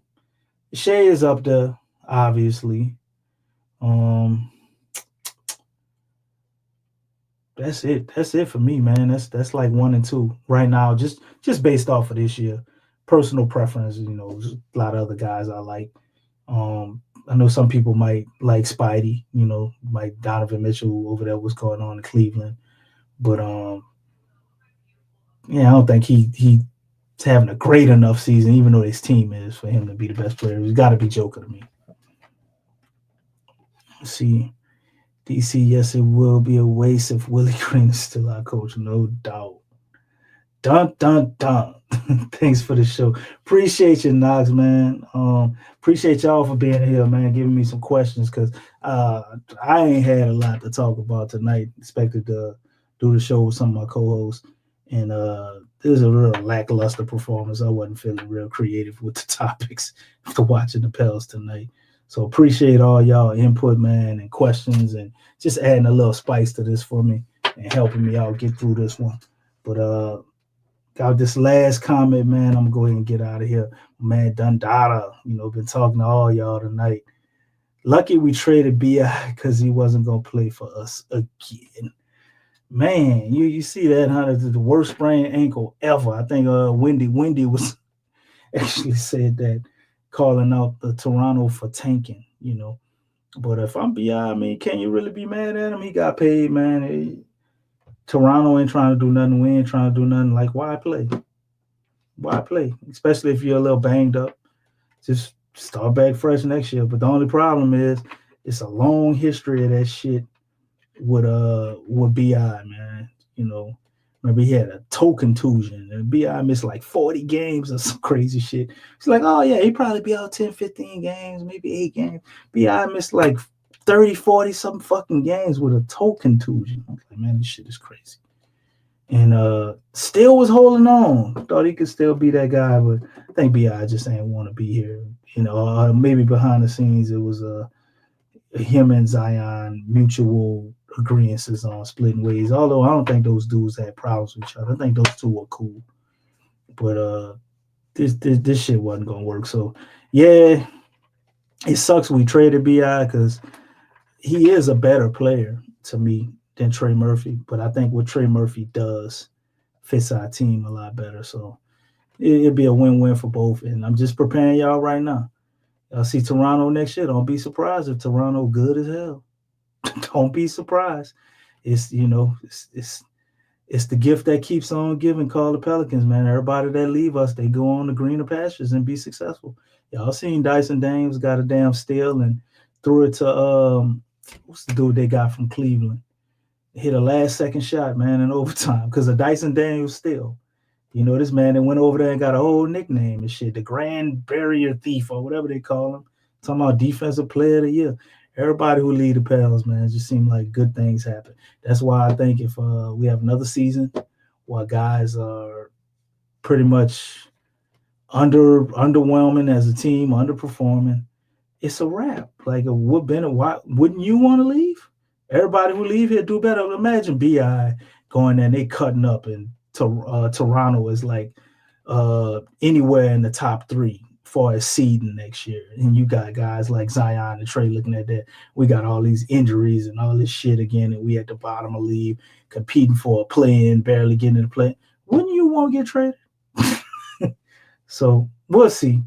Shea is up there, obviously. That's it. That's it for me, man. That's like 1 and 2 right now, just based off of this year. Personal preference, there's a lot of other guys I like. I know some people might like Spidey, like Donovan Mitchell over there, what's going on in Cleveland. But I don't think he's having a great enough season, even though his team is, for him to be the best player. He's got to be Joker to me. Let's see. DC, yes, it will be a waste if Willie Green is still our coach, no doubt. Dun, dun, dun. Thanks for the show. Appreciate you, Knox, man. Appreciate y'all for being here, man, giving me some questions, because I ain't had a lot to talk about tonight. Expected to do the show with some of my co-hosts, and it was a real lackluster performance. I wasn't feeling real creative with the topics after watching the Pels tonight. So appreciate all y'all input, man, and questions, and just adding a little spice to this for me and helping me out get through this one. But got this last comment, man. I'm gonna go ahead and get out of here. Man, Dundada, been talking to all y'all tonight. Lucky we traded BI because he wasn't gonna play for us again. Man, you see that, huh? It's the worst sprained ankle ever. I think Wendy was actually said that, calling out the Toronto for tanking, But if I'm BI, I mean, can you really be mad at him? He got paid, man. Toronto ain't trying to do nothing. We ain't trying to do nothing. Like, why play? Why play? Especially if you're a little banged up. Just start back fresh next year. But the only problem is it's a long history of that shit with BI, man. Remember he had a toe contusion and BI missed like 40 games or some crazy shit. It's like, oh yeah, he'd probably be out 10, 15 games, maybe 8 games. BI missed like 30, 40 something fucking games with a toe contusion. I was like, man, this shit is crazy. And still was holding on. Thought he could still be that guy, but I think BI just ain't want to be here. Maybe behind the scenes it was him and Zion mutual agreements on splitting ways. Although I don't think those dudes had problems with each other. I think those two were cool. But this shit wasn't gonna work. So yeah, it sucks we traded BI because he is a better player to me than Trey Murphy. But I think what Trey Murphy does fits our team a lot better. So it'd be a win-win for both. And I'm just preparing y'all right now. Y'all see Toronto next year. Don't be surprised if Toronto good as hell. Don't be surprised. It's it's the gift that keeps on giving. Call the Pelicans, man. Everybody that leave us, they go on the greener pastures and be successful. Y'all seen Dyson Daniels got a damn steal and threw it to what's the dude they got from Cleveland? Hit a last second shot, man, in overtime because of Dyson Daniels steal. This man that went over there and got a whole nickname and shit, the Grand Barrier Thief or whatever they call him. Talking about Defensive Player of the Year. Everybody who lead the Pels, man, it just seems like good things happen. That's why I think if we have another season where guys are pretty much underwhelming as a team, underperforming, it's a wrap. Like, why wouldn't you want to leave? Everybody who leave here do better. Imagine BI going there and they cutting up, and Toronto is like anywhere in the top 3 for a seeding next year. And you got guys like Zion and Trey looking at that. We got all these injuries and all this shit again, and we at the bottom of the league competing for a play-in, barely getting in the play. Wouldn't you want to get traded? So we'll see.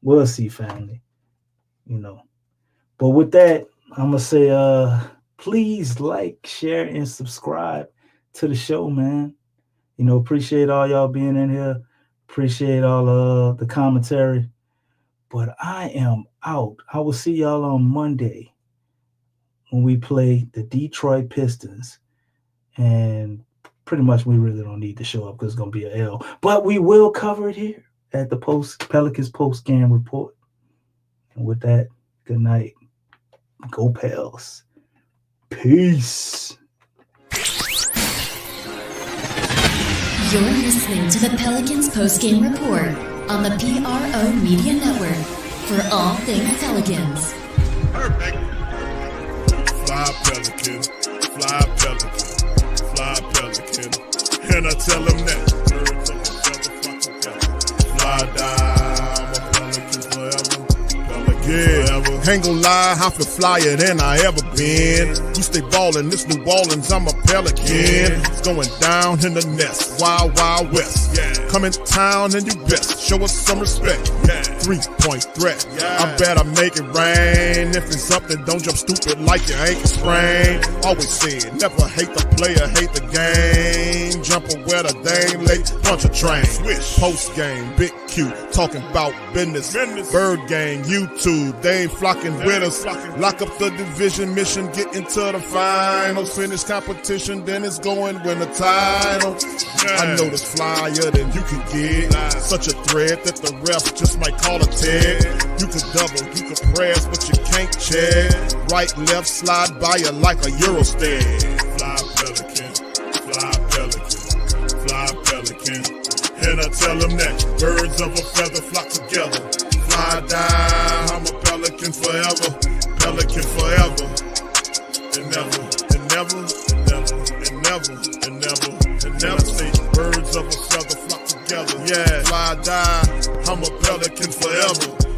We'll see, family. But with that, I'm gonna say please like, share, and subscribe to the show, man. Appreciate all y'all being in here. Appreciate all the commentary. But I am out. I will see y'all on Monday when we play the Detroit Pistons. And pretty much we really don't need to show up because it's going to be an L. But we will cover it here at the Pelicans Postgame Report. And with that, good night. Go Pels. Peace. You're listening to the Pelicans Postgame Report on the PRO Media Network for all things Pelicans. Perfect. Fly Pelican, fly Pelican, fly Pelican. And I tell them that. Birds of a feather flock together. Fly down, I'm a Pelican forever. Pelican forever. Ain't gon' lie, I feel flyer than I ever been. We stay ballin', this New Orleans, I'm a Pelican. It's going down in the nest, wild, wild west. Come in town and you best show us some respect. 3-point threat, I better make it rain. If it's something, don't jump stupid like your ankle sprain. Always said, never hate the player, hate the game. Jumpin' where the dame late, punch a train. Post game, Big Q, talking about business. Bird gang, YouTube, they ain't flocking with us. Lock up the division mission, get into the finals. Finish competition, then it's going win the title. I know this flyer than you can get. Such a threat that the refs just might call a tag. You can double, you can press, but you can't check. Right, left, slide by you like a Eurostep. Fly Pelican, fly Pelican, fly Pelican. And I tell them that birds of a feather flock together. Fly down, I'm a Pelican forever. Pelican forever. And never, and never, and never, and never, and never, and never say birds of a feather flock together. Yeah, fly down, I'm a Pelican forever.